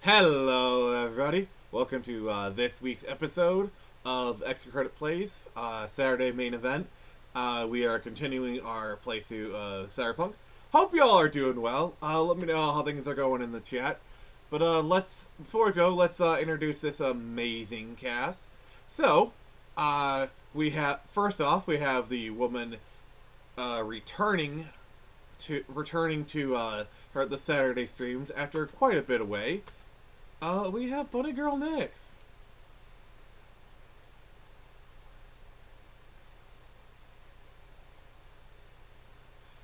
Hello, everybody. Welcome to this week's episode of Extra Credit Plays, Saturday main event. We are continuing our playthrough of Cyberpunk. Hope y'all are doing well. Let me know how things are going in the chat. But before we go, let's introduce this amazing cast. So, first off, we have the woman returning to the Saturday streams after quite a bit away. We have Bunny Girl Nix.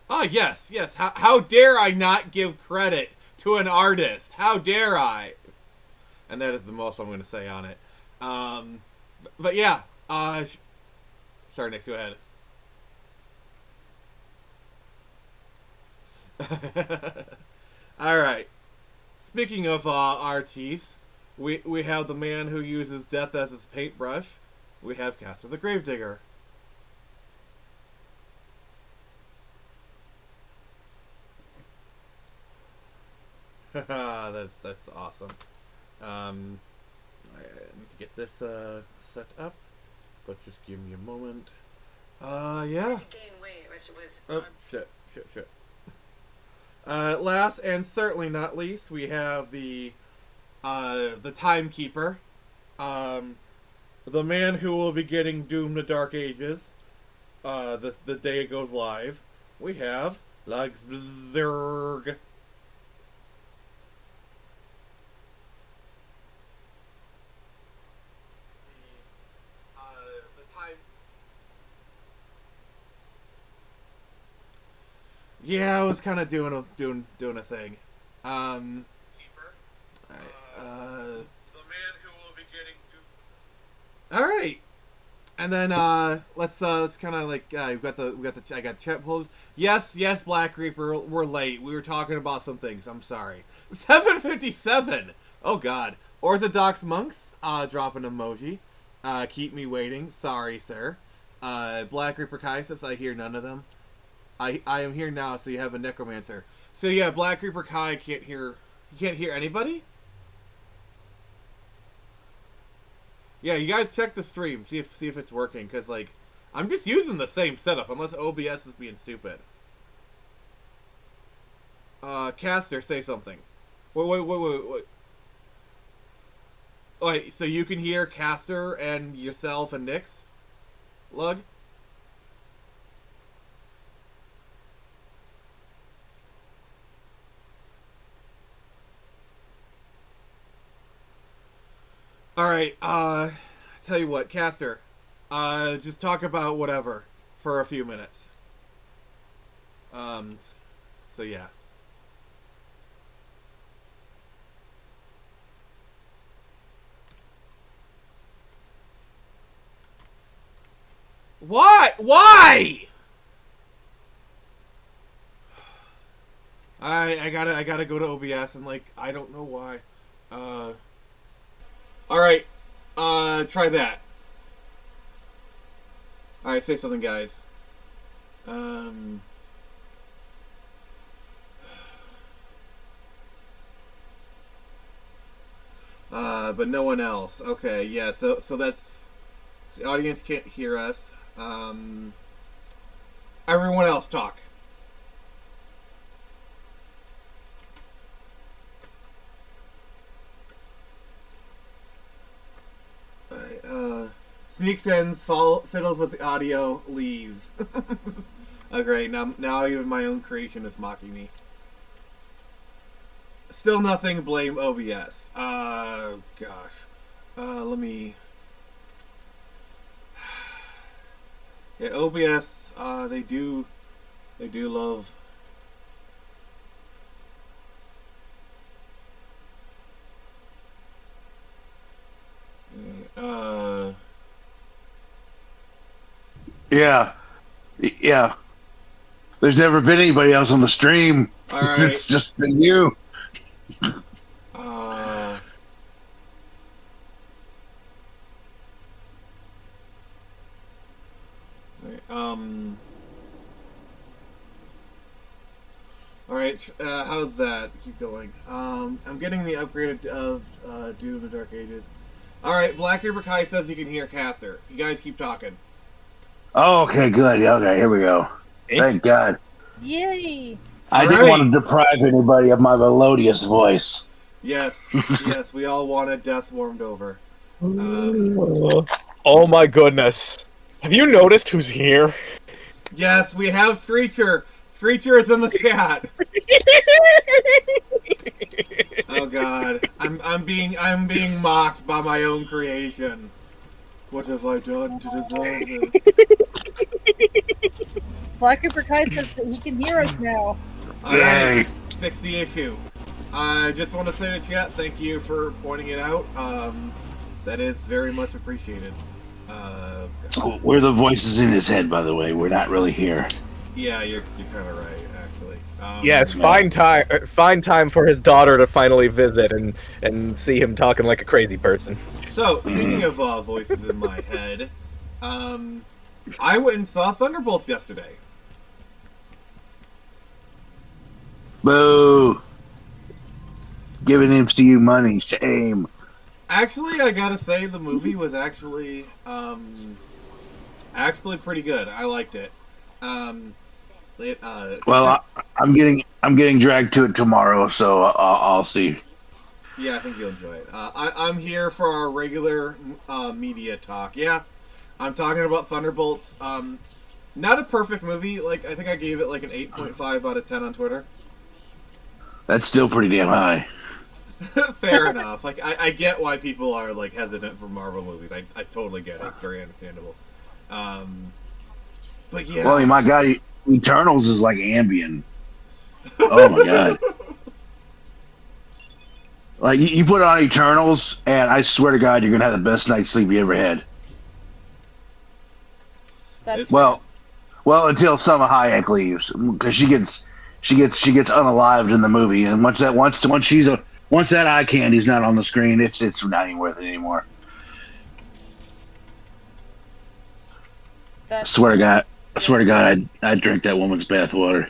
Ah, yes. How dare I not give credit to an artist? How dare I? And that is the most I'm going to say on it. But yeah. Sorry, Nix, go ahead. All right. Speaking of artistes, we have the man who uses death as his paintbrush. We have Castor the Gravedigger. that's awesome. I need to get this set up, but just give me a moment. Yeah. Oh, shit. Last and certainly not least, we have the timekeeper, the man who will be getting doomed to Dark Ages, the day it goes live. We have Luxzerg. Yeah, I was kind of doing a thing. Keeper. The man who will be getting to. All right, and then let's kind of like we got the I got chat pulled. Yes, Black Reaper, we're late. We were talking about some things. I'm sorry. 7:57. Oh God. Orthodox monks. Drop an emoji. Keep me waiting. Sorry, sir. Black Reaper Kai says I hear none of them. I am here now, so you have a necromancer. So yeah, Black Reaper Kai can't hear. You can't hear anybody. Yeah, you guys check the stream, see if it's working, cause like I'm just using the same setup, unless OBS is being stupid. Caster, say something. Wait. Wait, so you can hear Caster and yourself and Nix? Lug? Alright, tell you what, Caster, just talk about whatever for a few minutes. So yeah. What? Why? I gotta go to OBS and like I don't know why. Alright. Try that. Alright, say something, guys. But no one else. Okay, yeah, so that's... The audience can't hear us. Everyone else talk. Sneaks in, fiddles with the audio, leaves. Oh great, now even my own creation is mocking me. Still nothing, blame OBS. Gosh. Let me... Yeah, OBS, they do love... Yeah. There's never been anybody else on the stream. All right. It's just been you. Alright, how's that? Keep going. I'm getting the upgrade of Doom: The Dark Ages. All right, Black River Kai says he can hear Caster. You guys keep talking. Oh, okay, good. Okay, here we go. Thank God. Yay! I didn't want to deprive anybody of my melodious voice. Yes, yes, we all wanted Death Warmed Over. Oh my goodness. Have you noticed who's here? Yes, we have Screecher. Screecher is in the chat. Oh God, I'm being mocked by my own creation. What have I done to deserve this? Black Cooper Kai says that he can hear us now. Alright, fix the issue. I just want to say to chat, thank you for pointing it out. That is very much appreciated. We're the voices in his head, by the way. We're not really here. Yeah, you're kind of right, actually. Yeah, it's fine time for his daughter to finally visit and see him talking like a crazy person. So, speaking of voices in my head, I went and saw Thunderbolts yesterday. Boo! Giving MCU money, shame. Actually, I gotta say, the movie was actually pretty good. I liked it. I'm getting dragged to it tomorrow, so I'll see. Yeah, I think you'll enjoy it. I'm here for our regular media talk. Yeah, I'm talking about Thunderbolts. Not a perfect movie. Like, I think I gave it like an 8.5 out of 10 on Twitter. That's still pretty damn high. Fair enough. Like, I get why people are like hesitant for Marvel movies. I totally get it. It's very understandable. But yeah. Well, my God, Eternals is like Ambien. Oh my God. Like, you put on Eternals, and I swear to God, you're gonna have the best night's sleep you ever had. Well, until Salma Hayek leaves, because she gets unalived in the movie, and once that eye candy's not on the screen, it's not even worth it anymore. I swear to God, I'd drink that woman's bathwater.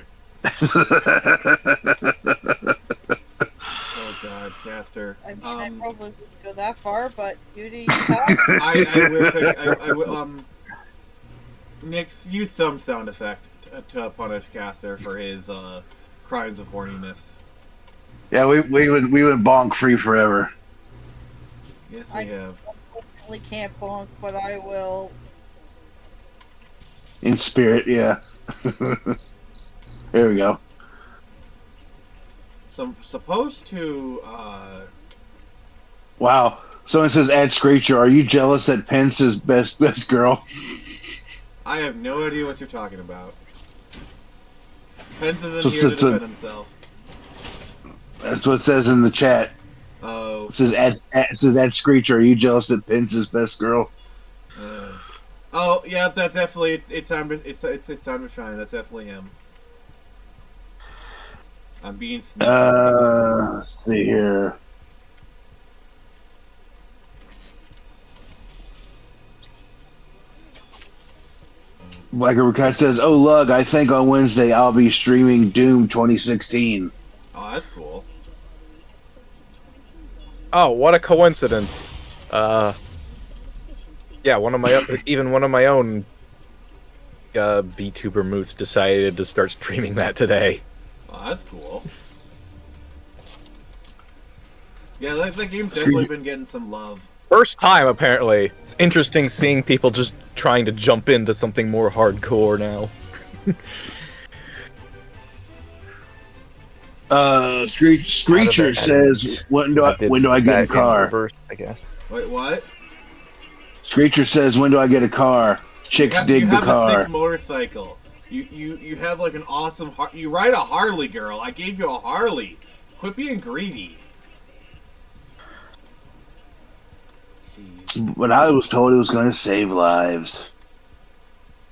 Oh God, Caster. I mean, I probably wouldn't go that far, but you do you I wish Nick, use some sound effect to punish Caster for his crimes of horniness. Yeah, we went bonk free forever. Yes, we have. I unfortunately can't bonk, but I will. In spirit, yeah. There we go. So I'm supposed to. Wow. Someone says, "Add Screecher, are you jealous that Pence is best girl?" I have no idea what you're talking about. Pence isn't here to defend himself. That's what it says in the chat. Oh. It says, "Add Screecher, are you jealous that Pence is best girl?" Oh yeah, that's definitely it's time to shine. That's definitely him. I'm being sneaky. Let's see here. Black River Cat says, "Oh, Lug, I think on Wednesday I'll be streaming Doom 2016. Oh, that's cool. Oh, what a coincidence. Yeah, one of my own VTuber moots decided to start streaming that today. Oh, that's cool. Yeah, that game's definitely been getting some love. First time, apparently. It's interesting seeing people just trying to jump into something more hardcore now. Screecher says, when do I get a car? Reverse, I guess. Wait, what? Screecher says, when do I get a car? Chicks dig the car. You have a sick motorcycle. You have like an awesome... You ride a Harley, girl. I gave you a Harley. Quit being greedy. Jeez. But I was told it was going to save lives.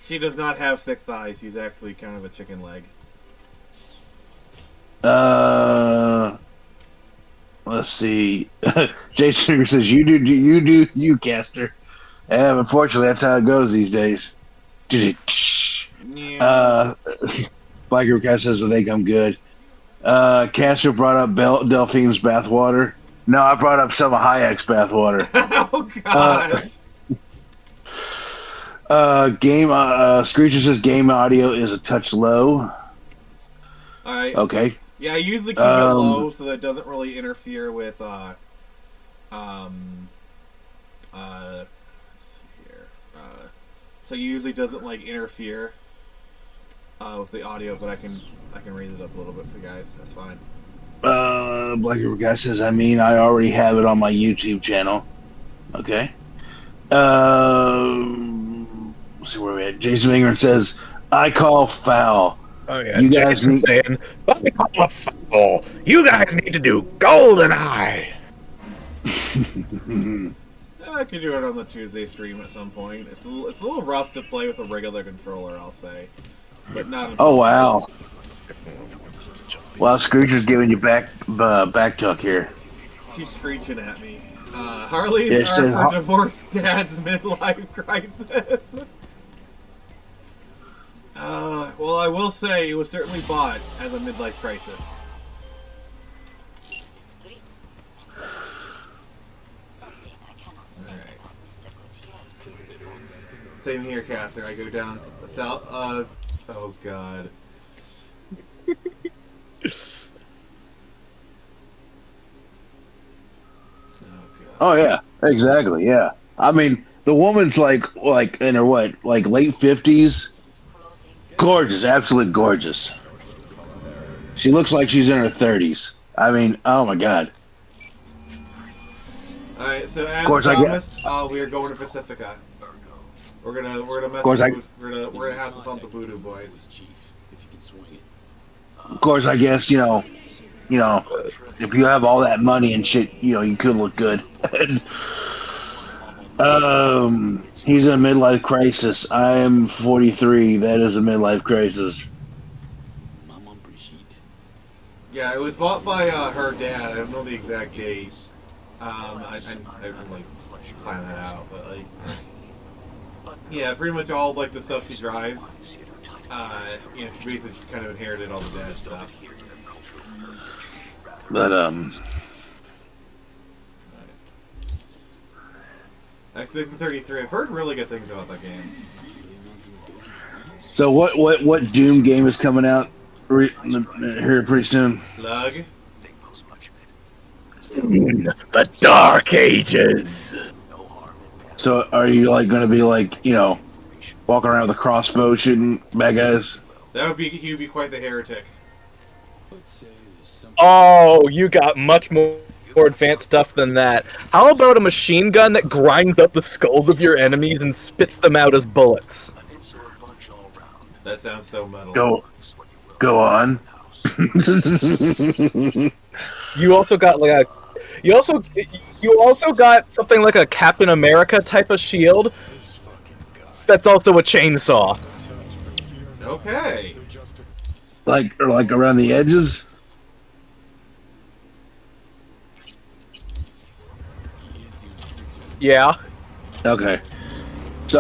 She does not have thick thighs. She's actually kind of a chicken leg. Let's see. Jason says, you, Caster. Yeah, unfortunately, that's how it goes these days. Yeah. Biker Cat says, I think I'm good. Castro brought up Delphine's bathwater. No, I brought up Selma Hayek's bathwater. Oh god. Screecher says game audio is a touch low. Alright. Okay. Yeah, I usually keep it low so that it doesn't really interfere with let's see here. So it usually doesn't like interfere with the audio, but I can raise it up a little bit for you guys. That's fine. Black River Guy says, I already have it on my YouTube channel. Okay. Let's see where we're at. Jason Ingram says, I call foul. Oh yeah, you guys Jason's saying, I call a foul. You guys need to do GoldenEye. I could do it on the Tuesday stream at some point. It's a little rough to play with a regular controller, I'll say, but not. Oh wow! Wow, Screecher's giving you back tuck here. She's screeching at me. Harley's for divorced dad's midlife crisis. Well, I will say it was certainly bought as a midlife crisis. Same here, Caster. I go down south. Oh god. Oh yeah, exactly. Yeah, I mean the woman's like in her late 50s. Gorgeous, absolutely gorgeous. She looks like she's in her 30s. I mean, oh my god. All right, so as promised, we are going to Pacifica. We're gonna mess. We're gonna have some fun with the Voodoo boys. Of course, I guess you know, if you have all that money and shit, you could look good. He's in a midlife crisis. I am 43. That is a midlife crisis. Yeah, it was bought by her dad. I don't know the exact date. I didn't like plan that out, but like, yeah, pretty much all like the stuff she drives. She basically just kind of inherited all the dad stuff. But Expedition 33. I've heard really good things about that game. So what Doom game is coming out here pretty soon? Lug. The Dark Ages. So are you like going to be like walking around with a crossbow shooting bad guys? He'd be quite the heretic. Oh, you got much more advanced stuff than that. How about a machine gun that grinds up the skulls of your enemies and spits them out as bullets? That sounds so metal. Go on. You also got you also got something like a Captain America type of shield. That's also a chainsaw. Okay. Like around the edges. Yeah. Okay. So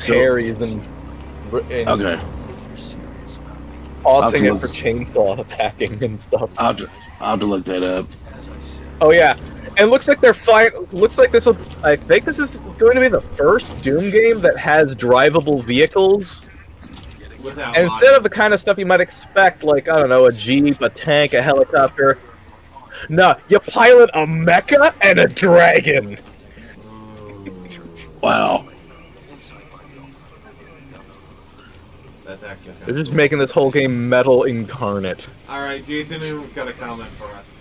parries and okay. Pausing it for chainsaw attacking and stuff. I'll have to look that up. Oh yeah, and it looks like looks like this will. I think this is going to be the first Doom game that has drivable vehicles. And instead of the kind of stuff you might expect, like I don't know, a jeep, a tank, a helicopter. No, you pilot a mecha and a dragon. Wow. That's actually They're just making this whole game metal incarnate. Alright, Jason Newman's got a comment for us.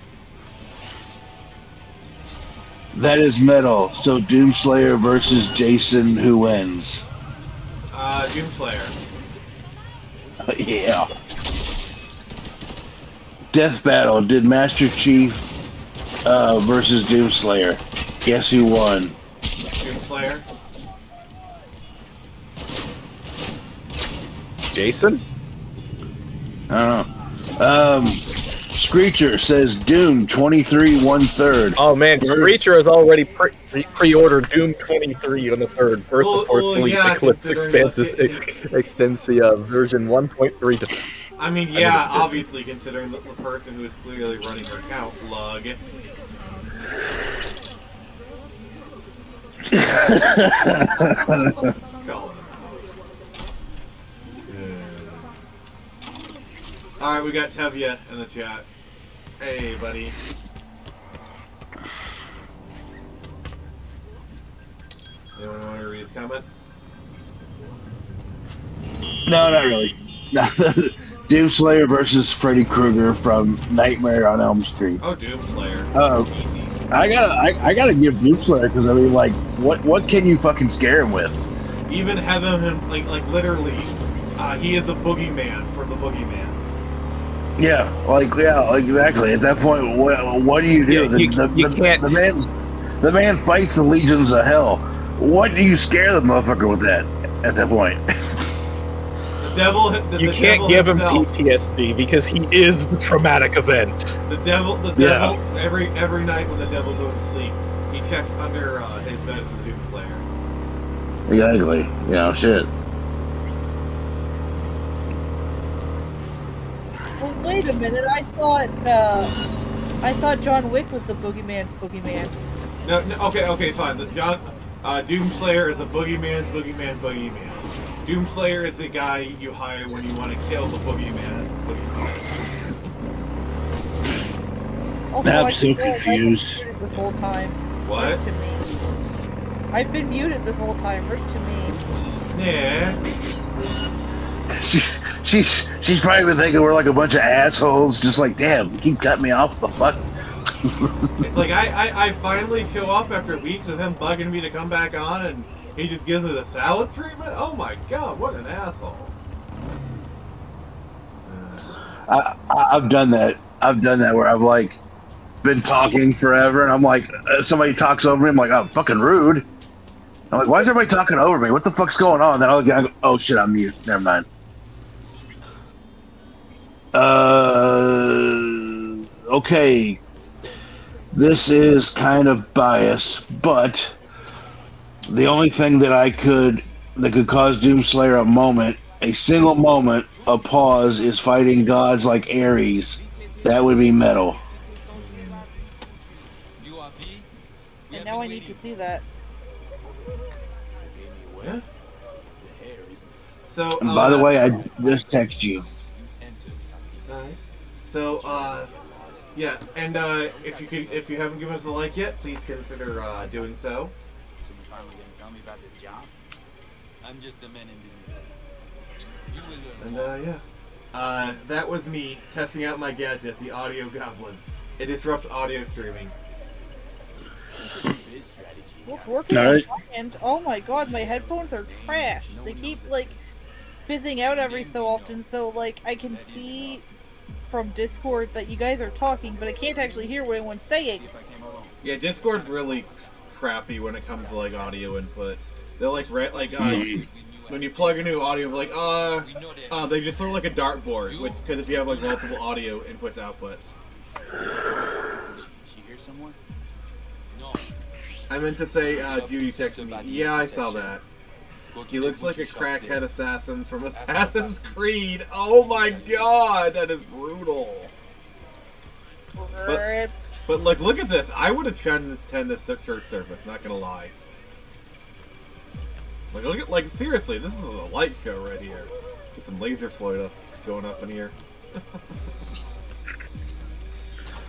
That is metal. So Doomslayer versus Jason, who wins? Doomslayer. Yeah. Death Battle. Did Master Chief versus Doomslayer. Guess who won? Doomslayer. Jason? I don't know. Screecher says Doom 23 1/3. Oh man, Screecher has already pre-ordered Doom 23 on the 3rd. Birth of Fleet Eclipse Extensia version 1.3. I mean, yeah, obviously, considering the person who is clearly running her account, lug. Alright, we got Tevya in the chat. Hey, buddy. Anyone want to read his comment? No, not really. Doomslayer versus Freddy Krueger from Nightmare on Elm Street. Oh, Doomslayer. Oh, I gotta give Doomslayer because I mean, like, what can you fucking scare him with? Even have him like literally, he is a boogeyman for the boogeyman. Yeah, like exactly. At that point, what do you do? Yeah, you can't. The man fights the legions of hell. What do you scare the motherfucker with that? At that point. You can't give him PTSD because he is the traumatic event. The devil. Yeah. Every night when the devil goes to sleep, he checks under his bed for the Doomslayer. Exactly. Yeah. Shit. Well, wait a minute. I thought John Wick was the boogeyman's boogeyman. No. Okay. Fine. The Doomslayer is a boogeyman's boogeyman. Doomslayer is the guy you hire when you want to kill the boogeyman. Also, I'm so confused. This whole time. What? Rip to me. I've been muted this whole time. Rip to me. Yeah. She's probably been thinking we're like a bunch of assholes. Just like, damn, you keep cutting me off. The fuck. It's like I finally show up after weeks of him bugging me to come back on, and he just gives me the salad treatment? Oh my god, what an asshole. I've done that. I've done that where I've like been talking forever and I'm like, somebody talks over me, I'm like, oh, fucking rude. I'm like, why is everybody talking over me? What the fuck's going on? Then I'll go, oh shit, I'm mute. Never mind. Okay. This is kind of biased, but the only thing that could cause Doomslayer a single moment of pause is fighting gods like Ares. That would be metal. And now I need to see that. Yeah. So, and by the way, I just text you. Alright. So, yeah, and if you haven't given us a like yet, please consider doing so. So you're finally gonna tell me about this job? I'm just a man in the middle. You will learn. And yeah. That was me testing out my gadget, the Audio Goblin. It disrupts audio streaming. Well, it's working on my end. Oh my god, my headphones are trash. They keep, like, fizzing out every so often, so, like, I can see from Discord that you guys are talking, but I can't actually hear what anyone's saying. Yeah, Discord's really crappy when it comes to, like, audio inputs. They're like, when you plug a new audio, like, they just look like a dartboard, because if you have, like, multiple audio inputs, outputs. She hear someone? No. I meant to say, Judy texted me. Yeah, I saw that. He looks like a crackhead assassin from Assassin's Creed. Oh my god, that is brutal. But like, look at this. I would have tried to attend this church service, not gonna lie. Like, look at, like, seriously, this is a light show right here. With some laser floyd going up in here.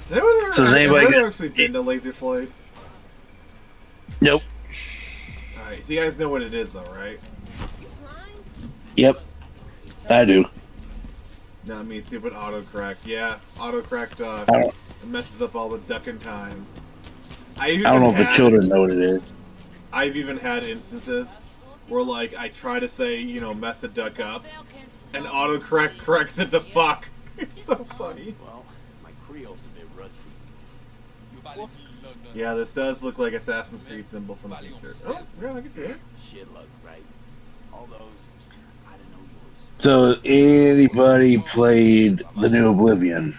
Has anybody actually been to Laser Floyd? Nope. Alright, so you guys know what it is though, right? Yep. I do. Not me, stupid autocorrect. Yeah, autocorrect messes up all the ducking time. I don't know if the children know what it is. I've even had instances where, like, I try to say, you know, mess a duck up, and autocorrect corrects it to fuck. It's so funny. Well, my Creole's a bit rusty. Yeah, this does look like Assassin's Creed symbol from the picture. Oh, yeah, I can see it. Shit luck, right? All those, I don't know yours. So, anybody played the new Oblivion?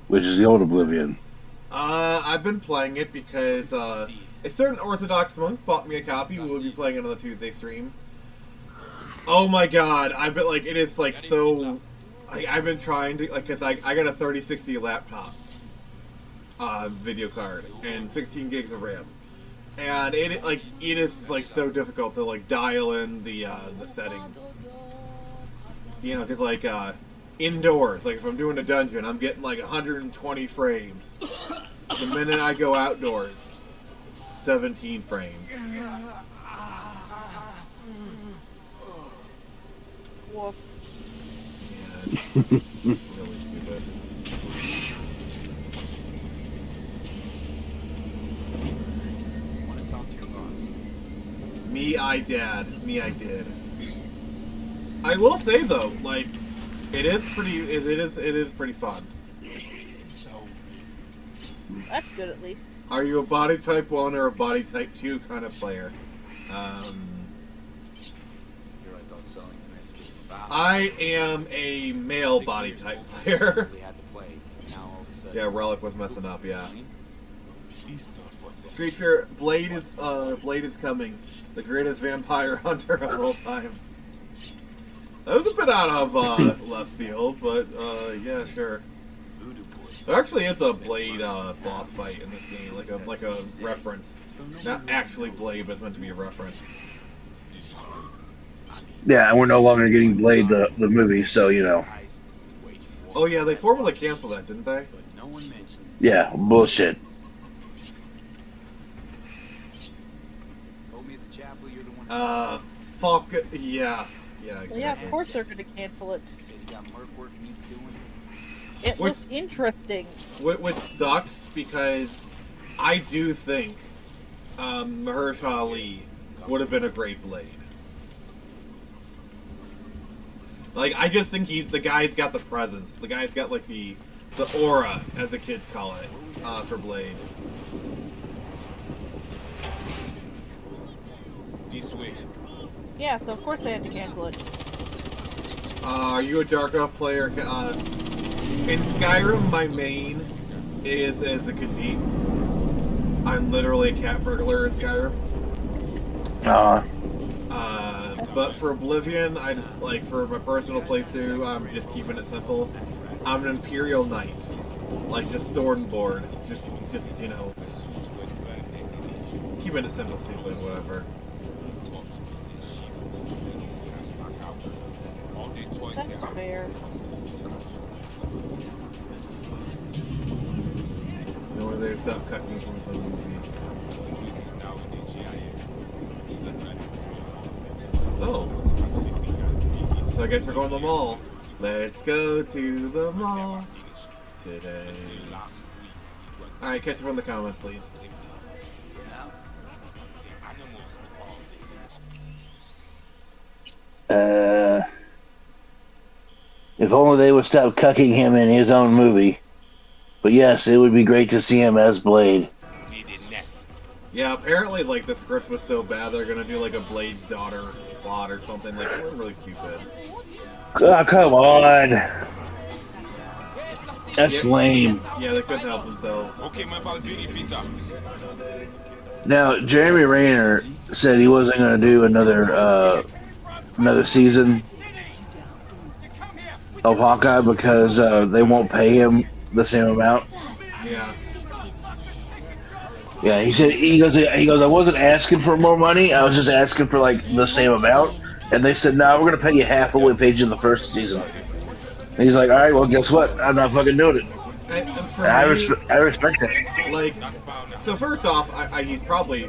Which is the old Oblivion? I've been playing it because, a certain Orthodox monk bought me a copy. We will be playing it on the Tuesday stream. Oh my god, I bet, like, it is, like, so... like I've been trying to cause I got a 3060 laptop, video card and 16 gigs of RAM, and it is like so difficult to like dial in the settings. You know, cause like indoors, like if I'm doing a dungeon, I'm getting like 120 frames. The minute I go outdoors, 17 frames. Woof. Yeah, it's really stupid. Want to talk to your boss? Me, I did. I will say though, like, it is pretty fun. That's good at least. Are you a body type 1 or a body type 2 kind of player? Here I thought selling domesticated fowl. I am a male 6 body years type old, player. really had the plague. Now all of a sudden, Yeah, Relic was messing up, yeah. Screech. Creature, Blade is coming. The greatest vampire hunter of all time. That was a bit out of left field, but yeah, sure. Voodoo boys. There actually is a Blade boss fight in this game, like a reference. Not actually Blade, but it's meant to be a reference. Yeah, and we're no longer getting Blade the movie, so you know. Oh yeah, they formally canceled that, didn't they? But no one mentions. Yeah, bullshit. Told me at the chapel you're the one. Fuck, yeah. Yeah, Well, exactly. yeah, of course they're gonna cancel it. Said you got merc work needs doing. It looks interesting. Which sucks because I do think Mahershala Ali would have been a great Blade. Like, I just think the guy's got the presence. The guy's got like the aura, as the kids call it, for Blade. This way. Yeah, so of course they had to cancel it. Are you a Dark Elf player? In Skyrim, my main is the Khajiit. I'm literally a cat burglar in Skyrim. But for Oblivion, I just, like, for my personal playthrough, I'm just keeping it simple. I'm an Imperial Knight. Like, just sword and board. Just, you know, keeping it simple, stupid, whatever. That's fair. You know, they stop cutting from some movie. Oh. So I guess we're going to the mall. Let's go to the mall today. Alright, catch up on the comments, please. If only they would stop cucking him in his own movie. But yes, it would be great to see him as Blade. Yeah, apparently, like, the script was so bad they're gonna do, like, a Blade's daughter plot or something. Like, something really stupid. Oh, come on. That's lame. Yeah, they couldn't help themselves. Now, Jeremy Renner said he wasn't going to do another season of Hawkeye because they won't pay him the same amount. Yeah. Yeah, he goes, I wasn't asking for more money. I was just asking for like the same amount. And they said, no, we're going to pay you half of what we paid you in the first season. And he's like, all right, well, guess what? I'm not fucking doing it. And I respect that. Like, so first off, he's probably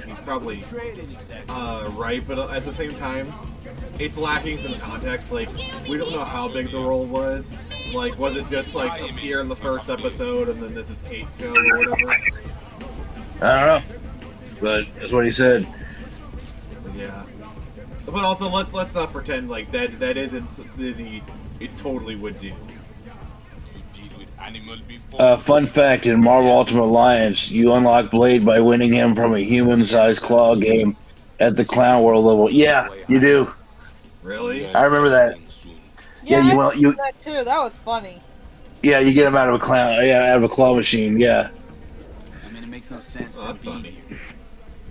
right, but at the same time, it's lacking some context. Like, we don't know how big the role was. Like, was it just like appear in the first episode and then this is Kate's show or whatever? I don't know, but that's what he said. Yeah. But also, let's not pretend like that isn't he totally would do. Fun fact, in Marvel Ultimate Alliance, you unlock Blade by winning him from a human-sized claw game at the Clown World level. Yeah, you do. Really? I remember that. Yeah, you I remember that too. That was funny. Yeah, you get him out of a clown. Yeah, out of a claw machine. Yeah. I mean, it makes no sense. Oh, that's funny.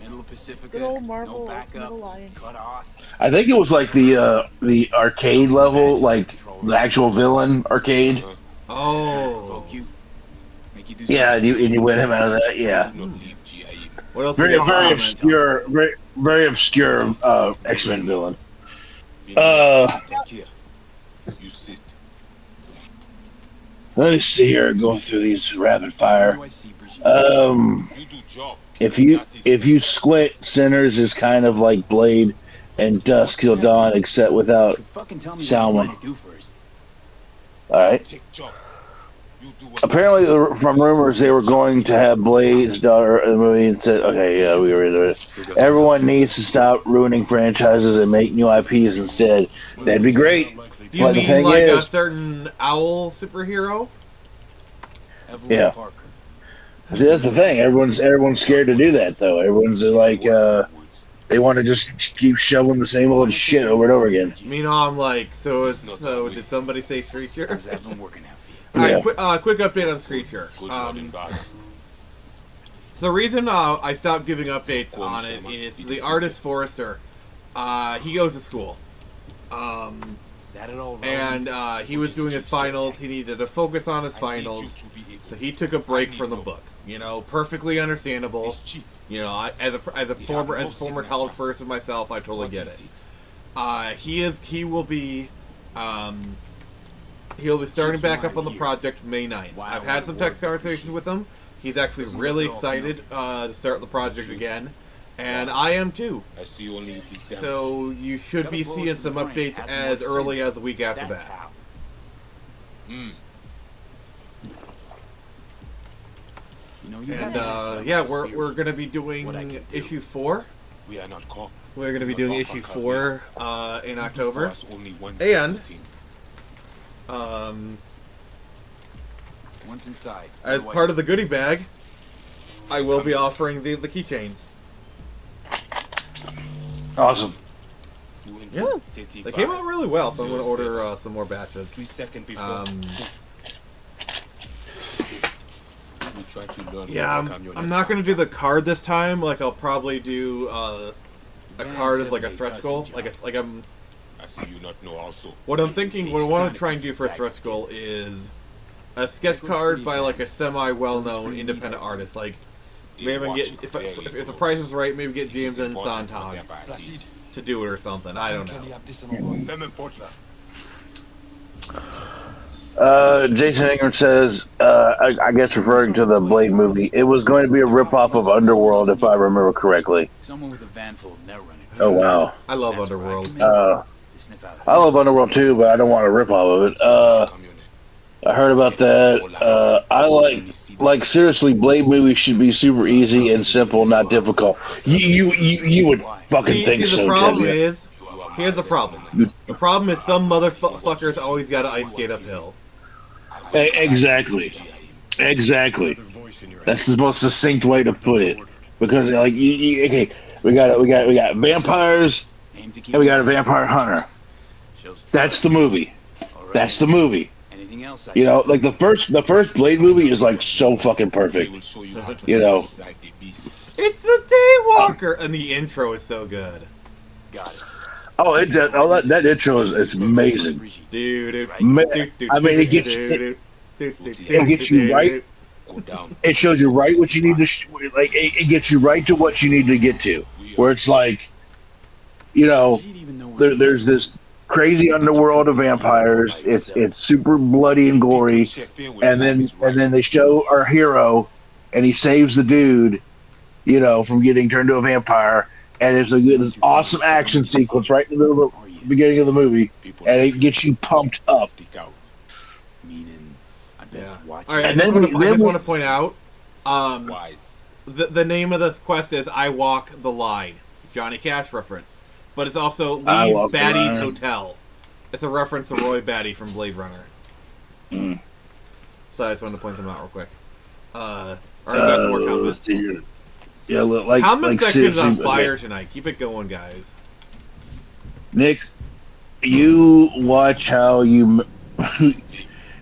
Middle of Pacifica, Good old Marvel no backup, Ultimate Alliance. cut off. I think it was like the arcade level, like the actual villain arcade. Oh. Yeah, and you win him out of that. Yeah. What else? Very obscure, very obscure X-Men villain. You sit. Let me see here, going through these rapid fire. You do job. If you squint, Sinners is kind of like Blade and Dusk Till Dawn, except without Salmon. All right. Take job. You do what Apparently, from rumors, they were going to have Blade's daughter in the movie and said, "Okay, yeah, we were into it. Everyone needs to stop ruining franchises and make new IPs instead. That'd be great." Do you mean like a certain owl superhero? Yeah. Parker. See, that's the thing. Everyone's scared to do that, though. Everyone's like, they want to just keep shoveling the same old shit over and over again. You know, I'm like, so did somebody say Screecher? How's that been working out for you? Alright, quick update on Screecher. So the reason I stopped giving updates on it is the artist Forrester, he goes to school. Is that at all wrong? And he was doing his finals. He needed to focus on his finals, so he took a break from the book. You know, perfectly understandable. You know, as a former college person myself, I totally get it. He'll be starting back up on the project May 9th. I've had some text conversations with him. He's actually really excited to start the project again. And I am too. So you should be seeing some updates as early as the week after that. And yeah, we're gonna be doing issue 4. We're gonna be doing issue 4 in October. And Once inside, as part of the goodie bag, I will be offering the keychains. Awesome. Yeah, they came out really well, so I'm going to order some more batches. Yeah, I'm not going to do the card this time. Like, I'll probably do a card as like a stretch goal. What I'm thinking, what I want to try and do for a stretch goal is a sketch card by like a semi-well-known independent artist. Like, maybe get if the price is right, maybe get James and Sontag to do it or something. I don't know. Jason Ingram says, I guess referring to the Blade movie, it was going to be a ripoff of Underworld, if I remember correctly. Someone with a van full of net running. Oh wow! I love Underworld. I love Underworld too, but I don't want a ripoff of it. I heard about that. I like seriously, Blade movies should be super easy and simple, not difficult. You would fucking think so. The problem is, here's the problem. The problem is some motherfuckers always got to ice skate uphill. Exactly. That's the most succinct way to put it. Because like, okay, we got vampires, and we got a vampire hunter. That's the movie. That's the movie. You know, like the first Blade movie is like so fucking perfect. You know, it's the Daywalker, and the intro is so good. Got it. Oh, that intro is amazing, dude. I mean, it gets you right. It shows you right what you need to like. It gets you right to what you need to get to. Where it's like, you know, there's this crazy underworld of vampires. It's super bloody and gory, and then they show our hero, and he saves the dude, you know, from getting turned to a vampire. And there's this awesome action sequence right in the middle of the beginning of the movie, and it gets you pumped up. All right, I just want to point out, the name of this quest is "I Walk the Line," Johnny Cash reference, but it's also "Leave Batty's Hotel." It's a reference to Roy Batty from Blade Runner. So I just wanted to point them out real quick. All right, guys, more comments. Yeah, comment section's on fire tonight. Keep it going, guys. Nick, you watch how you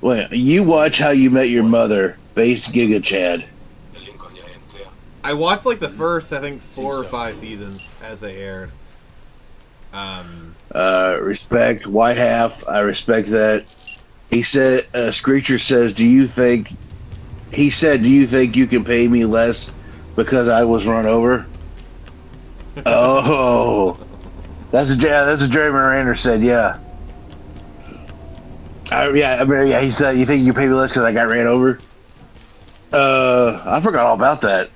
watch How You Met Your Mother, based Giga Chad. I watched like the first, I think, 4 or 5 seasons as they aired. Respect. Why half? I respect that. He said, Screecher says, do you think you can pay me less because I was run over? Oh, that's a Jerry Miranda said, yeah. He said, you think you can pay me less because I got ran over? I forgot all about that.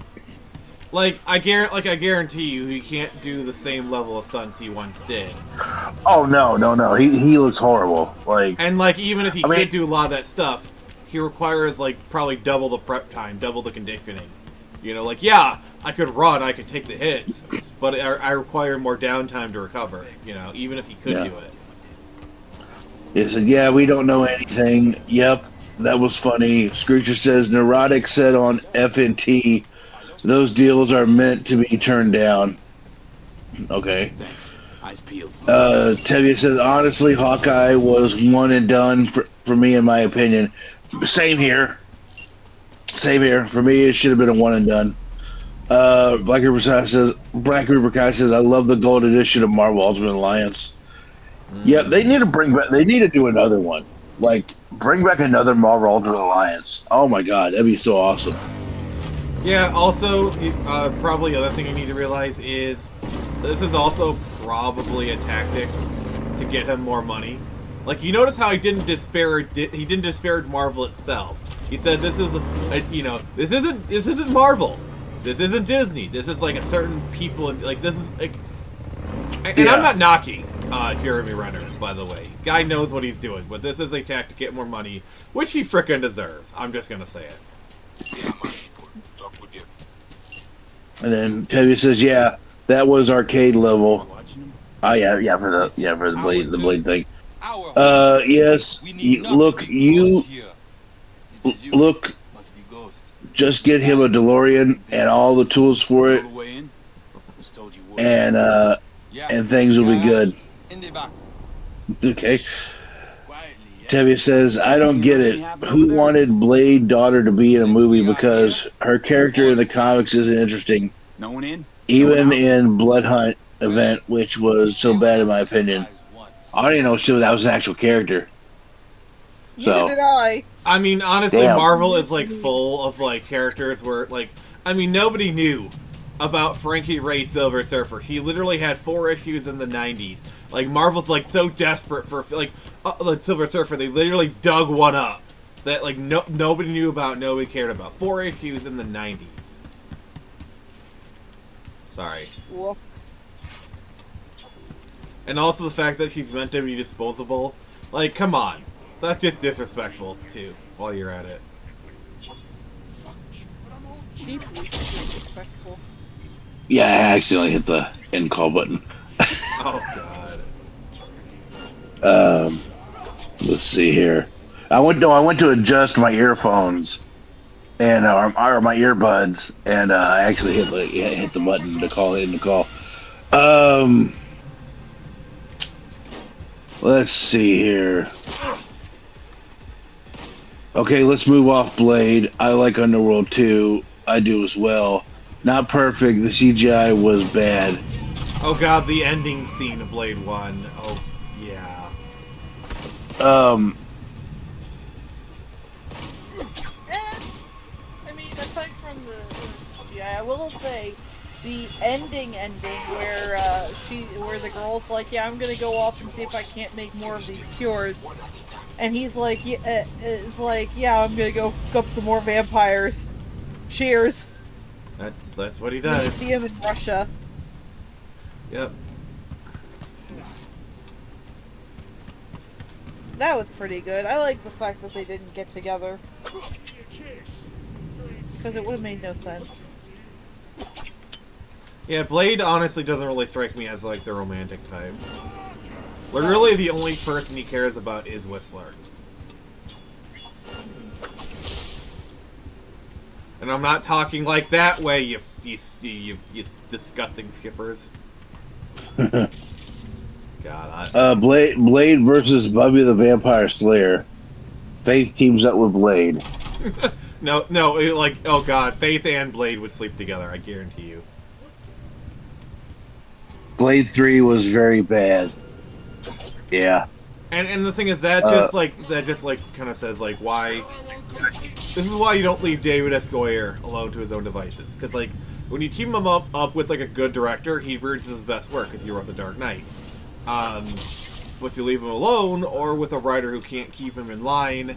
I guarantee you, he can't do the same level of stunts he once did. Oh no. He looks horrible. Even if he can't do a lot of that stuff, he requires probably double the prep time, double the conditioning. I could run, I could take the hits, but I require more downtime to recover. Even if he could do it. He said, "Yeah, we don't know anything." Yep, that was funny. Screecher says, "Neurotic said on FNT, those deals are meant to be turned down." Okay. Thanks. Eyes peeled. Tevye says, "Honestly, Hawkeye was one and done for me, in my opinion." Same here. For me, it should have been a one and done. Black River Kai says, "I love the gold edition of Marvel Ultimate Alliance." Yeah, they need to They need to do another one. Bring back another Marvel Ultimate Alliance. Oh my god, that'd be so awesome. Yeah. Also, probably the other thing you need to realize is this is also probably a tactic to get him more money. You notice how he didn't disparage Marvel itself. He said this is this isn't Marvel. This isn't Disney. This is a certain people this is and I'm not knocking Jeremy Renner, by the way. Guy knows what he's doing, but this is a tactic to get more money, which he frickin' deserves. I'm just gonna say it. And then Tevye says, "Yeah, that was arcade level." Oh yeah, for the blade thing. Yes. Look. Just get him a DeLorean and all the tools for it, and things will be good. Okay. Tevye says, "I don't get it. Who wanted Blade daughter to be in a movie because her character in the comics isn't interesting? No one in? Even in Blood Hunt event, which was so bad in my opinion. I didn't know that was an actual character." Neither did I. I mean, honestly, Damn. Marvel is full of characters where nobody knew about Frankie Ray Silver Surfer. He literally had 4 issues in the 90s. Marvel's so desperate for the Silver Surfer, they literally dug one up that nobody knew about, nobody cared about. 4 issues in the 90s. Sorry. Woof. And also the fact that she's meant to be disposable. Come on. That's just disrespectful, too, while you're at it. Deeply disrespectful. Yeah, I accidentally hit the end call button. Oh, God. Let's see here. I went to adjust my earphones and or my earbuds, and I actually hit the button to call in the call. Let's see here. Okay, let's move off Blade. I like Underworld 2. I do as well. Not perfect. The CGI was bad. Oh god, the ending scene of Blade 1. Oh, yeah. Aside from the CGI, I will say the ending where where the girl's yeah, I'm gonna go off and see if I can't make more of these cures, and he's yeah, I'm gonna go cook up some more vampires. Cheers. That's what he does. You see him in Russia. Yep. That was pretty good. I like the fact that they didn't get together, because it would have made no sense. Yeah, Blade honestly doesn't really strike me as the romantic type. Really, the only person he cares about is Whistler. And I'm not talking that way, you disgusting shippers. God. Blade versus Buffy the Vampire Slayer. Faith teams up with Blade. No, oh god, Faith and Blade would sleep together, I guarantee you. Blade 3 was very bad. Yeah. And the thing is that just kind of says like why this is why you don't leave David S. Goyer alone to his own devices, because like when you team him up with like a good director, he produces his best work because he wrote The Dark Knight. But you leave him alone or with a writer who can't keep him in line,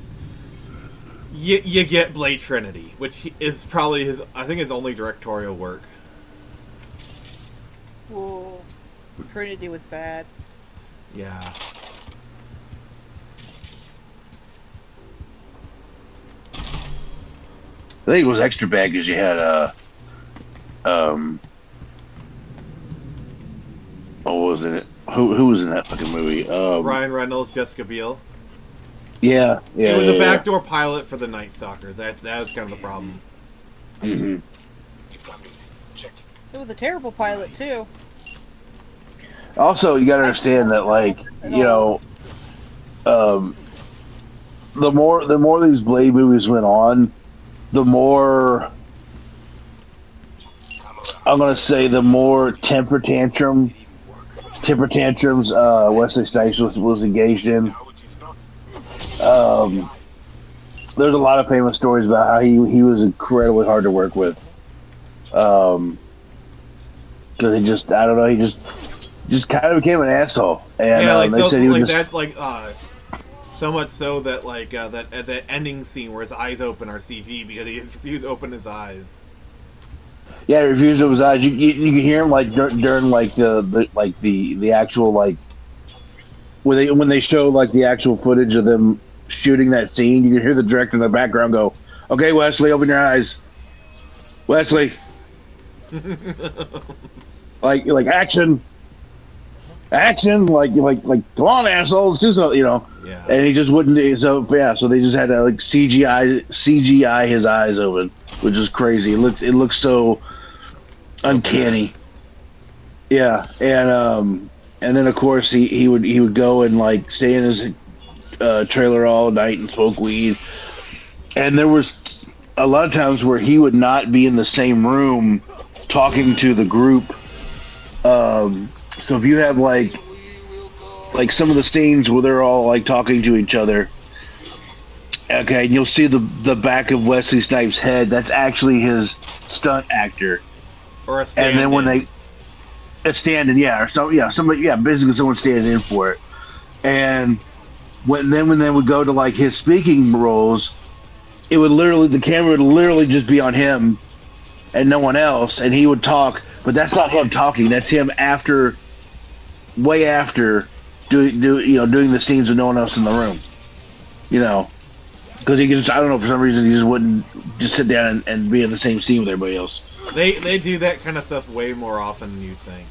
you get Blade Trinity, which is probably his only directorial work. Whoa. Trinity was bad. Yeah. I think it was extra bad because you had what was it? Who was in that fucking movie? Ryan Reynolds, Jessica Biel. Yeah. It was a backdoor pilot for the Night Stalkers. That was kind of the problem. Mm-hmm. It was a terrible pilot too. Also, you got to understand that, like, you know, the more these Blade movies went on, the more I'm gonna say the more temper tantrums Wesley Snipes was engaged in. There's a lot of famous stories about how he was incredibly hard to work with. Because he just, I don't know, he just kind of became an asshole. And yeah, like, they so, said he like was that, like so much so that like that ending scene where his eyes open are CG because he refused to open his eyes. Yeah, he refused to open his eyes. You can hear him like during like the actual like when they show like the actual footage of them shooting that scene. You can hear the director in the background go, "Okay, Wesley, open your eyes, Wesley." like action, like come on, assholes, do something, you know. Yeah. And he just wouldn't. So they just had to like CGI his eyes open, which is crazy. It looked so uncanny. Yeah, and then of course he would go and like stay in his trailer all night and smoke weed. And there was a lot of times where he would not be in the same room talking to the group. So if you have like some of the scenes where they're all like talking to each other, okay, and you'll see the back of Wesley Snipes' head. That's actually his stunt actor. Or a stand-in. And then when they stand-in, basically someone standing in for it. And when they would go to like his speaking roles, the camera would literally just be on him and no one else, and he would talk, but that's not him talking. That's him way after doing the scenes with no one else in the room. You know, because he just, I don't know, for some reason he just wouldn't just sit down and be in the same scene with everybody else. They do that kind of stuff way more often than you think.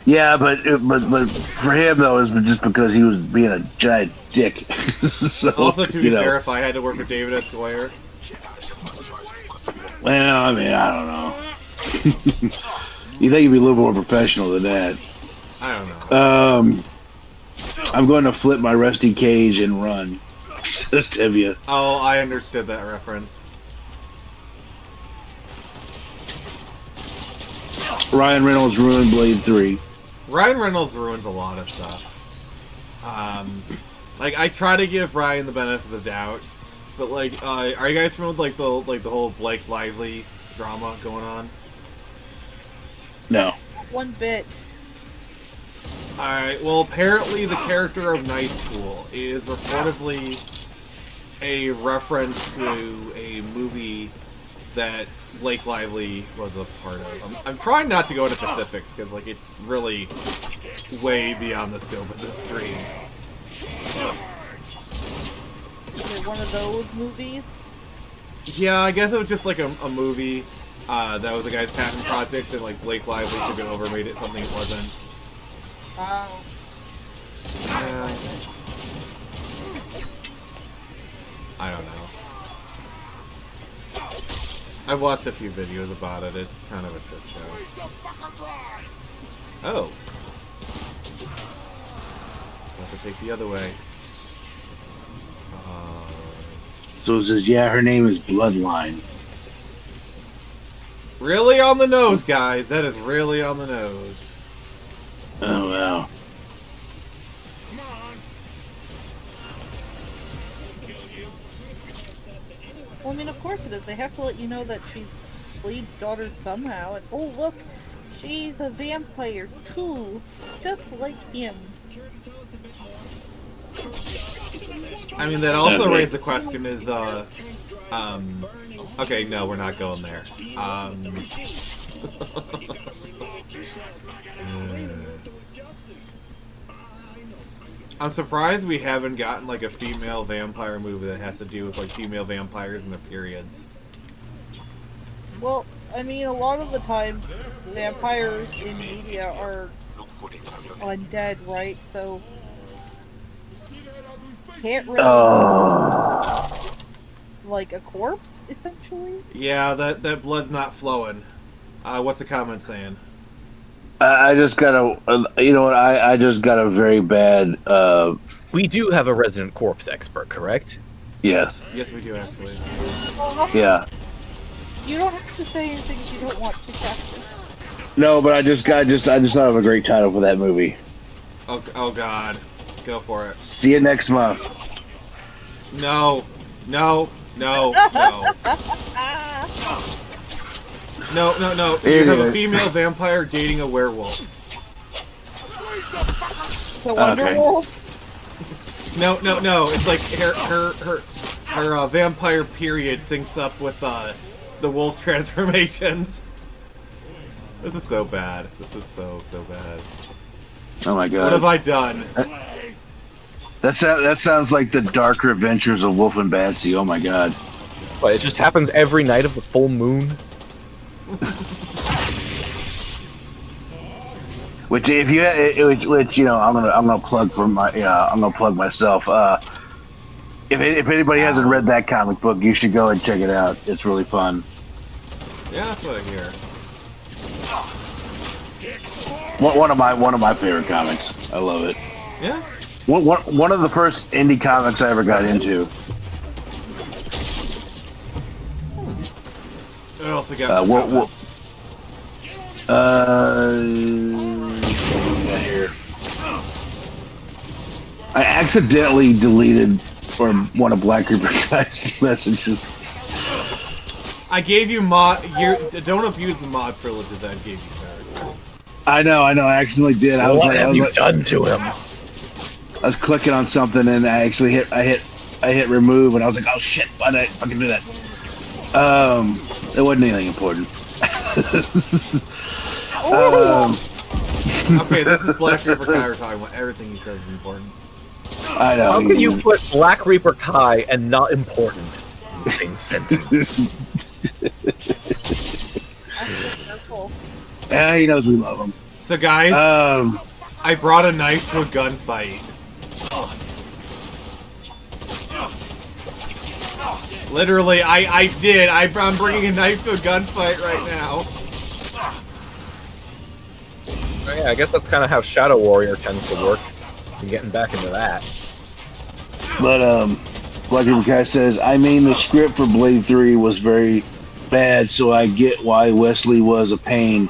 Yeah, but for him though, it was just because he was being a giant dick. So, also, to be fair, if I had to work with David S. Goyer, well, I mean, I don't know. You think he'd be a little more professional than that? I don't know. I'm going to flip my rusty cage and run. Just have you. Oh, I understood that reference. Ryan Reynolds ruined Blade 3. Ryan Reynolds ruins a lot of stuff. Like I try to give Ryan the benefit of the doubt, but like, are you guys familiar with the whole Blake Lively drama going on? No. One bit. Alright, well apparently the character of Night School is reportedly a reference to a movie that Blake Lively was a part of. I'm trying not to go into specifics because like it's really way beyond the scope of this stream. Is it one of those movies? Yeah, I guess it was just like a movie that was a guy's passion project, and like Blake Lively took it over, made it something it wasn't. Wow. I don't know. I've watched a few videos about it. It's kind of a shit show. Oh. Have to take the other way. So it says, yeah, her name is Bloodline. Really on the nose, guys. That is really on the nose. Oh wow. Well, I mean, of course it is. They have to let you know that she's Blade's daughter somehow. And oh, look, she's a vampire too, just like him. I mean, that also raised the question is, okay, no, we're not going there. I'm surprised we haven't gotten, like, a female vampire movie that has to do with, like, female vampires and their periods. Well, I mean, a lot of the time, vampires in media are undead, right? So, can't really like a corpse, essentially. Yeah, that blood's not flowing. What's the comment saying? I just got a, you know what? I just got a very bad. We do have a resident corpse expert, correct? Yes. Yes, we do actually. Yeah. You don't have to say anything if you don't want to, Captain. No, but I just thought of a great title for that movie. Oh God, go for it. See you next month. No. No. No. You have a female vampire dating a werewolf. The Wonder Wolf? No. It's like her vampire period syncs up with the wolf transformations. This is so bad. This is so bad. Oh my God. What have I done? That sounds like the darker adventures of Wolf and Batsy. Oh my God. But it just happens every night of the full moon. Which if you, which you know, I'm gonna plug for my, I'm gonna plug myself. If anybody hasn't read that comic book, you should go and check it out. It's really fun. Yeah, that's what I hear. One of my favorite comics. I love it. Yeah. One of the first indie comics I ever got into. I also got here. I accidentally deleted one of Black Reaper guy's messages. I gave you mod. Don't abuse the mod privileges I gave you, sir. I know. I accidentally did. What have you done to him? I was clicking on something and I actually hit remove and I was like, oh shit, why did I fucking do that? It wasn't anything important. Okay, this is Black Reaper Kai we're talking about. Everything he says is important. I know. How can you put Black Reaper Kai and not important in the same sentence? Yeah, he knows we love him. So guys, I brought a knife to a gunfight. Literally, I did. I'm bringing a knife to a gunfight right now. Oh, yeah, I guess that's kind of how Shadow Warrior tends to work. I'm getting back into that. But Black Reaper Guy says, I mean, the script for Blade 3 was very bad, so I get why Wesley was a pain,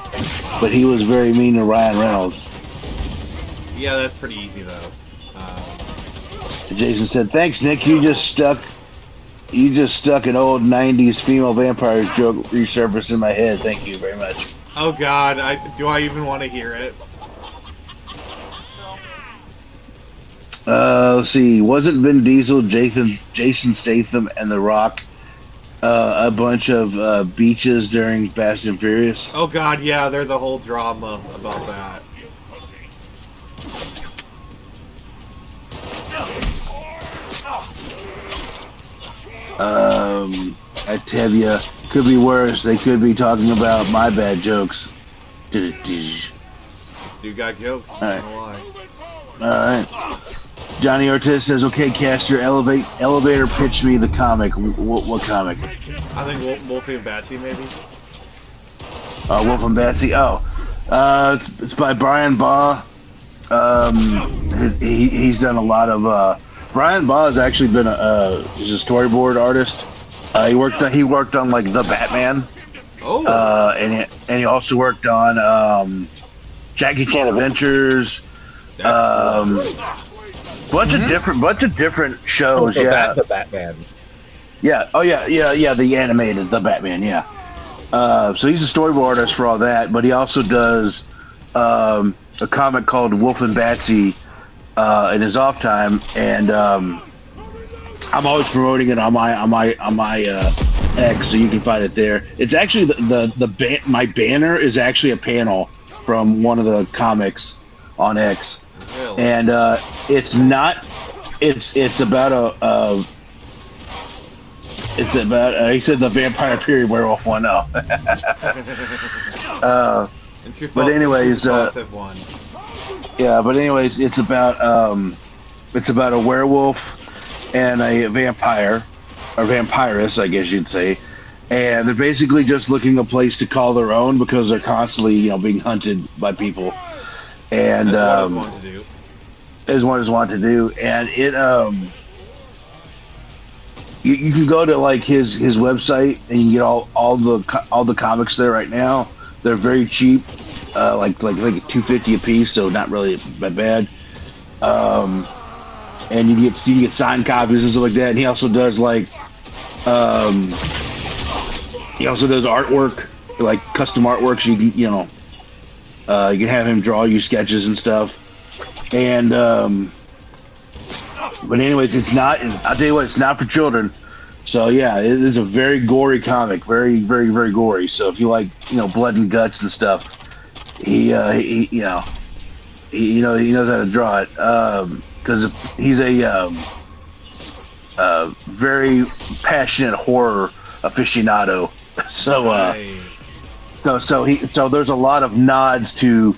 but he was very mean to Ryan Reynolds. Yeah, that's pretty easy though. Jason said, thanks, Nick. You just stuck an old 90s female vampire joke resurfaced in my head. Thank you very much. Oh God, do I even want to hear it? Let's see. Wasn't Vin Diesel, Jason Statham, and The Rock a bunch of beaches during Fast and Furious? Oh God, yeah. There's a whole drama about that. I tell ya, could be worse. They could be talking about my bad jokes. Dude got jokes. Alright. Why? Alright. Johnny Ortiz says, okay, Caster, elevator pitch me the comic. What comic? I think Wolfie and Batsy, maybe? Wolf and Batsy. Oh. It's by Brian Baugh. He's done a lot of... Brian Baugh has actually been he's a storyboard artist. He worked on, like, The Batman. Oh. And he also worked on... Jackie Chan Adventures, bunch of different shows. The Batman. Yeah. Oh yeah. The animated, the Batman. Yeah. So he's a storyboard artist for all that, but he also does a comic called Wolf and Batsy in his off time, and I'm always promoting it on my X, so you can find it there. It's actually my banner is actually a panel from one of the comics on X, Really? and it's about he said the vampire period werewolf one. No. But anyways, yeah. But anyways, it's about a werewolf and a vampire, or vampiress, I guess you'd say, and they're basically just looking a place to call their own because they're constantly, being hunted by people, and as one is want to do, and it You can go to like his website and you can get all the comics there right now. They're very cheap, like $2.50 a piece, so not really that bad. And you get signed copies and stuff like that. And he also does artwork, like custom artwork. So you can have him draw you sketches and stuff. And but anyways, I'll tell you what, it's not for children. So yeah, it is a very gory comic, very, very, very gory. So if you like, blood and guts and stuff, he knows how to draw it. Because he's a very passionate horror aficionado. So there's a lot of nods to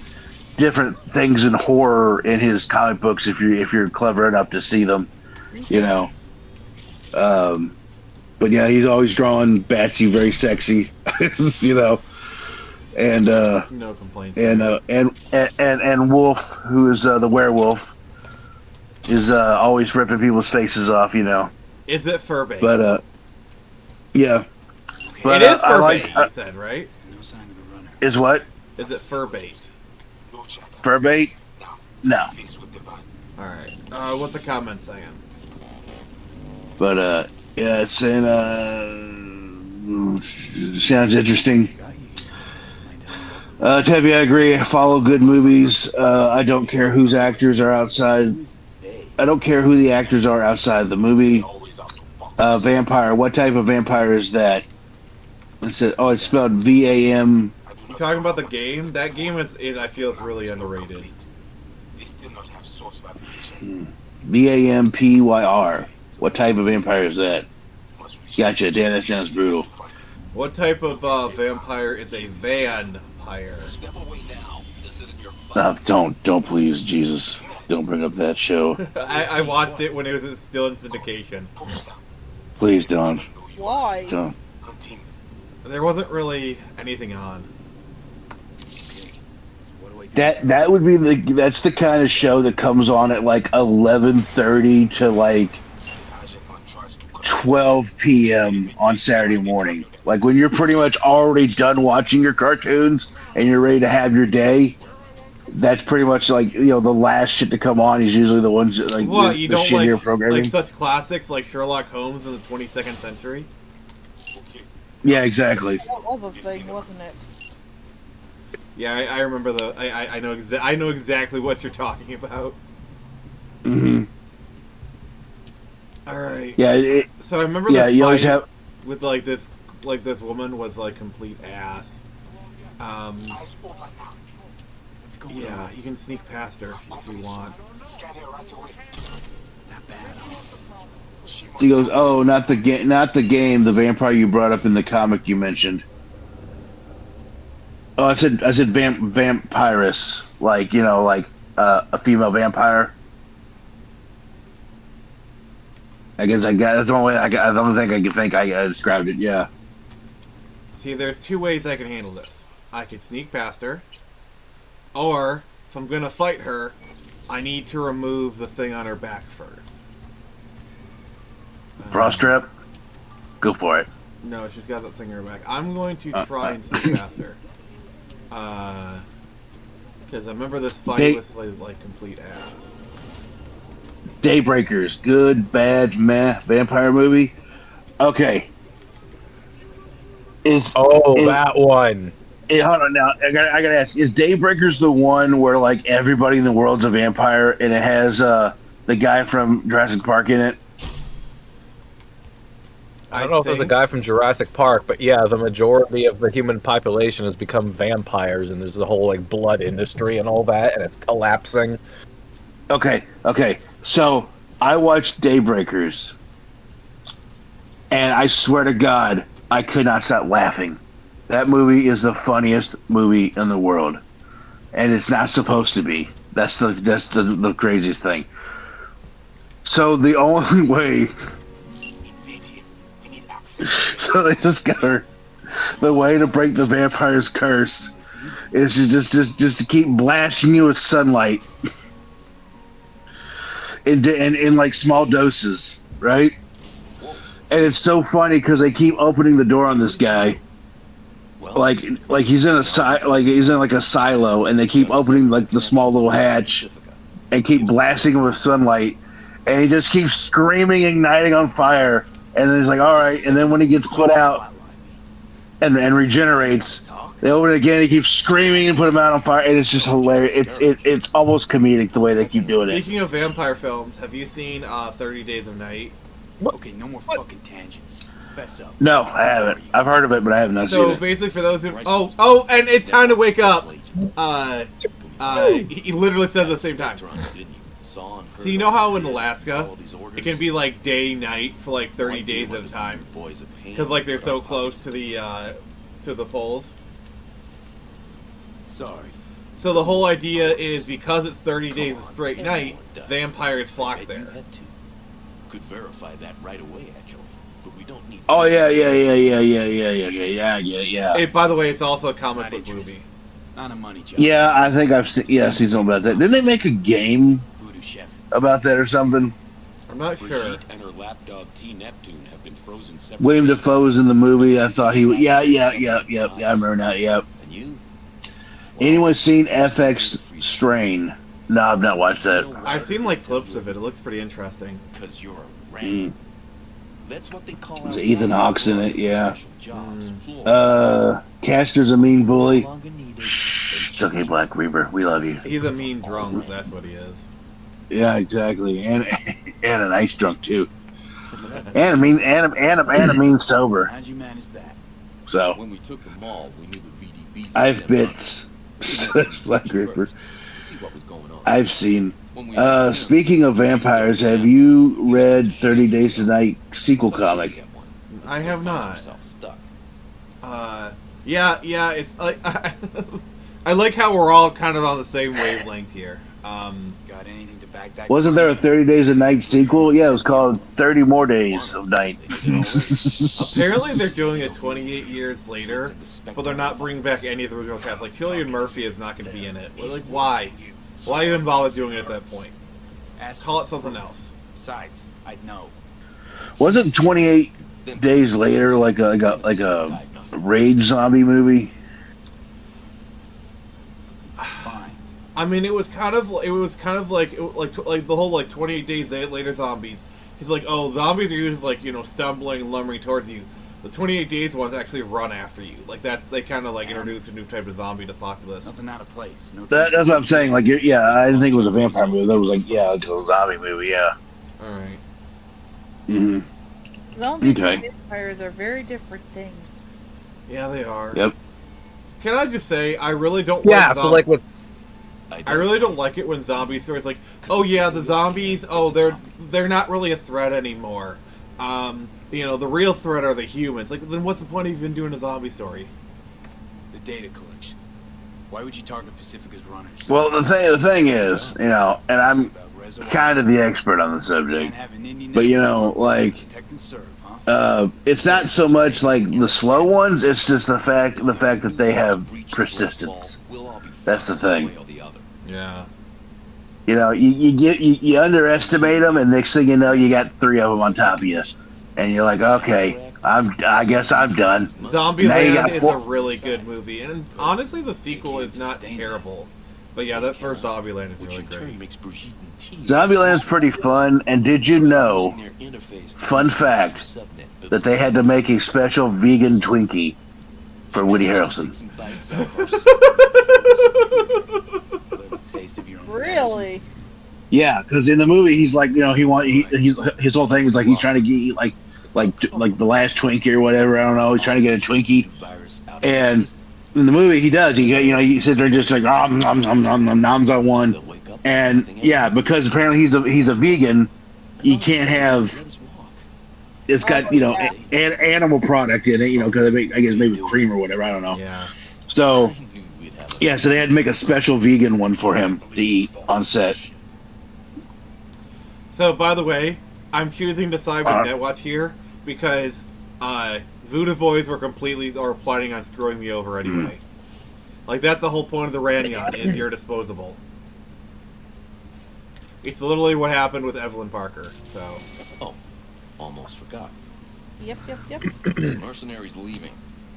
different things in horror in his comic books if you're clever enough to see them, but yeah, he's always drawing Batsy very sexy, and no complaints. And Wolf, who is the werewolf, is always ripping people's faces off, Is it fur bait? But yeah, but, it is fur bait. You said, right? No sign of the runner. Is what? Is it fur bait? Fur bait? No. All right. What's the comment saying? But yeah, it's saying sounds interesting. Tevi, I agree. Follow good movies. I don't care whose actors are outside. I don't care who the actors are outside the movie. Vampire. What type of vampire is that? It's spelled VAM. You talking about the game? That game I feel is really underrated. VAMPYR. What type of vampire is that? Gotcha. Damn, that sounds brutal. What type of vampire is a vampire? Don't please, Jesus. Don't bring up that show. I watched it when it was still in syndication. Please don't. Why? Don't. There wasn't really anything on. That would be that's the kind of show that comes on at like 11:30 to like 12 p.m. on Saturday morning. Like when you're pretty much already done watching your cartoons and you're ready to have your day. That's pretty much like the last shit to come on is usually the ones that, like What, the you don't shittier programming. like such classics like Sherlock Holmes in the 22nd century? Yeah, exactly. That was a thing, wasn't it? Yeah, I remember I know exactly what you're talking about. Mm-hmm. All right. Yeah. So I remember Yeah, this you always fight have. with this woman was like complete ass. Yeah, you can sneak past her if you want. He goes, "Oh, not the game. The vampire you brought up in the comic you mentioned." Oh, I said vampiress, like a female vampire. I guess that's the only way I don't think I described it. Yeah. See, there's two ways I can handle this. I could sneak past her, or if I'm gonna fight her, I need to remove the thing on her back first. Bra strap? Go for it. No, she's got that thing on her back. I'm going to try and sneak past her. Because I remember this fight was like complete ass. Daybreakers, good, bad, meh, vampire movie. Okay. That one. Hold on now. I gotta ask: is Daybreakers the one where like everybody in the world's a vampire and it has the guy from Jurassic Park in it? I don't know if there's a guy from Jurassic Park, but yeah, the majority of the human population has become vampires, and there's the whole like blood industry and all that, and it's collapsing. Okay. So I watched Daybreakers, and I swear to God, I could not stop laughing. That movie is the funniest movie in the world, and it's not supposed to be. That's the craziest thing. So the only way, so they discover the way to break the vampire's curse is just to keep blasting you with sunlight, in like small doses, right? And it's so funny because they keep opening the door on this guy. Like he's in a silo, and they keep opening like the small little hatch, and keep blasting him with sunlight, and he just keeps screaming, igniting on fire, and then he's like, all right, and then when he gets put out and regenerates, they open it again, he keeps screaming and put him out on fire, and it's just hilarious. It's almost comedic the way they keep doing it. Speaking of vampire films, have you seen 30 Days of Night? Okay, no more fucking tangents. Fess up. No, I haven't. I've heard of it, but I have not seen it. So basically, for those who and it's time to wake up. He literally says at the same time. So you know how in Alaska it can be like day night for like 30 days at a time because like they're so close to the poles. Sorry. So the whole idea is because it's 30 days of straight night, vampires flock there. Could verify that right away, actually. But we don't need. Oh yeah. By the way, it's also a comic book movie. Not a money job. Yeah, I think I've seen something about that. Didn't they make a game Voodoo chef about that or something? I'm not sure. Brigitte and her lapdog T Neptune have been frozen separately. William Dafoe's in the movie. I thought he would. Yeah. I remember now. Yep. And you? Anyone seen FX Strain? No, I've not watched that. I've seen like clips of it. It looks pretty interesting. Because you're a ram. That's what they call There's Ethan Hawke's in it, yeah. Caster's a mean bully. Shh, okay, Black Reaper, we love you. He's a mean drunk, that's what he is. Yeah, exactly, and a nice drunk too, and a mean sober. How'd you manage that? So when we took the mall, we knew the VDBs. I've bits. Black Reaper. See what was going on. I've seen. Speaking of vampires, have you read 30 Days to Night sequel comic? I have not. Yeah, it's like I like how we're all kind of on the same wavelength here. Got anything to back that? Wasn't there a 30 Days of Night sequel? Yeah, it was called 30 More Days of Night. Apparently they're doing it 28 years later, but they're not bringing back any of the original cast. Like, Cillian Murphy is not going to be in it. Like, why? Why even bother doing it at that point? Call it something else. Besides, I'd know. Wasn't 28 Days Later like a rage zombie movie? Fine. I mean, it was kind of like the whole like 28 Days Later zombies. He's like, oh, zombies are usually like stumbling and lumbering towards you. The 28 Days ones actually run after you. Like they kind of like introduce a new type of zombie to the populace. Nothing out of place. No. That's what I'm saying. Like, yeah, I didn't think it was a vampire movie. That was like, yeah, like a zombie movie. Yeah. All right. Zombies and vampires are very different things. Yeah, they are. Yep. Can I just say, I really don't. Yeah. So like with. I really don't like it when zombie stories like, oh yeah, the zombies. Oh, they're not really a threat anymore. The real threat are the humans. Like, then what's the point of even doing a zombie story? The data collection. Why would you target Pacifica's runners? Well, the thing is, and I'm kind of the expert on the subject, but it's not so much like the slow ones. It's just the fact that they have persistence. That's the thing. Yeah. You underestimate them, and next thing you know, you got 3 of them on top of you. And you're like, okay, I guess I'm done. Zombieland is a really good movie, and honestly, the sequel is not terrible. But yeah, that first Zombieland is really great. Zombieland's pretty fun, and did you know, fun fact, that they had to make a special vegan Twinkie for Woody Harrelson? Really? Yeah, because in the movie he's like, you know, his whole thing is like he's trying to get like the last Twinkie or whatever. I don't know. He's trying to get a Twinkie, and in the movie he does. He sits there and just like noms on one, and yeah, because apparently he's a vegan, you can't have. It's got animal product in it, because I guess maybe cream or whatever. I don't know. Yeah. So yeah, so they had to make a special vegan one for him to eat on set. So, by the way, I'm choosing to side with Netwatch here because Voodoo Boys were planning on screwing me over anyway. Like, that's the whole point of the Ranyon, is you're disposable. It's literally what happened with Evelyn Parker, so... Oh, almost forgot. Yep. Mercenary's leaving.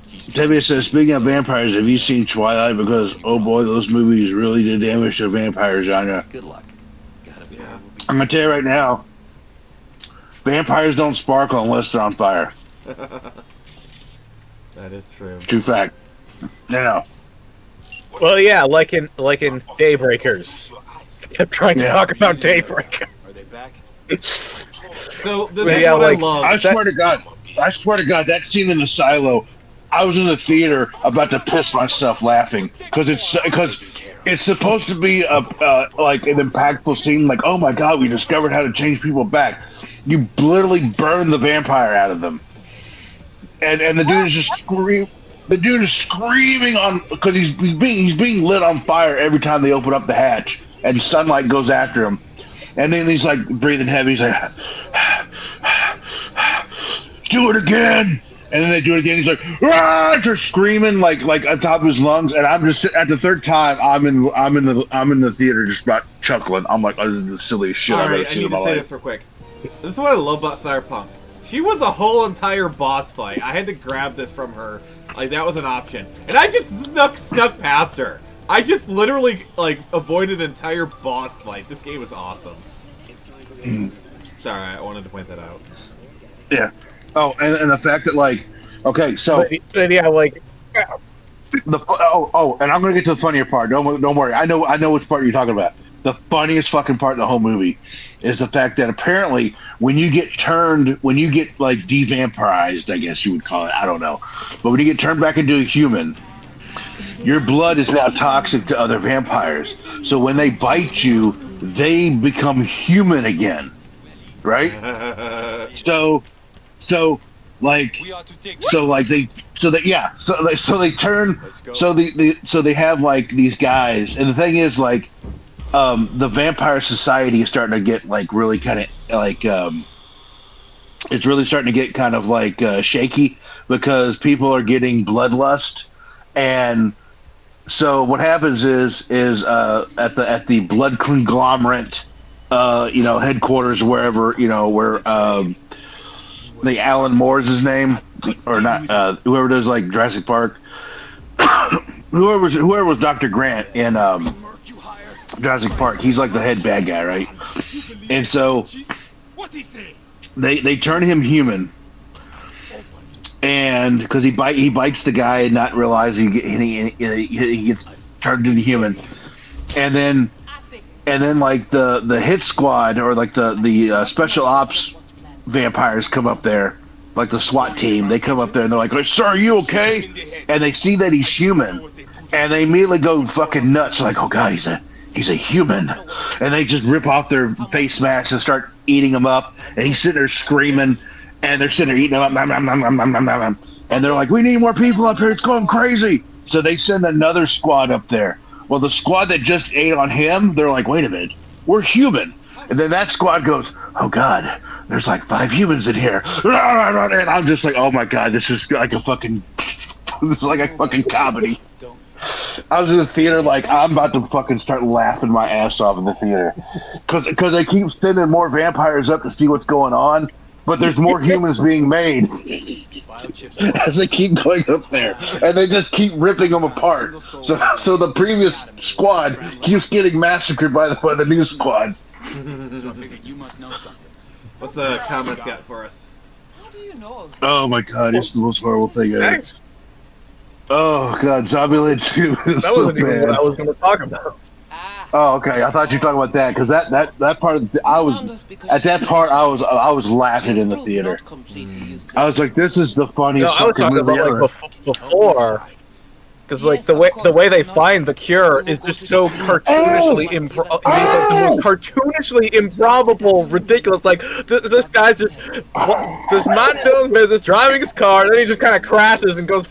Tevye says, speaking of vampires, have you seen Twilight? Because, oh boy, those movies really did damage to the vampire genre. Good luck. Gotta be I'm gonna tell you right now, vampires don't sparkle unless they're on fire. That is true. True fact. No. Well, yeah, like in Daybreakers. I kept trying to talk about Daybreaker. Are they back? So this is what I love. I swear to God, that scene in the silo, I was in the theater about to piss myself laughing because it's supposed to be like an impactful scene. Like, oh my God, we discovered how to change people back. You literally burn the vampire out of them, and the dude is just screaming. The dude is screaming on because he's being lit on fire every time they open up the hatch and sunlight goes after him, and then he's like breathing heavy. He's like, do it again. And then they do it again. He's like, "Ah!" Just screaming like on top of his lungs. And I'm just at the third time. I'm in the theater just about chuckling. I'm like, oh, this is the silliest shit I've ever seen in my life. I need to say this real quick. This is what I love about Cyberpunk. She was a whole entire boss fight. I had to grab this from her. Like, that was an option, and I just snuck past her. I just literally avoided an entire boss fight. This game was awesome. Sorry, I wanted to point that out. Yeah. Oh, and the fact that okay, so yeah, and I'm gonna get to the funnier part. Don't worry. I know which part you're talking about. The funniest fucking part of the whole movie is the fact that apparently when you get devampirized, I guess you would call it. I don't know, but when you get turned back into a human, your blood is now toxic to other vampires. So when they bite you, they become human again, right? So they have like these guys, and the thing is the vampire society is starting to get really kind of it's really starting to get kind of shaky because people are getting bloodlust, and so what happens is at the blood conglomerate headquarters wherever where the Alan Moore's his name, or not? Whoever does Jurassic Park, whoever was Dr. Grant in Jurassic Park. He's like the head bad guy, right? And so they turn him human, and because he bites the guy and not realizing he gets turned into human, and then the hit squad or the special ops vampires come up there, like the SWAT team. They come up there and they're like, "Sir, are you okay?" And they see that he's human, and they immediately go fucking nuts. They're like, "Oh God, he's a human," and they just rip off their face masks and start eating them up. And he's sitting there screaming, and they're sitting there eating them up, and they're like, "We need more people up here. It's going crazy." So they send another squad up there. Well, the squad that just ate on him, they're like, "Wait a minute, we're human." And then that squad goes, "Oh God, there's 5 humans in here," and I'm just like, "Oh my God, this is like a fucking comedy." I was in the theater I'm about to fucking start laughing my ass off in the theater because they keep sending more vampires up to see what's going on, but there's more humans being made Biochips. as they keep going up there, and they just keep ripping them apart. So the previous squad keeps getting massacred by the new squad. So I figured you must know something. What's the comments got for us? How do you know? Oh my god, it's the most horrible thing ever. Thanks. Oh god, Zombieland 2 is That so wasn't even what bad. I was going to talk about. Ah, Oh, okay. I thought you were talking about that because that part of I was at that part I was laughing in the theater. I was like, this is the funniest No, I was fucking talking movie about ever. like before, because like the way they find the cure is just so cartoonishly the most cartoonishly improbable, ridiculous. Like this guy's just this man doing business, driving his car, and then he just kind of crashes and goes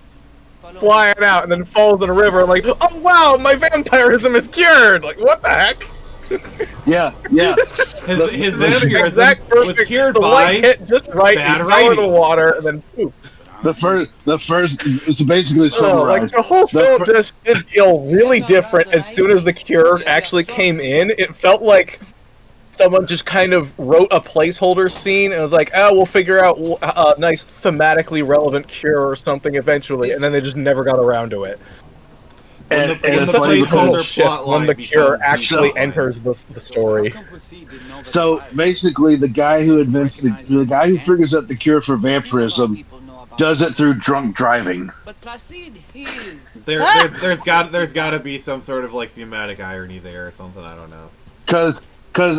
flying out, and then falls in a river. And like, oh wow, my vampirism is cured. Like, what the heck? Yeah. His vampirism Exact was perfect. cured The light by hit just right. bad He fell in the writing. water, and then poof. The first is basically Oh, like summarized. the whole film fir- just did feel really different as soon as the cure actually came in. It felt like someone just kind of wrote a placeholder scene and was like, "Oh, we'll figure out a nice thematically relevant cure or something eventually," and then they just never got around to it. and when it's the funny placeholder because Total shift plot when line the cure becomes actually the enters the story. so basically the guy who invents the guy who figures out the cure for vampirism does it through drunk driving. but Placide, he is. there's got to be some sort of like thematic irony there or something. I don't know. Because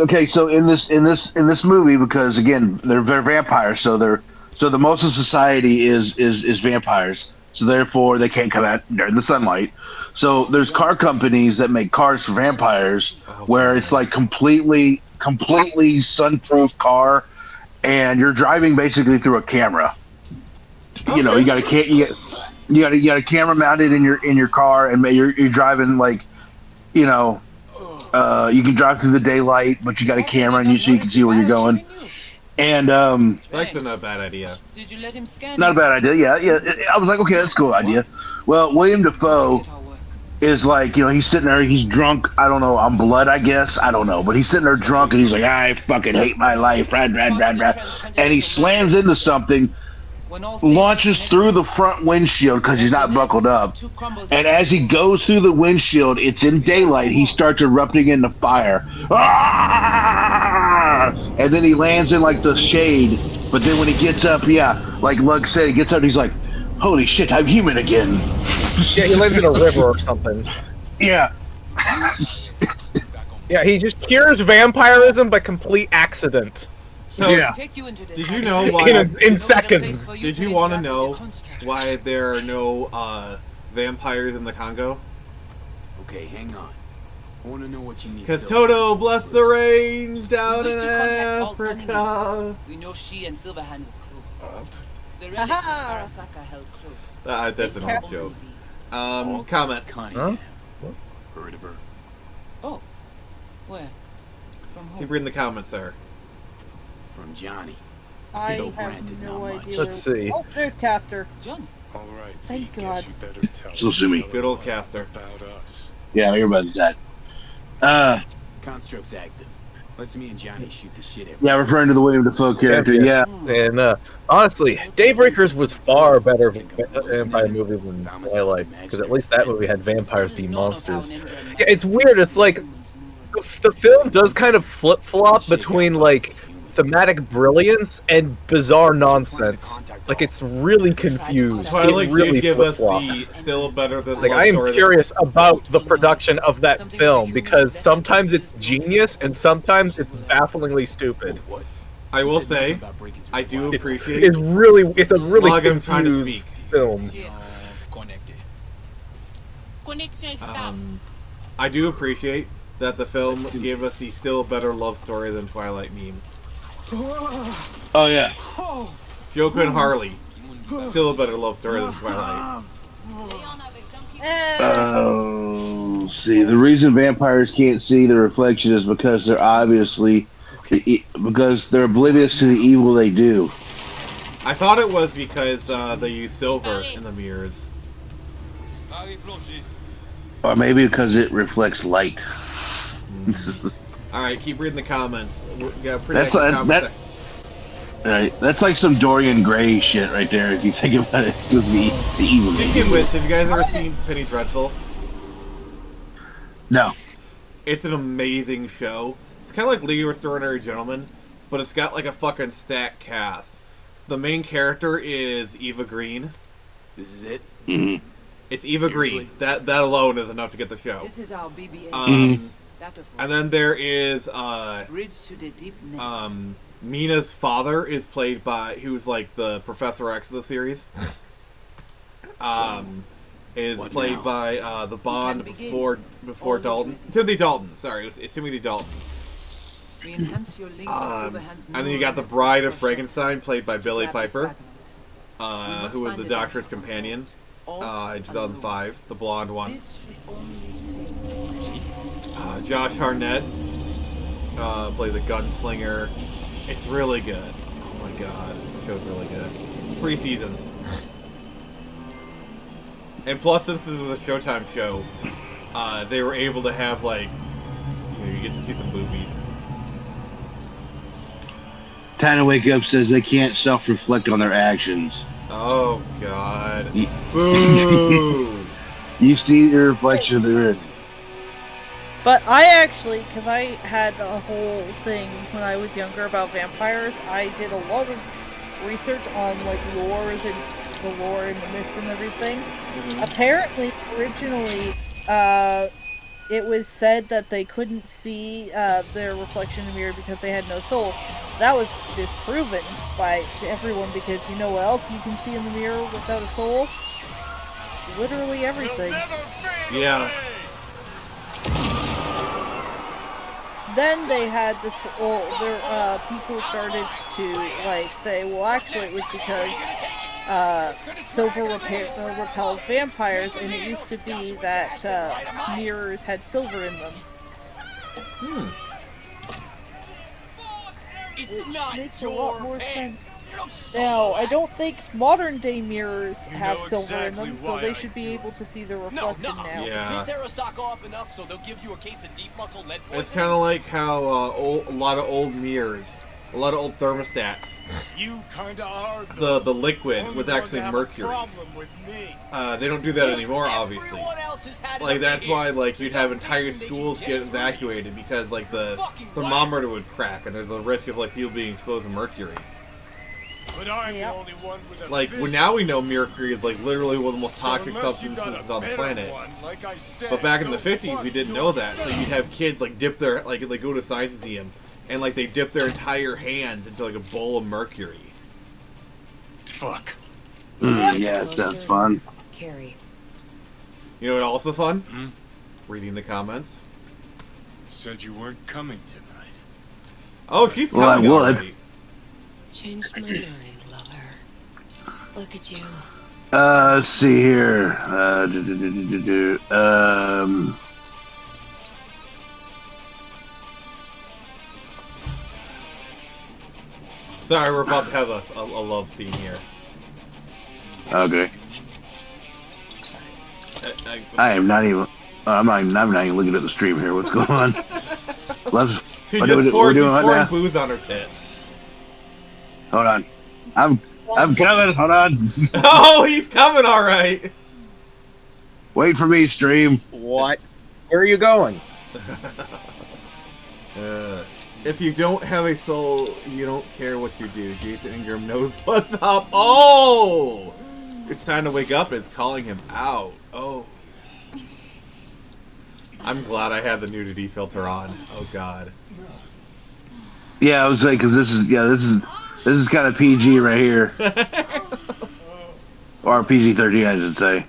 okay, so in this movie, because again they're vampires, so the most of society is vampires, so therefore they can't come out during the sunlight. So there's car companies that make cars for vampires, where it's like completely sunproof car, and you're driving basically through a camera. You know, you got a camera mounted in your car, and you're driving like, you know. You can drive through the daylight, but you got a camera and so you can see where you're going. And That's actually not a bad idea. Did you let him scan? not a bad idea. Yeah. I was like, okay, that's a cool idea. Well, William Dafoe is like, you know, he's sitting there, he's drunk. I don't know, on blood, I guess. I don't know, but he's sitting there drunk and he's like, I fucking hate my life, and he slams into something, launches through the front windshield because he's not buckled up. And as he goes through the windshield, it's in daylight, he starts erupting into fire. Ah! And then he lands in like the shade. But then when he gets up, like Lug said, he gets up and he's like, holy shit, I'm human again. Yeah, he lands in a river or something. Yeah. Yeah, he just cures vampirism by complete accident. So, Yeah. did you know why? In seconds. Did you want to know why there are no vampires in the Congo? Okay, hang on. I want to know what you need. Because so- Toto bless the range down wish in to contact Alt Africa. We know she and Silverhand were close. The relic Haha. Arasaka held close. That's an old joke. Comments. Cunningham. Heard of her? Oh, where? From whom? Keep reading the comments there. From Johnny. I Though have granted, no not much. idea. Let's see. Oh, there's Caster. Johnny. All right. Thank guess God. you better tell So sue me. Good old Caster. about us. Yeah, everybody's dead. Construct's active. Lets me and Johnny shoot the shit every Yeah, referring to the William Dafoe character. Yeah. And honestly, Daybreakers was far better vampire movie than Twilight, because at least that movie had vampires be monsters. Yeah, it's weird. It's like the film does kind of flip-flop between like thematic brilliance and bizarre nonsense. Like it's really confused. Twilight It really did give us the flip-flops. still better than Like love I am story. curious about the production of that film because sometimes it's genius and sometimes it's bafflingly stupid. I will say, I do appreciate. It's a really Log, I'm trying to confused speak. film. I do appreciate that the film gave us the still better love story than Twilight meme. Oh yeah. Joker and Harley, still a better love story than Twilight. Oh, see, the reason vampires can't see the reflection is because they're obviously because they're oblivious to the evil they do. I thought it was because they use silver in the mirrors. Or maybe because it reflects light. All right, keep reading the comments. We got pretty That's active comments. Right. That's like some Dorian Gray shit right there, if you think about it. It was the evil. Speaking of which, have you guys ever seen Penny Dreadful? No. It's an amazing show. It's kind of like League of Extraordinary Gentlemen, but it's got like a fucking stacked cast. The main character is Eva Green. This is it? Mm-hmm. It's Eva Seriously? Green. That alone is enough to get the show. This is our BB-8. And then there is Bridge to the deep net. Mina's father is played by, who's like the Professor X of the series. Is what played now? by the Bond We can begin. before Almost Dalton. ready. Timothy Dalton. Sorry, it's Timothy Dalton. We enhance your link to Silverhand's And then you neural got the network Bride of for Frankenstein, played by Billy Grab the Piper, fragment. who was the Doctor's companion in 2005, the blonde one. This should only take Josh Hartnett plays a gunslinger. It's really good. Oh my god, the show's really good. 3 seasons. And plus, since this is a Showtime show, they were able to have, like, you get to see some boobies. Time to Wake Up says they can't self-reflect on their actions. Oh god. Boo! You see your reflection of the mirror. But I actually, because I had a whole thing when I was younger about vampires, I did a lot of research on like lores and the lore and the myths and everything. Apparently, originally, it was said that they couldn't see their reflection in the mirror because they had no soul. That was disproven by everyone because you know what else you can see in the mirror without a soul? Literally everything. Yeah. Then they had this, people started to, like, say, well, actually it was because silver repels vampires, and it used to be that mirrors had silver in them. Which makes a lot more sense. Now, I don't think modern day mirrors have silver in them, so they should be able to see the reflection now. Yeah. Piss Aerosock off enough so they'll give you a case of deep muscle lead poisoning. It's kind of like how a lot of old mirrors, a lot of old thermostats, You kinda are the liquid was actually mercury. They don't do that anymore, obviously. Everyone else has had Like, enough that's to why, eat. like, you'd It's have a entire reason they can schools get get rid. evacuated because, like, the Fucking what? thermometer would crack, and there's a risk of, like, people being exposed to mercury. But I'm Yep. the only one with a Like, well, now we know mercury is, like, literally one of the most toxic substances on the planet. But back in the 50s, we didn't know that, so you'd have kids, like, dip their, like, they go to Science Museum, and, like, they dip their entire hands into, like, a bowl of mercury. Fuck. Yes, that's fun. Carrie. You know what also fun? Hmm? Reading the comments. Said you weren't coming tonight. Oh, she's Well, I coming would. already. Changed my mind, lover. Look at you. Let's see here. Sorry, we're about to have a love scene here. Okay. I, I am not even. I'm not even looking at the stream here. What's going on? Let's. she we're just doing poured what now? booze on her tits. Hold on. I'm coming. Hold on. Oh, he's coming, all right. Wait for me, stream. What? Where are you going? If you don't have a soul, you don't care what you do. Jason Ingram knows what's up. Oh! It's time to wake up. It's calling him out. Oh. I'm glad I had the nudity filter on. Oh, God. Yeah, I was like, because this is kind of PG right here, or PG-13, I should say.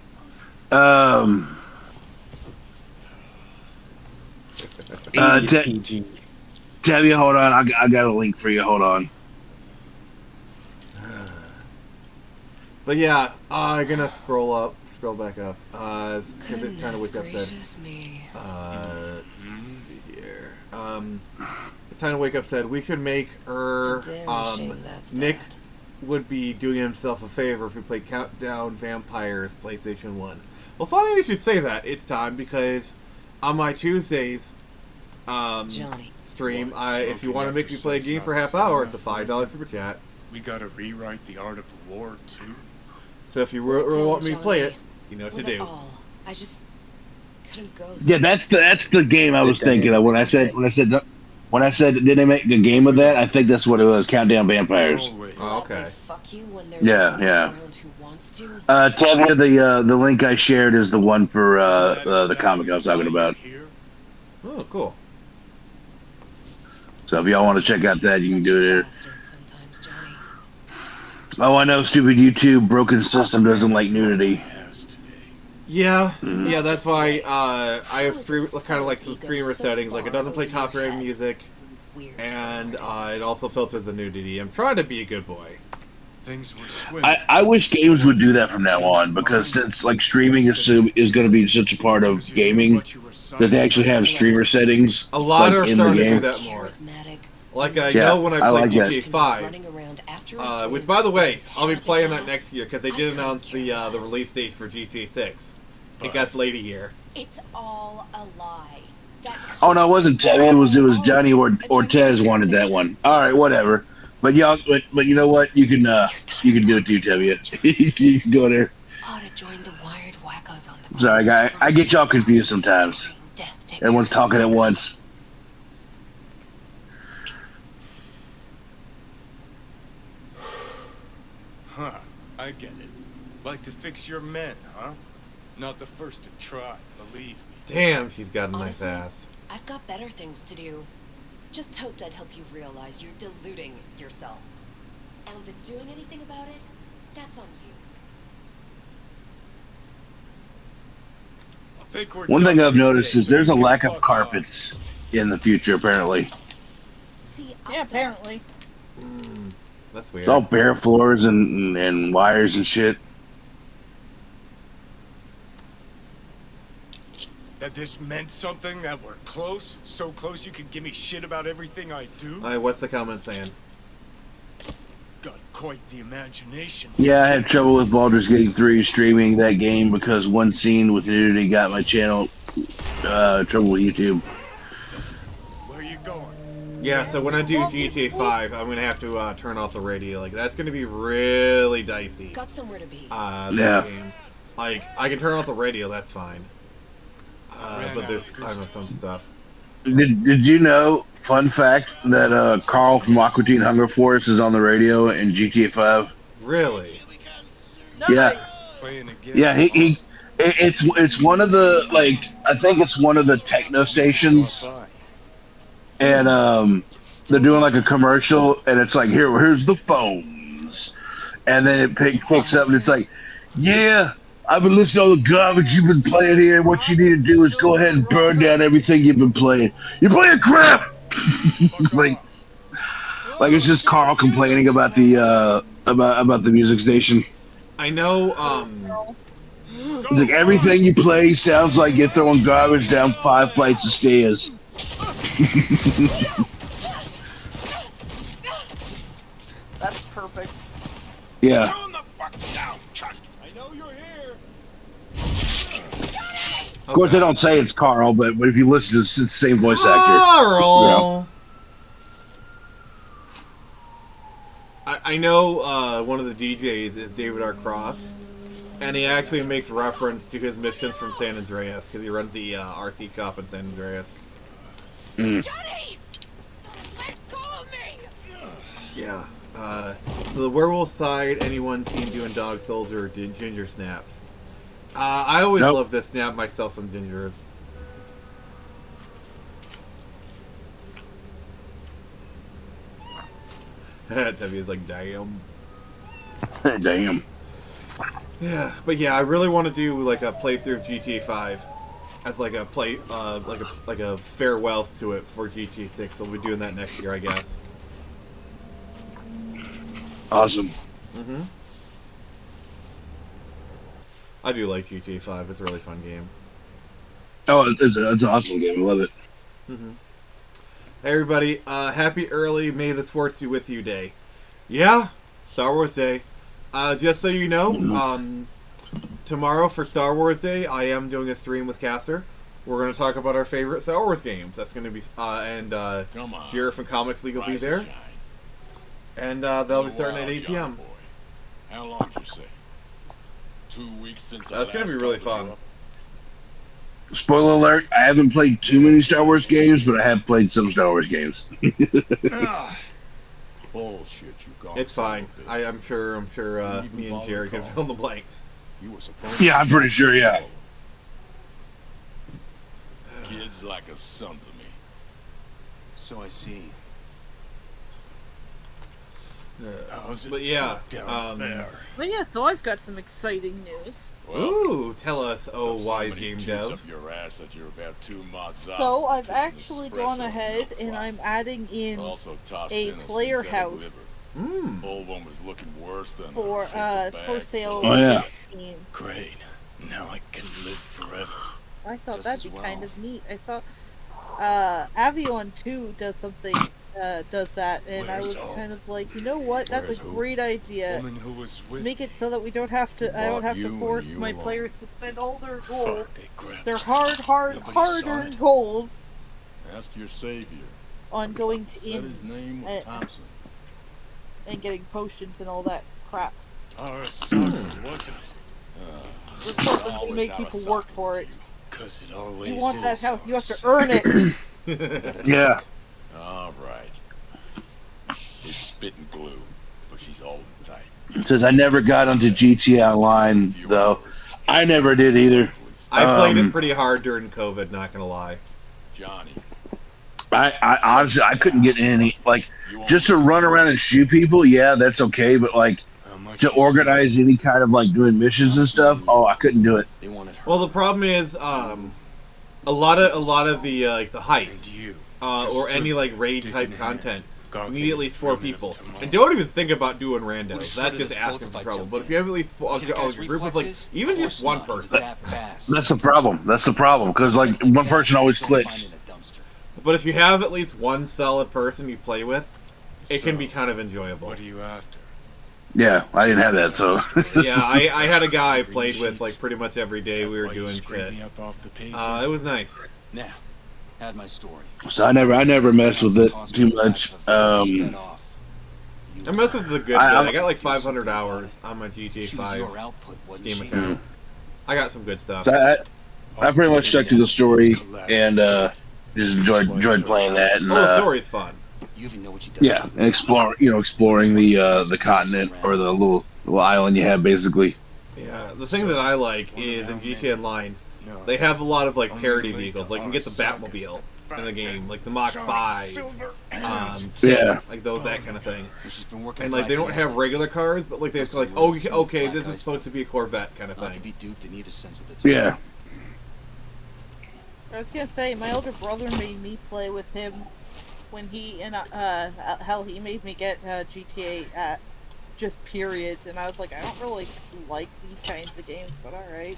PG. Tabby, hold on. I got a link for you. Hold on. But yeah, I'm gonna scroll back up. Because it's time to wake up. Me. Let's see here. It's time to wake up. Said we should make Nick would be doing himself a favor if we played Countdown Vampires PlayStation 1. Well, funny you should say that. It's time because on my Tuesdays Johnny. stream, if you want to make me play a game for a half hour, it's a $5 super chat. We gotta rewrite the art of war too. So if you really want me to play it, you know what to With do. it all, I just couldn't go. Yeah, that's the game I was thinking of when I said did they make a game of that? I think that's what it was. Countdown Vampires. Oh, okay. Fuck you when there's Yeah, nobody yeah. around who wants to. Tavia, the link I shared is the one for the comic I was talking about. Oh, cool. So if y'all want to check out that, you can do it. Sometimes, Johnny. Oh, I know, stupid YouTube broken system doesn't like nudity. Yeah, yeah, that's why I have kind of like some streamer settings. Like it doesn't play copyrighted music, and it also filters the nudity. I'm trying to be a good boy. I wish games would do that from now on, because since like streaming is going to be such a part of gaming, that they actually have streamer settings. A lot like, are in the starting to do game. that more. Like I Yeah, know when I I played like that. GTA 5, which by the way, I'll be playing that next year because they did announce the release date for GTA 6. It got late a year. It's all a lie. Oh no, it wasn't Tavia. It was Johnny Ortez wanted that one. All right, whatever. But y'all, but you know what? You can do it too, Tavia. You can go there. Sorry, guy. I get y'all confused sometimes. Everyone's talking at once. Huh, I get it. Like to fix your men, huh? Not the first to try, believe me. Damn, she's got a nice Honestly, ass. I've got better things to do. Just hoped I'd help you realize you're deluding yourself. And the doing anything about it, that's on you. One thing I've noticed is there's a lack of carpets in the future, apparently. See, Yeah, apparently. That's weird. It's all bare floors and wires and shit. That this meant something, that we're close? So close you can give me shit about everything I do? What's the comment saying? Got quite the imagination. Yeah, I had trouble with Baldur's Gate 3 streaming that game because one scene with nudity got my channel trouble with YouTube. Where you going? Yeah, so when I do GTA 5, I'm gonna have to turn off the radio. Like that's gonna be really dicey. Got somewhere to be. Yeah. Game. Like I can turn off the radio, that's fine. But there's I know some stuff. Did you know, fun fact, that Carl from Aqua Teen Hunger Force is on the radio in GTA 5? Really? Yeah. Yeah, it's one of the, like, I think it's one of the techno stations. And they're doing like a commercial, and it's like, here's the phones. And then it picks up and it's like, yeah, I've been listening to all the garbage you've been playing here, and what you need to do is go ahead and burn down everything you've been playing. You're playing crap! like it's just Carl complaining about the about the music station. I know, It's like everything you play sounds like you're throwing garbage down 5 flights of stairs. That's perfect. Yeah. Of course, they don't say it's Carl, but if you listen to it's the same voice actor. Carl! I know one of the DJs is David R. Cross, and he actually makes reference to his missions from San Andreas, because he runs the RC shop in San Andreas. Johnny! Let go of me! Yeah. So the werewolf side, anyone seen doing dog soldier or ginger snaps? I always love to snap myself some gingers. Debbie is like, damn. Damn. Yeah, but yeah, I really want to do like a playthrough of GTA 5 as like a like a farewell to it for GTA 6. So we'll be doing that next year, I guess. Awesome. Mm-hmm. I do like GTA 5. It's a really fun game. Oh, it's an awesome game. I love it. Mm-hmm. Hey everybody, happy early May the 4th be with you day. Yeah, Star Wars Day. Just so you know, tomorrow for Star Wars Day, I am doing a stream with Caster. We're going to talk about our favorite Star Wars games. That's going to be, and Jared from Comics League will be there. And they'll be starting at 8 p.m. Boy. How long did you say? 2 weeks since That's gonna be really fun. Spoiler alert, I haven't played too many Star Wars games, but I have played some Star Wars games. Bullshit, you gone. It's fine. I'm sure me and Jared can fill in the blanks. You were supposed Yeah, I'm pretty sure, yeah. Kid's like a son to me. So I see. But yeah, But yeah, so I've got some exciting news. ooh, tell us, oh wise game dev. Up your ass that you're about 2 months out. So I've Just an actually espresso gone and ahead no and fly. I'm adding in Also tossed a in player synthetic house liver. Old one was looking worse than for a paper for bag sale. full Oh, of yeah. shit. Team. Great. Now I can live forever. I thought Just that'd as be well. kind of neat. I saw Avion 2 does something does that, and I Where's was Hope? kind of like, you know what? That's a Where's Hope? great idea. Woman who was with Make it so that we don't have to. I don't Bought have you to and force you my alone. players to spend all their gold, Fuck, they grabbed their something. Nobody saw hard-earned it. gold Ask your savior. on going to Said his inns name was Thompson. and getting potions and all that crap. Arasaka, wasn't it? Of course, when you Always make out people of work sock for with it. Cause it always You want that is house, you have to Arasaka. earn it. Yeah. All right. It's spitting glue, but she's holding tight. It says I never got onto GTA Online, Few though. hours. I never did either. I played it Um, pretty hard during COVID, not gonna lie. Johnny, I honestly, I couldn't get any, like, you just to almost- run around and shoot people, yeah, that's okay, but, like, How much to you organize any kind of, like, doing missions and stuff, oh, I couldn't do it. They wanted her. Well, the problem is, a lot of the like the and heists, you or any like raid type digging content, gawking you need at least 4 through people. tomorrow. And don't even think about doing randos. Would've That's shredded just us both asking if for I trouble. jumped But if in. you have at least See the guy's a group of like reflexes? even Of just course one not. He was person. that fast. That's the problem. That's the problem, because, like, one person always Don't find clicks. it in a dumpster. But if you have at least one solid person you play with, it can So, be kind of enjoyable. What are you after? Yeah, I didn't have that, so. Yeah, I had a guy I played with like pretty much every day. We were Why you doing scrape shit. me up off the pavement? It was nice. Now, add my story. So I never messed with it too much. I messed with the good bit. I got like 500 hours on my GTA 5 your output, wasn't Steam she? account. I got some good stuff. So I pretty much stuck to the story and just enjoyed playing that. And, Oh, the story's fun. You even know what she does. yeah, and exploring the continent or the little island you have, basically. Yeah, the thing that I like is in GTA Online, No. they have a lot of like I'm parody late to vehicles. Like you can get the Arasaka Batmobile stuff. in the game, like the Mach 5, Yeah. like those that kind of thing. She's been working And for like they don't IPS have lately. regular cars, but like they're like, oh, okay, this is supposed to be a Corvette kind of Not to thing. be duped in either sense of the term. Yeah. I was gonna say, my older brother made me play with him when he and hell, he made me get GTA just period, and I was like, I don't really like these kinds of games, but all right.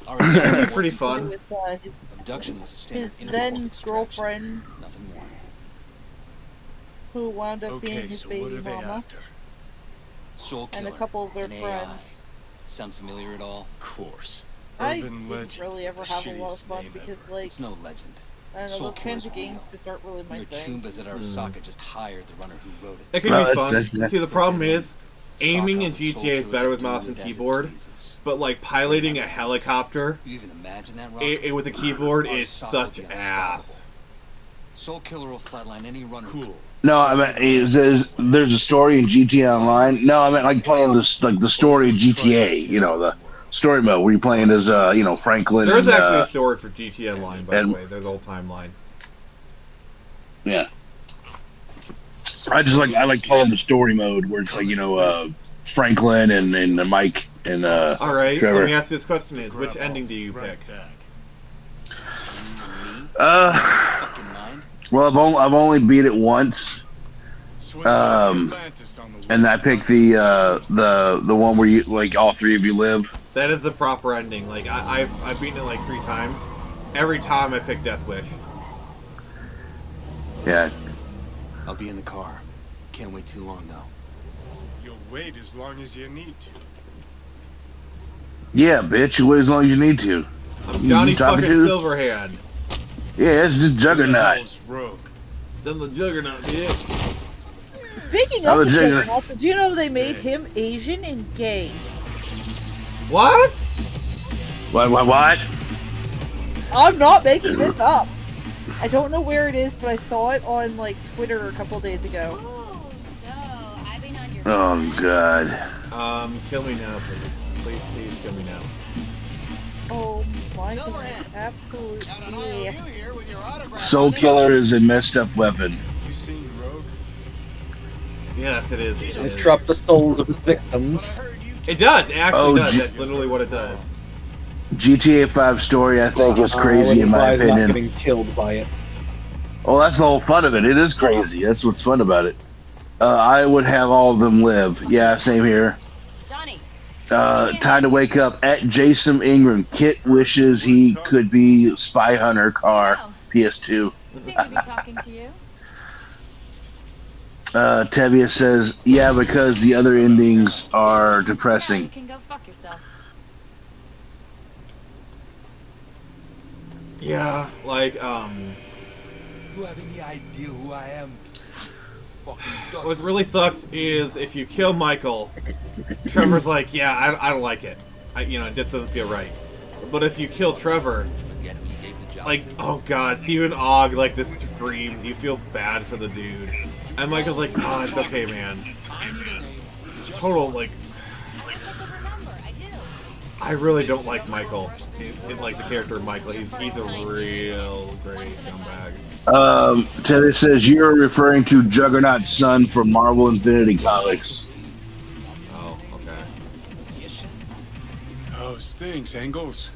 All right, Pretty Play fun. with Abduction was a standard his interval then extraction. girlfriend, Nothing more. who wound up being Okay, his so what baby are they mama, after? Soul and Killer. a couple of their an AI. friends. Sound familiar at all? Of course. I Urban didn't legend. really ever the have a lot of shittiest fun name because, ever. like, It's no legend. I don't know, Soul those kinds of Killer's games real. just aren't really my Your thing. Chumbas at Arasaka just hired the runner who wrote it. It can No, be that's- fun. that's- See, the problem is, aiming in Sock on the GTA is Soul better Killers with will mouse do and it as it keyboard, pleases. but like piloting a helicopter You even imagine that, Rock? with a keyboard is Arasaka such will be ass. unstoppable. Soul Killer will flatline any runner. Cool. No, I mean, there's a story in GTA Online. No, I meant like playing this, like the story of GTA. You know, the story mode where you're playing as Franklin. There's and, actually a story for GTA Online, by the and- way. There's a whole timeline. yeah. I like playing the story mode where it's like Franklin and Mike and All right, Trevor. let me ask you this question: is which ending do you pick? You and me? Uh, Fucking mind? well, I've only beat it once, and I picked the one where you like all three of you live. That is the proper ending. Like I've beaten it like 3 times. Every time I pick Death Wish. Yeah. I'll be in the car. Can't wait too long, though. You'll wait as long as you need to. Yeah, bitch. You wait as long as you need to. I'm Johnny talking fucking to? Silverhand. Yeah, it's just Who the Juggernaut. hell's Rogue. Then the Juggernaut, bitch. Speaking of the Juggernaut, did you know they made him Asian and gay? What? What? I'm not making this up. I don't know where it is, but I saw it on like Twitter a couple days ago. Oh God. Kill me now, please. Please kill me now. Oh my God! Absolutely yes. Soul Killer is a messed up weapon. You seen Rogue? Yes, it is. It dropped the souls of the victims. It does. It actually does. That's literally what it does. GTA 5 story, I think, is crazy in my opinion. Not getting killed by it. Oh, that's the whole fun of it. It is crazy. That's what's fun about it. I would have all of them live. Yeah, same here. Time to wake up at Jason Ingram. Kit wishes he could be Spy Hunter car. PS2. Tevia says, yeah, because the other endings are depressing. You can go fuck yourself. Yeah, like, You have any idea who I am? what really sucks is if you kill Michael, Trevor's like, yeah, I don't like it. It just doesn't feel right. But if you kill Trevor, like, oh God, Stephen Ogg, like, this screams, you feel bad for the dude. And Michael's like, oh, it's okay, man. Total, like, I really don't like Michael. Like the character of Michael. He's a real great scumbag. Teddy says you're referring to Juggernaut's son from Marvel Infinity Comics. Oh, okay. Oh, stinks, Angles.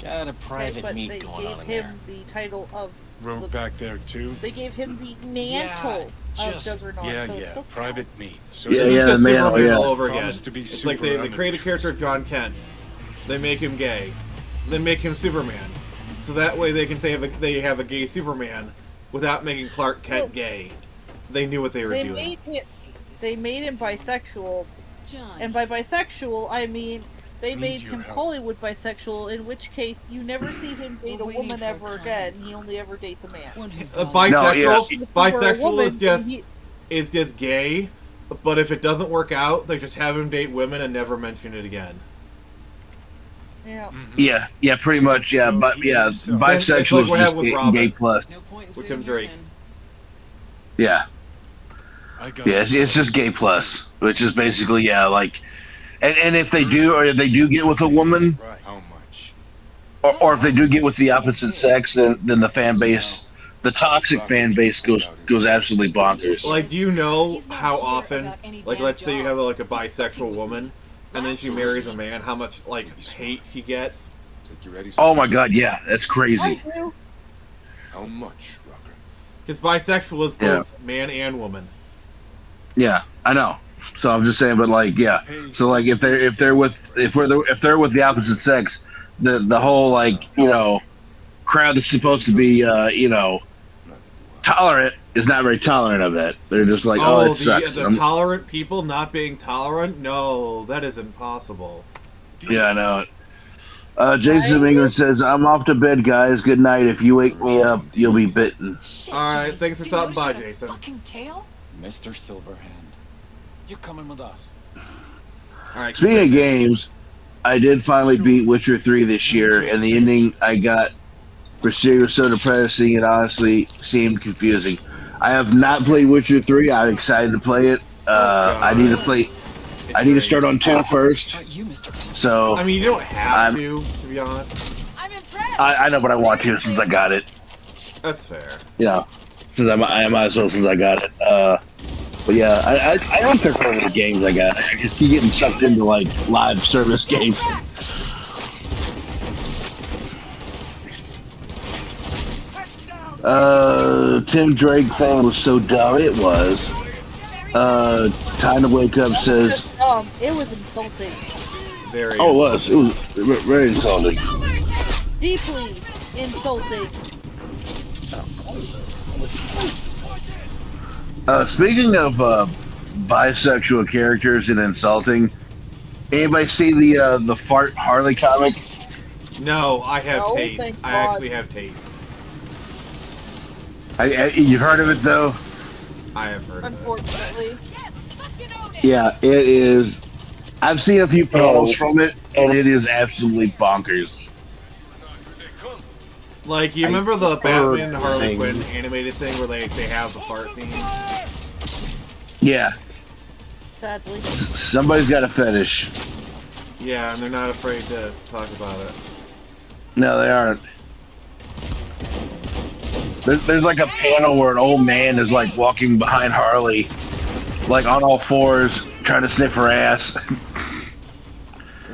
Got a private meet going on in there. They gave him the title of... Rogue back there, too? They gave him the mantle of Juggernaut. Yeah, private meet. So Yeah, the mantle, Superman yeah. all over again. Promised to be It's like they super create a character of John Kent. They make him gay. They make him Superman. So that way they can say they have a gay Superman without making Clark Kent gay. They knew what they were doing. They made him bisexual. And by bisexual, I mean they made him Hollywood bisexual, in which case you never see him date a woman ever again. He only ever dates a man. Bisexual is just gay, but if it doesn't work out, they just have him date women and never mention it again. Yeah. Yeah, pretty much. Yeah, but yeah, bisexual is just gay plus. With Tim Drake. Yeah. It's just gay plus, which is basically like, and if they do, or if they do get with a woman, or if they do get with the opposite sex, then the fan base, the toxic fan base goes absolutely bonkers. Like, do you know how often, like, let's say you have a bisexual woman, and then she marries a man, how much hate he gets? Oh my God, yeah, that's crazy. How much, Rocker? Because bisexual is both man and woman. Yeah, I know. So I'm just saying, but so if they're with the opposite sex, the whole crowd that's supposed to be tolerant is not very tolerant of that. They're just like, it sucks. The tolerant people not being tolerant? No, that is impossible. Yeah, I know it. Jason England says, I'm off to bed, guys. Good night. If you wake me up, you'll be bitten. Alright, thanks for stopping by, Jason. Mr. Silverhand, you're coming with us. Alright. Speaking of games, I did finally beat Witcher 3 this year, and the ending I got for Serious was so depressing it honestly seemed confusing. I have not played Witcher 3. I'm excited to play it. I need to start on 2 first. So I mean, you don't have to be honest. I'm impressed. I know, but I want to since I got it. That's fair. Yeah, since I might as well since I got it. But yeah, I don't think for the games I got. I just keep getting sucked into live service games. Tim Drake thing was so dumb. It was. Time to wake up says. It was insulting. Very. Oh, it was. It was very insulting. Deeply insulting. Speaking of bisexual characters and insulting, anybody see the Fart Harley comic? No, I have taste. Thank I God. actually have taste. You've heard of it though? I have heard of it. Unfortunately. Yeah, it is. I've seen a few panels from it, and it is absolutely bonkers. Like, you remember the Batman Harley Quinn things. animated thing where they have the fart scene? Yeah, Sadly. somebody's got a fetish. Yeah, and they're not afraid to talk about it. No, they aren't. There's like a panel where an old man is like walking behind Harley, like on all fours, trying to sniff her ass.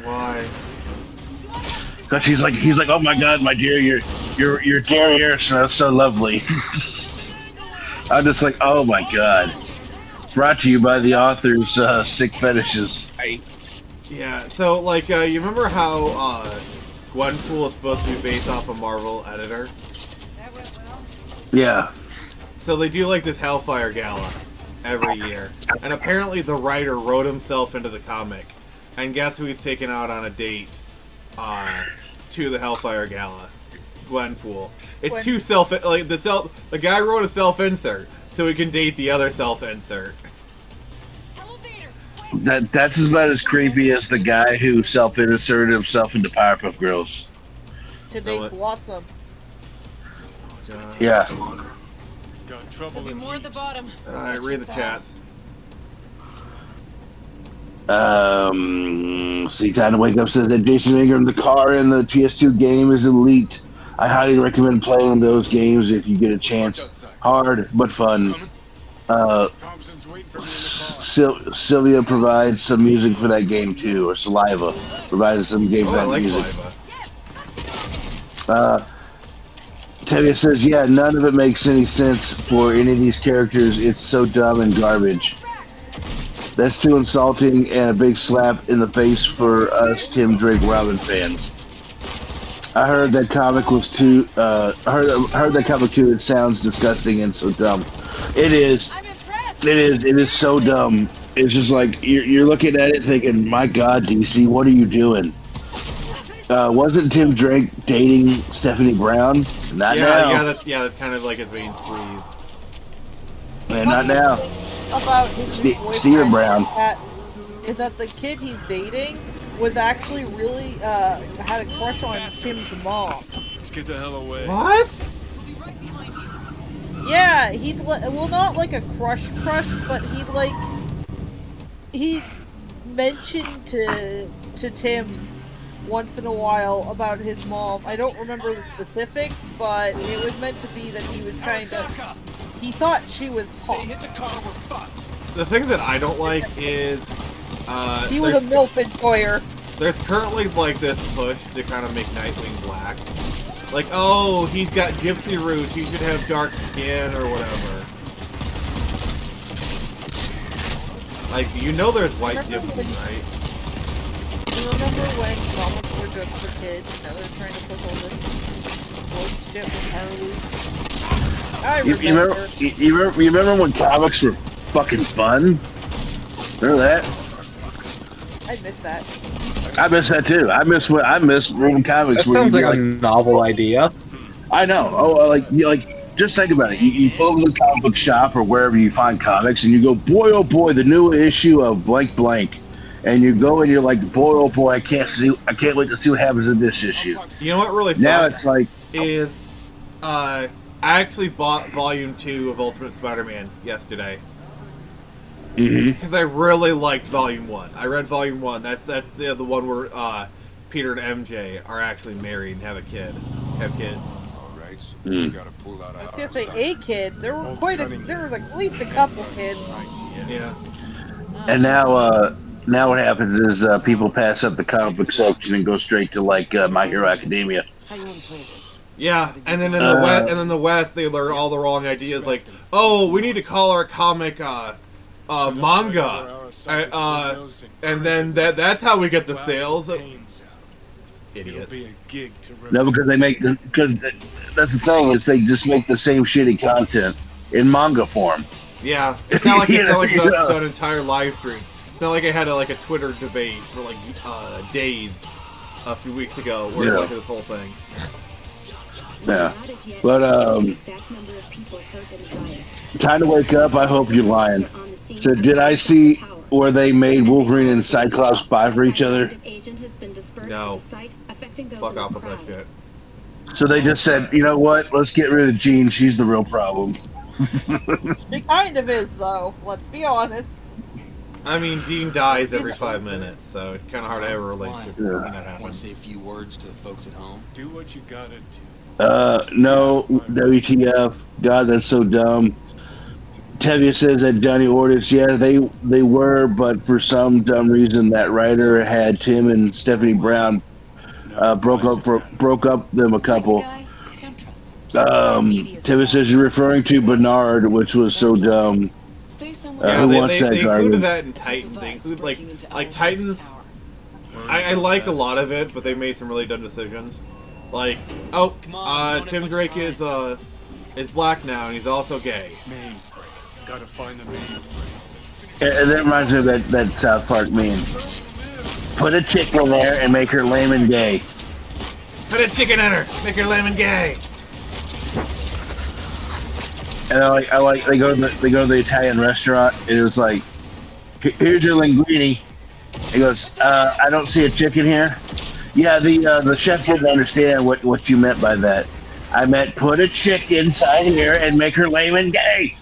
Why? Because he's like, oh my God, my dear, your derriere smells so lovely. I'm just like, oh my God. Brought to you by the author's sick fetishes. Yeah, so, like, you remember how, Gwenpool is supposed to be based off a Marvel editor? Yeah. So they do, like, this Hellfire Gala every year. And apparently the writer wrote himself into the comic. And guess who he's taken out on a date, to the Hellfire Gala? Gwenpool. It's two the guy wrote a self-insert, so he can date the other self-insert. That's about as creepy as the guy who self-inserted himself into Powerpuff Girls. To date Blossom. Yeah. Got trouble. There'll be more at the bottom. Alright, read the chats. See, Time to Wake Up says that Jason Ingram, the car in the PS2 game is elite. I highly recommend playing those games if you get a chance. Hard, but fun. Sylvia provides some music for that game too, or Saliva provided some game for that music. Tevye says, yeah, none of it makes any sense for any of these characters. It's so dumb and garbage. That's too insulting and a big slap in the face for us Tim Drake Robin fans. I heard that comic was too. I heard that comic too. It sounds disgusting and so dumb. It is. It is so dumb. It's just like you're looking at it thinking, my God, DC, what are you doing? Wasn't Tim Drake dating Stephanie Brown? Not now. Yeah, that's kind of like his main squeeze. Man, not now. About his new boyfriend Steven Brown. Is that the kid he's dating was actually really had a crush on Tim's mom. Let's get the hell away. What? Yeah, well, not like a crush, but he mentioned to Tim once in a while about his mom. I don't remember the specifics, but it was meant to be that he was kind of. He thought she was hot. The thing that I don't like is he was a MILF enjoyer. There's currently like this push to kind of make Nightwing black. Like, oh, he's got gypsy roots, he should have dark skin or whatever. Like, you know there's white gypsies, right? Do you remember when comics were just for kids? Now they're trying to push all this bullshit with Harley. I remember. You remember when comics were fucking fun? Remember that? I miss that. I miss that too. I miss reading comics. That sounds like a novel idea. I know. Oh, like just think about it. You pull up to the comic book shop or wherever you find comics, and you go, boy, oh boy, the new issue of blank blank, and you go and you're like, boy, oh boy, I can't wait to see what happens in this issue. You know what really sucks? Now it's like I actually bought Volume 2 of Ultimate Spider-Man yesterday. Because I really liked Volume 1. I read Volume 1. That's the one where Peter and MJ are actually married and have kids. Alright, so we gotta pull out I was gonna say a kid. There was at least a couple kids. Yeah. and now what happens is people pass up the comic book section and go straight to like My Hero Academia. How you want to play this? Yeah, and then in the West, they learn all the wrong ideas. Like, oh, we need to call our comic manga, and then that's how we get the sales. Idiots. No, because that's the thing is they just make the same shitty content in manga form. Yeah, it's not like done entire live streams. It's not like I had a Twitter debate for days a few weeks ago where I looked at this whole thing. Yeah. But time to wake up. I hope you're lying. So did I see where they made Wolverine and Cyclops spy for each other? No. Fuck off with that shit. So they just said, you know what? Let's get rid of Jean. She's the real problem. She kind of is, though. Let's be honest. I mean, Jean dies every 5 minutes, so it's kind of hard to ever relate to when that Want to happens. say a few words to the folks at home? Do what you gotta do. No, WTF. God, that's so dumb. Tevye says that Johnny Ordis, yeah, they were, but for some dumb reason, that writer had Tim and Stephanie Brown broke up them a couple. Tevye says you're referring to Bernard, which was so dumb. Yeah, who they wants that included garbage? that in Titan. They include like Titans. I like a lot of it, but they made some really dumb decisions. Like, Tim Drake is black now, and he's also gay. Mainframe. Gotta find the mainframe. And that reminds me of that South Park meme. Put a chick in there and make her lame and gay. Put a chicken in her, make her lame and gay. And I like they go to the Italian restaurant and it was like, here's your linguine. He goes, I don't see a chicken here. Yeah, the chef didn't understand what you meant by that. I meant put a chick inside here and make her lame and gay.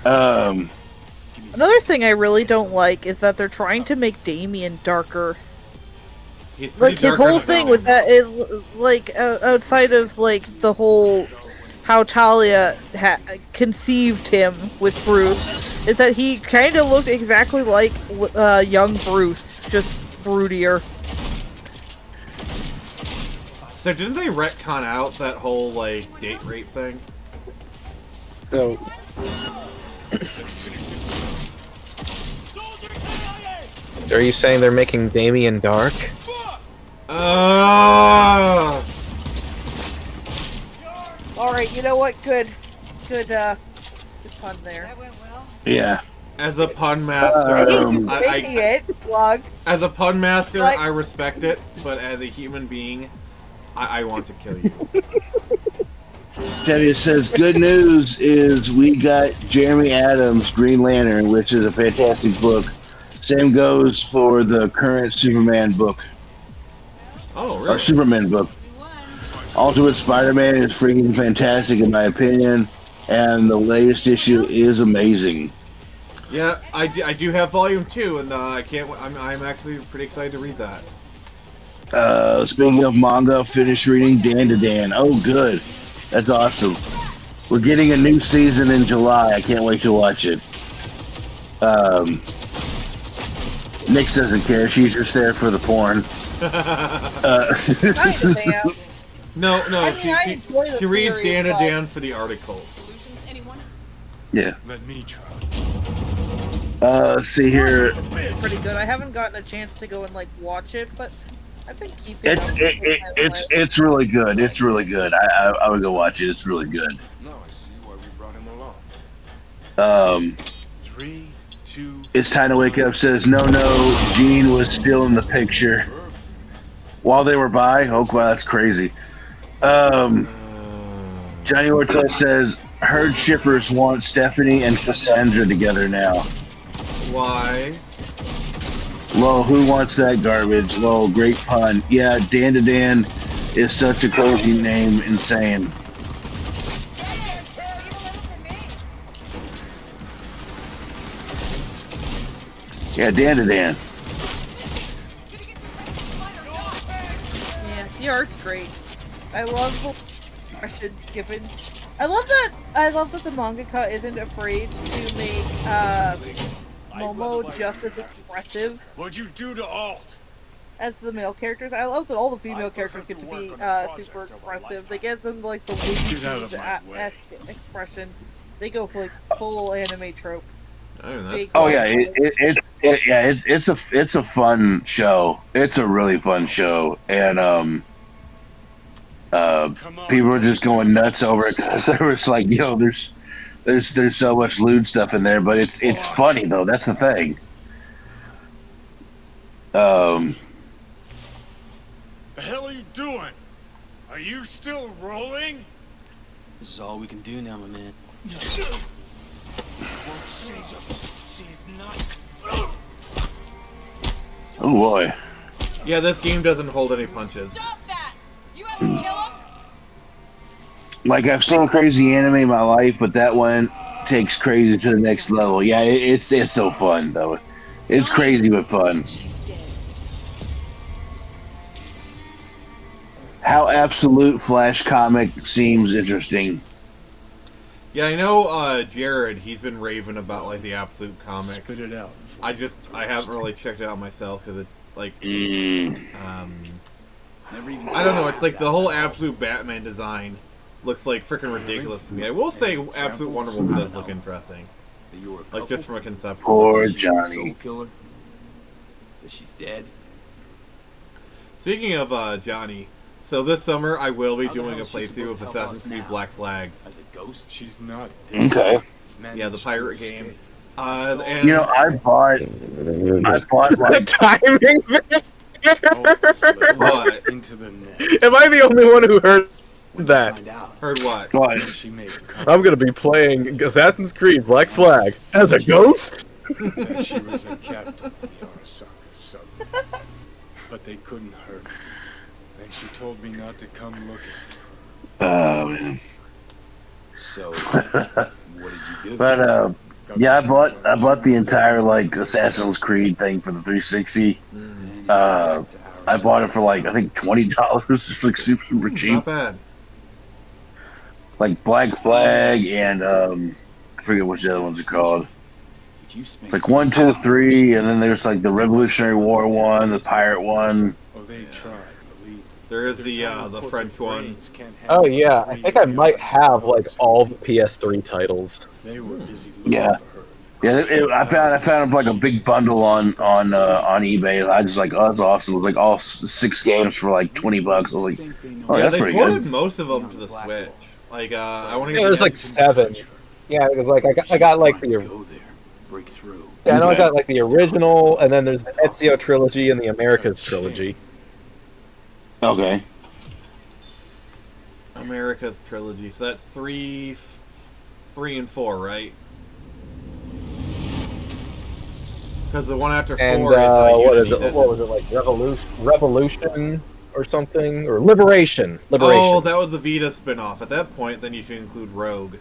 Another thing I really don't like is that they're trying to make Damien darker. Like his whole thing was that outside of like the whole how Talia conceived him with Bruce, is that he kind of looked exactly like young Bruce, just broodier. So didn't they retcon out that whole like date rape thing? So. Are you saying they're making Damien dark? Alright, you know what? Good pun there. Yeah. As a pun master, as a pun master, I respect it, but as a human being, I want to kill you. Tevye says, good news is we got Jeremy Adams' Green Lantern, which is a fantastic book. Same goes for the current Superman book. Oh, really? Or Superman book. Ultimate Spider-Man is freaking fantastic in my opinion, and the latest issue is amazing. Yeah, I do have volume 2, and I can't. I'm actually pretty excited to read that. Speaking of manga, finished reading Dan to Dan. Oh, good. That's awesome. We're getting a new season in July. I can't wait to watch it. Nix doesn't care. She's just there for the porn. No. I enjoy the she reads series, Dan to but- Dan for the articles. Yeah. Let me try. See here. Pretty good. I haven't gotten a chance to go and like watch it, but I've been keeping. It's really good. It's really good. I would go watch it. It's really good. No, I see why we brought him along. 3, 2. It's time to wake up. Says no. Jean was still in the picture while they were by. Oh wow, that's crazy. Johnny Ortiz says herd shippers want Stephanie and Cassandra together now. Why? Lol, who wants that garbage? Lol, great pun. Yeah, Dan to Dan is such a cozy name. Insane. Yeah, Dan to Dan. Yeah, the art's great. I love the expression given. I love that the mangaka isn't afraid to make Momo just as expressive What'd you do to Alt? as the male characters. I love that all the female characters get to be super expressive. They get them like the Get out of my way. esque expression. They go for like full anime trope. Oh yeah, it's a fun show. It's a really fun show, and people are just going nuts over it because there was like, there's so much lewd stuff in there, but it's funny though. That's the thing. you doing? Are you still rolling? This is all we can do now, my man. She's not. Oh boy. Yeah, this game doesn't hold any punches. Stop that! You have to kill him? Like, I've seen crazy anime in my life, but that one takes crazy to the next level. Yeah, it's so fun though. It's crazy but fun. She's dead. How Absolute Flash comic seems interesting. Yeah, I know Jared, he's been raving about like the Absolute comics. Spit it out. I haven't really checked it out myself because it like Never even. I don't know, it's like the whole Absolute Batman design looks like freaking ridiculous to me. I will say Absolute Wonder Woman does look interesting. Like just from a conceptual. Poor Soul Johnny. killer. That she's dead. Speaking of Johnny, so this summer I will be How the doing a hell is she playthrough supposed of to help Assassin's us Creed now? Black Flags. As a ghost. She's not dead. Okay. Yeah, the pirate game. And You know, I bought like Timing. What? Into the net. Am I the only one who heard that? Find out. Heard what? what? She made a cut. I'm gonna be playing Assassin's Creed Black Flag as a ghost. That she was a captain of the Arasaka sub. But they couldn't hurt her. And she told me not to come looking for her. Oh man. So, what did you do? But yeah, I bought the entire like Assassin's Creed thing for the 360. I bought it for like I think $20. It's like super cheap. Not bad. Like Black Flag and I forget what the other ones are called. It's like 1, 2, 3, and then there's like the Revolutionary War one, the pirate one. Oh, they tried, believe me. There is Their the tiny French corporate one. brains can't handle Oh yeah, I free think I might reality. have like all the PS3 titles. They were busy looking Yeah. for her. Yeah, I found like a big bundle on eBay. I was like, oh, that's awesome. It was like all 6 games for like $20. I was like, oh, Yeah, that's they pretty ported good. most of them to the Switch. Like, I want to Yeah, there's like 7. Yeah, it was like I got like the Go there. Break through. yeah, I know I Okay. got like the original, and then there's the Ezio trilogy and the Americas trilogy. Okay. America's trilogy. So that's 3 and 4, right? Because the one after 4 And is what is Unity, it? What was it like? Revolution or something, or Liberation? Liberation. Oh, that was the Vita spin-off. At that point, then you should include Rogue.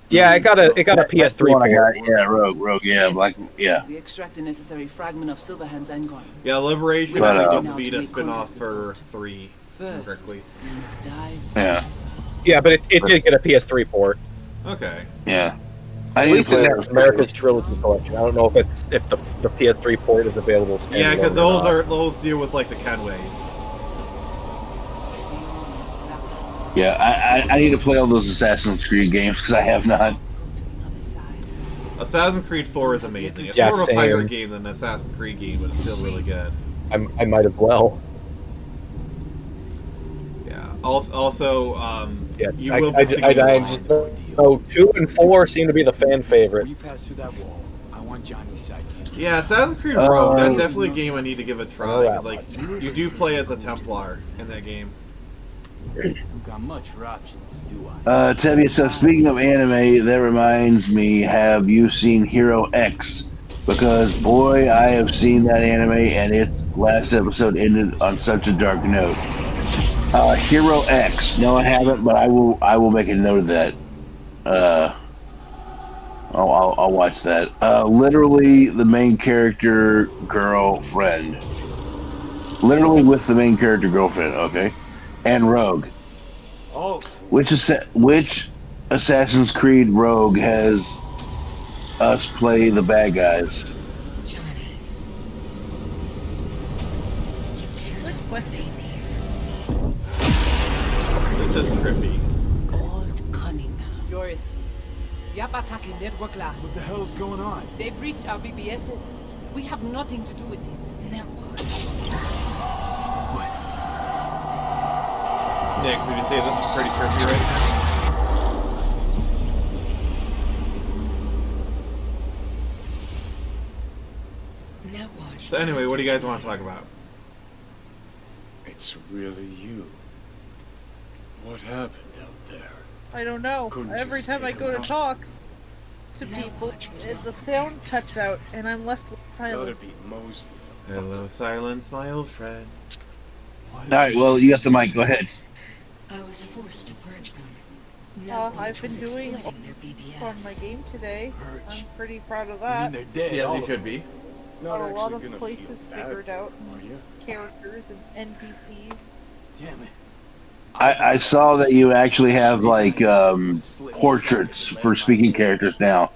Yeah, it got a PS3 One I port. got, yeah, Rogue, yeah, yeah. We extract the necessary fragment of Silverhand's enzyme. Yeah, Liberation, But, I think, was Now the to Vita make spin-off contact for with 3, First, correctly. we must dive. Yeah, Yeah, but it did get a PS3 port. Okay. yeah. I At need to least in play that those. America's trilogy collection. I don't know if the PS3 port is available. Yeah, because standalone or those deal with, like, the Kenways. Yeah, I need to play all those Assassin's Creed games because I have not. Other side. Assassin's Creed 4 is amazing. It's Yeah, more of a same. pirate game than an Assassin's Creed game, but it's still really good. not. I might as well. Yeah. Also, Yeah, you I will be singing I along. just know 2 and 4 seem to be the fan Before you favorites. pass through that wall, I want Johnny's sidekick. Yeah, Assassin's Creed Rogue, that's Um, definitely a game I need to give a try. Oh, Like, you do play as a Templar in that game. Don't got much for options, do I? Tevye, so speaking of anime, that reminds me, have you seen Hero X? Because, boy, I have seen that anime, and its last episode ended on such a dark note. Hero X. No, I haven't, but I will make a note of that. I'll watch that. Literally, the main character girlfriend. Literally with the main character girlfriend, okay? And Rogue. Alt. Which Assassin's Creed Rogue has us play the bad guys? Johnny. You Good cannot question. This is trippy. Old cunning. Joris. Yapatake network lab. What the hell's going on? They breached our BBSs. We have nothing to do with this. network. Nick, would you say this is pretty trippy right Network. now? So anyway, what do you guys want to talk about? It It's really you. What happened out there? I don't know. Couldn't Every just time I take go him to out. talk to people, the sound cuts out, and I'm left with Gotta silence. be Mosley. Hello, silence, my old friend. All right, well, you got the mic. Go ahead. I was forced to purge them. No one I've been was doing exploiting their BBS. on my game today. Purge. I'm pretty proud of I mean, that. they're dead. Yes, all you of should them. be. Not Got a lot actually of gonna places feel bad figured for out, them, are you? characters and NPCs. Damn it. I saw that you actually have like portraits for speaking characters now.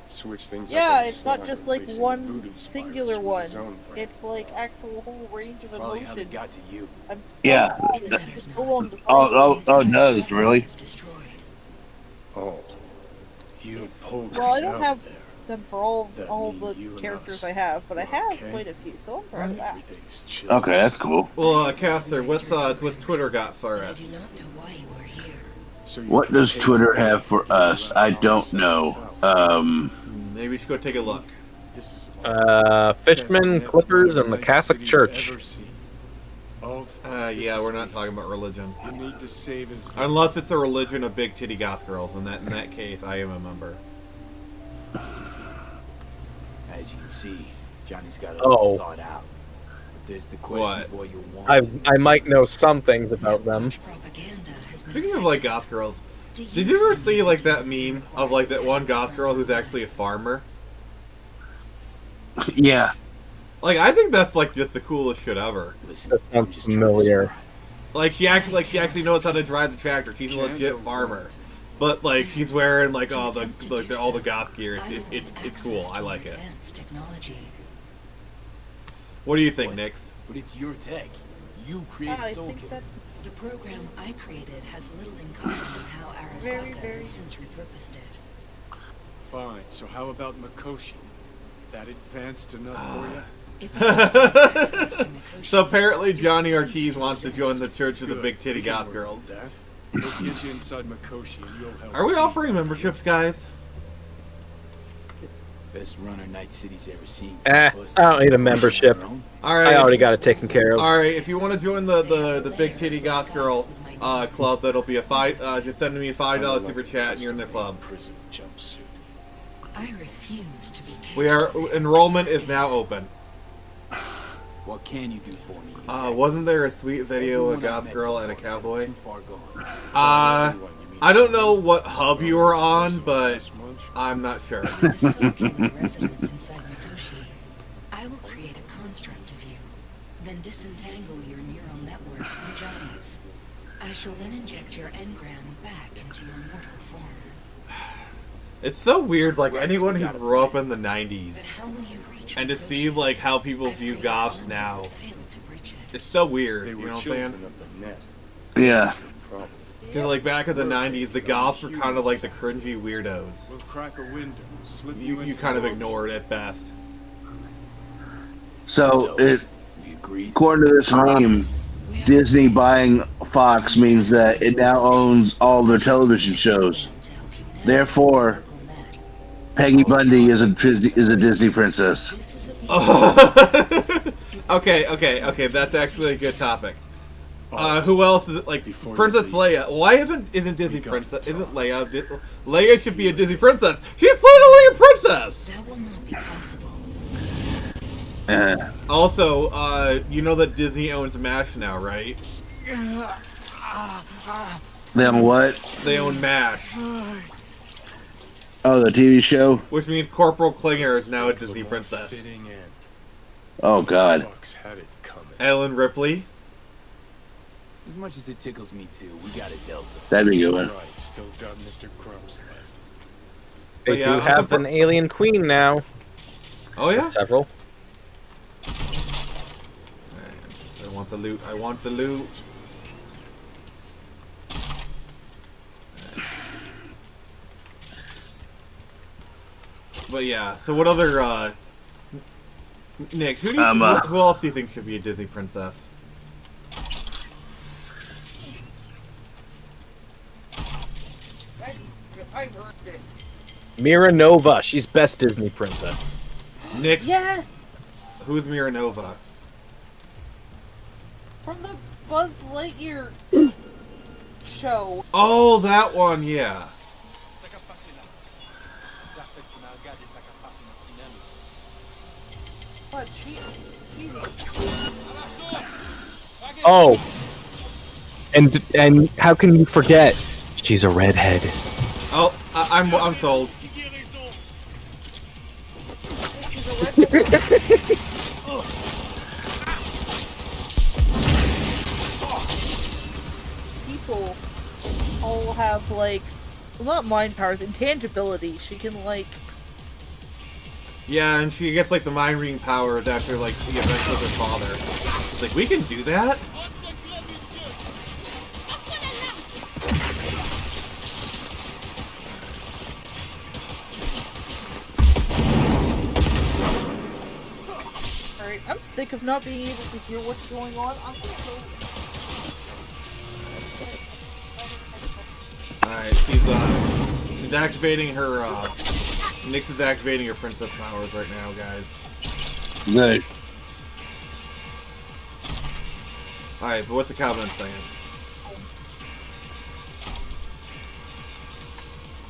Switch things up Yeah, every it's not so just often, like placing one Voodoo singular spires one. with his own brand. It's like actual whole range of Probably how they emotions. got to you. I'm so Yeah. it took so long to find Oh, it does, really? Oh, you It's- pulled well, I us don't out have there. them for all That the means you and characters us I have, but I have okay? quite a few, so I'm proud of that. Everything's chill. Okay, that's cool. Well, Caster, what's Twitter got for I us? do not know why you are here. So you What can does pay Twitter me have for us? I don't know. Maybe we should go take a look. This is Fishman, Clippers, and the Catholic Church. Yeah, we're not talking about religion. You need to save his Unless it's the religion of big titty goth girls, and in that case, I am a member. As you can see, Johnny's got it Oh. all thought out. But there's the question of what you want. I might know some things about them. Propaganda has been Speaking of like goth girls, did you ever see like that meme of like that one goth girl who's actually a farmer? Yeah. Like, I think that's like just the coolest shit ever. Listen, That I'm sounds just trying to familiar. survive. Like she actually knows how to drive the tractor. She's a legit farmer, but like she's wearing like all the goth gear. It's cool. I like it. Advanced technology. What do you think, Nix? But it's your tech. You created I Soul think Killer. that's The program I created has little in common with how Very, Arasaka very- has since repurposed it. Fine. So how about Makoshi? That advanced enough for you? If I had access to Mikoshi, So apparently Johnny it would Ortiz cease to wants to exist. join the Church of the Good. Big Titty We can Goth work Girls. with that. We'll get you inside Makoshi and you'll help. Are we me. offering memberships, guys? Best runner Night City's ever seen. I don't need a membership. All right. I already got it taken care of. All right. If you want to join the Big Titty Goth Girl club, that'll be a $5. Just send me a $5 super chat, and you're in the club. Prison jumpsuit. I refuse to be We are enrollment is now open. What can you do for me? exactly? Wasn't there a sweet video of a Everyone I've goth met girl so and a far said I'm cowboy? Too far gone. I don't know what hub you were on, but I'm not sure. the Soul Killer resident inside Mikoshi. I will create a construct of you, then disentangle your neural network from Johnny's. I shall then inject your engram back into your mortal form. It's so weird, like Right, anyone so we who got it. grew up in the But 90s, how will you reach and to Mikoshi? see like how people I've view created goths bombs now, that failed to breach it. it's so weird. They You were know what I'm children saying? of the net. Yeah. Problem. Because like back in the 90s, the goths were kind of like the cringy weirdos. We'll crack a window, slip You into kind of the ignored at best. So, We agreed. according to this meme, Disney buying Fox means that it now owns all their television shows. Therefore, Peggy Bundy is a Disney princess. This is a Okay, that's actually a good topic. Who else is it? Like Before you Princess leave. Leia? Why isn't Disney We got princess? to Isn't Leia? Leia should be a Disney princess. She's literally a princess. That will not be possible. Also, you know that Disney owns MASH now, right? Them what? They own MASH, Oh, the TV show? which means Corporal Klinger is now a Disney princess. Fitting in. Oh, God. Fox had it coming. Ellen Ripley. As much as it tickles me too, we got it dealt with. That'd be a good one. Right, still got Mr. Crumbs left. They But yeah, do I'm have an alien queen now. Oh yeah. Several. I want the loot. I want the loot. But yeah, so what other, Nick, who else do you think should be a Disney princess? I've heard it. Mira Nova. She's best Disney princess. Nick, Yes. who's Mira Nova? From the Buzz Lightyear show. Oh, that one, yeah. What, cheating? Oh. And how can you forget? She's a redhead. Oh, I'm sold. People all have, like, well, not mind powers, intangibility. She can, like... Yeah, and she gets, like, the mind reading powers after, like, she gets back with her father. It's like, we can do that? Alright, I'm sick of not being able to hear what's going on. I'm gonna go... Alright, she's activating her, Nyx is activating her princess powers right now, guys. Good. Alright, but what's the Calvin saying?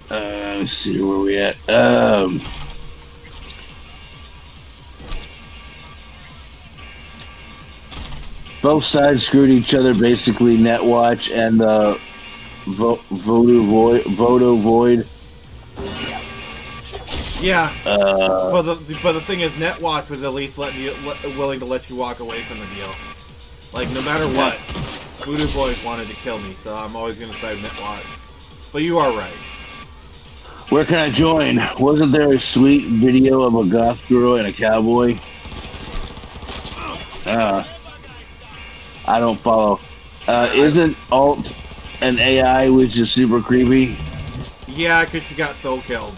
Let's see where we at. Both sides screwed each other, basically. Netwatch and the Voodoo Void. Yeah. But the thing is, Netwatch was at least willing to let you walk away from the deal. Like, no matter what, Voodoo Boys wanted to kill me, so I'm always gonna side Netwatch. But you are right. Where can I join? Wasn't there a sweet video of a goth girl and a cowboy? I don't follow. Isn't Alt an AI, which is super creepy? Yeah, because she got soul killed.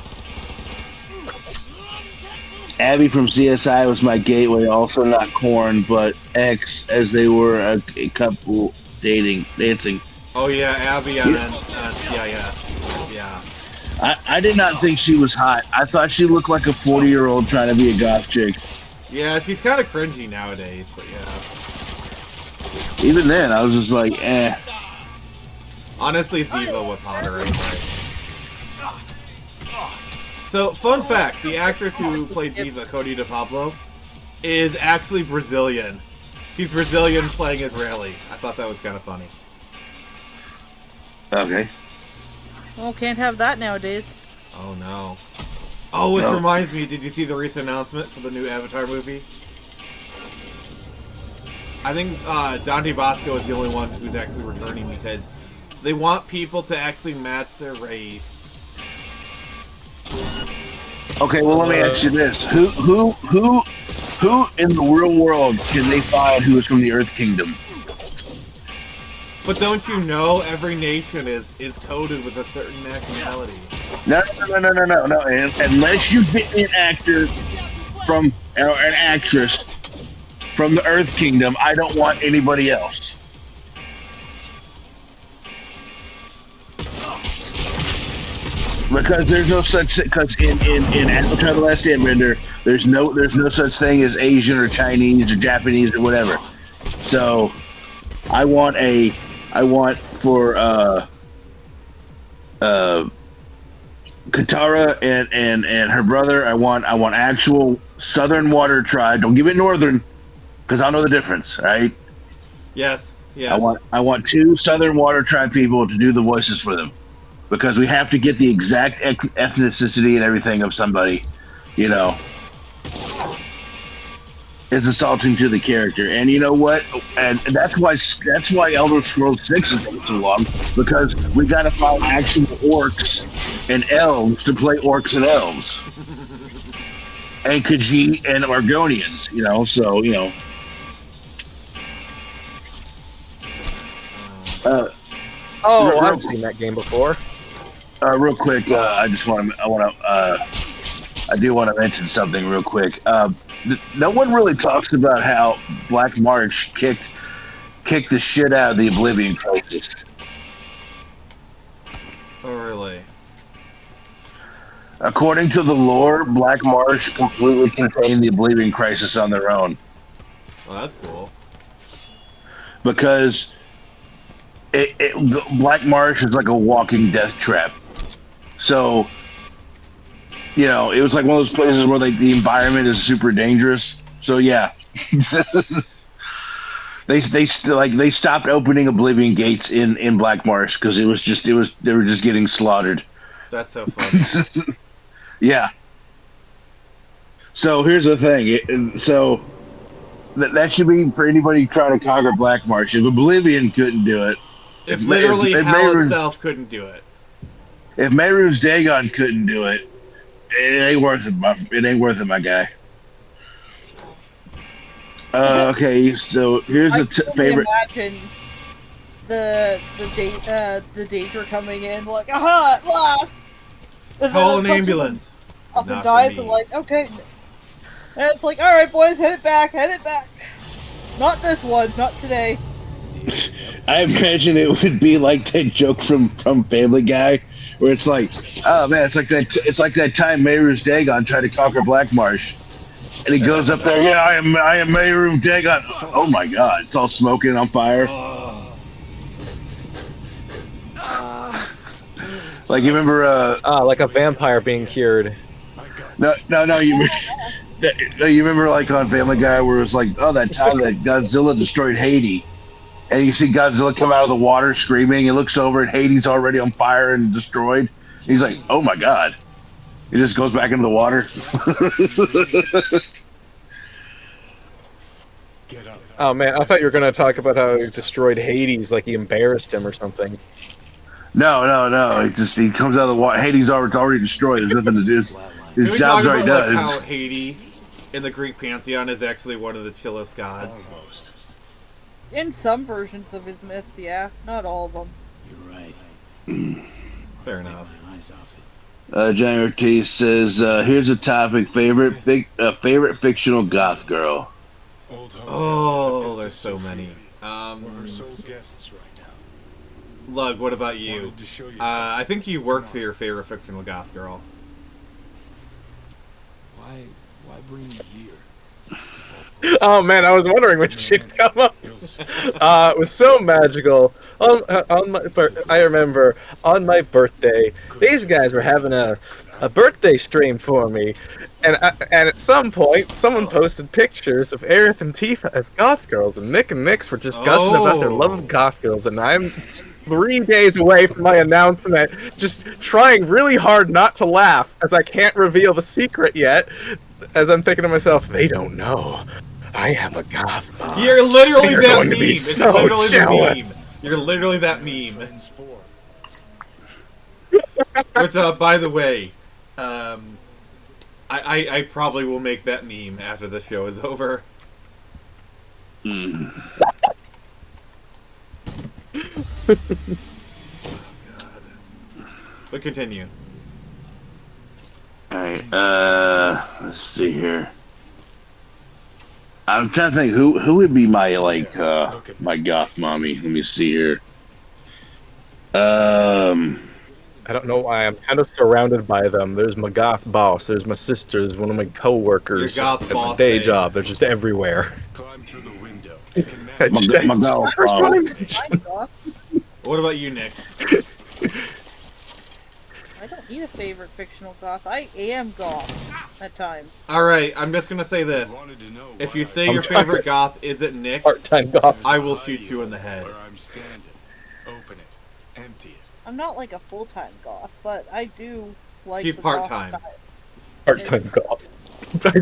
Abby from CSI was my gateway, also not Korn, but X, as they were a couple dancing. Oh yeah, Abby and then yeah. I did not think she was hot. I thought she looked like a 40-year-old trying to be a goth chick. Yeah, she's kind of cringy nowadays, but yeah. Even then, I was just like, eh. Honestly, Ziva was hotter anyway. So, fun fact, the actress who played Ziva, Cody DePablo, is actually Brazilian. She's Brazilian playing Israeli. I thought that was kind of funny. Okay. Well, can't have that nowadays. Oh no. Oh, which reminds me, did you see the recent announcement for the new Avatar movie? I think Dante Bosco is the only one who's actually returning because they want people to actually match their race. Okay, well, let me ask you this: who in the real world can they find who is from the Earth Kingdom? But don't you know every nation is coded with a certain nationality? No. Unless you get an actor from or an actress from the Earth Kingdom, I don't want anybody else. Because there's no such because in Avatar: The Last Airbender, there's no such thing as Asian or Chinese or Japanese or whatever. So I want for Katara and her brother, I want actual Southern Water Tribe. Don't give it Northern, because I know the difference, right? Yes. I want 2 Southern Water Tribe people to do the voices for them. Because we have to get the exact ethnicity and everything of somebody, you know. It's assaulting to the character, and you know what? And that's why Elder Scrolls 6 is taking so long, because we got to find actual orcs and elves to play orcs and elves, and Khajiit and Argonians, you know. So you know. I've seen that game before. Real quick, I do want to mention something real quick. No one really talks about how Black March kicked the shit out of the Oblivion Crisis. Oh, really? According to the lore, Black March completely contained the Oblivion Crisis on their own. Well, that's cool. because Black Marsh is like a walking death trap. So, you know, it was like one of those places where like the environment is super dangerous. So yeah, they stopped opening Oblivion gates in Black Marsh because they were just getting slaughtered. That's so funny. Yeah. So here's the thing. So that should be for anybody trying to conquer Black Marsh. If Oblivion couldn't do it, if literally if hell itself couldn't do it. If Mehru's Dagon couldn't do it, it ain't worth it. It ain't worth it, my guy. Okay, so here's a favorite. Imagine the danger coming in, like, aha, at last. Call an ambulance. Up and dies, and like, okay. And it's like, all right, boys, head it back. Not this one, not today. I imagine it would be like that joke from Family Guy, where it's like, oh man, it's like that time Mehru's Dagon tried to conquer Black Marsh, and he goes up there, yeah, I am Mehru's Dagon. Oh my God, it's all smoking on fire. Like you remember, like a vampire being cured. No, you remember like on Family Guy where it was like, oh, that time that Godzilla destroyed Haiti. And you see Godzilla come out of the water screaming. He looks over and Haiti's already on fire and destroyed. He's like, oh my God. He just goes back into the water. Get up. Oh man, I thought you were going to talk about how he destroyed Hades, like he embarrassed him or something. No. He comes out of the water. Haiti's already destroyed. There's nothing to do. His job's already done. Like how Haiti in the Greek pantheon is actually one of the chillest gods. Almost. In some versions of his myths, yeah. Not all of them. You're right. Fair enough. Johnny Ortiz says, here's a topic. Favorite fictional goth girl. Oh, there's so many. We're her sole guests right now. Lug, what about you? I think you work for your favorite fictional goth girl. Why bring me here? Oh man, I was wondering when she'd come up. It was so magical. I remember on my birthday, these guys were having a birthday stream for me, and at some point, someone posted pictures of Aerith and Tifa as goth girls, and Nick and Nix were just gushing about their love of goth girls, and I'm 3 days away from my announcement, just trying really hard not to laugh, as I can't reveal the secret yet, as I'm thinking to myself, they don't know. I have a goth boss. You're literally They're that going meme. to be It's so literally jealous. the meme. You're literally that meme. Which, by the way, I probably will make that meme after the show is over. But continue. Alright, let's see here. I'm trying to think who would be my my goth mommy. Let me see here. I don't know why. I'm kind of surrounded by them. There's my goth boss. There's my sister. There's one of my coworkers. Your goth at boss, my day eh? job. They're just everywhere. Climb through the window. My goth First boss. time. What about you, Nick? I don't need a favorite fictional goth. I am goth at times. Alright, I'm just gonna say this. If you say your favorite goth isn't Nick's, Part-time goth. I will shoot you in the head. Where I'm standing. Open it. Empty it. I'm not like a full-time goth, but I do like She's the part-time. goth style. Part-time goth.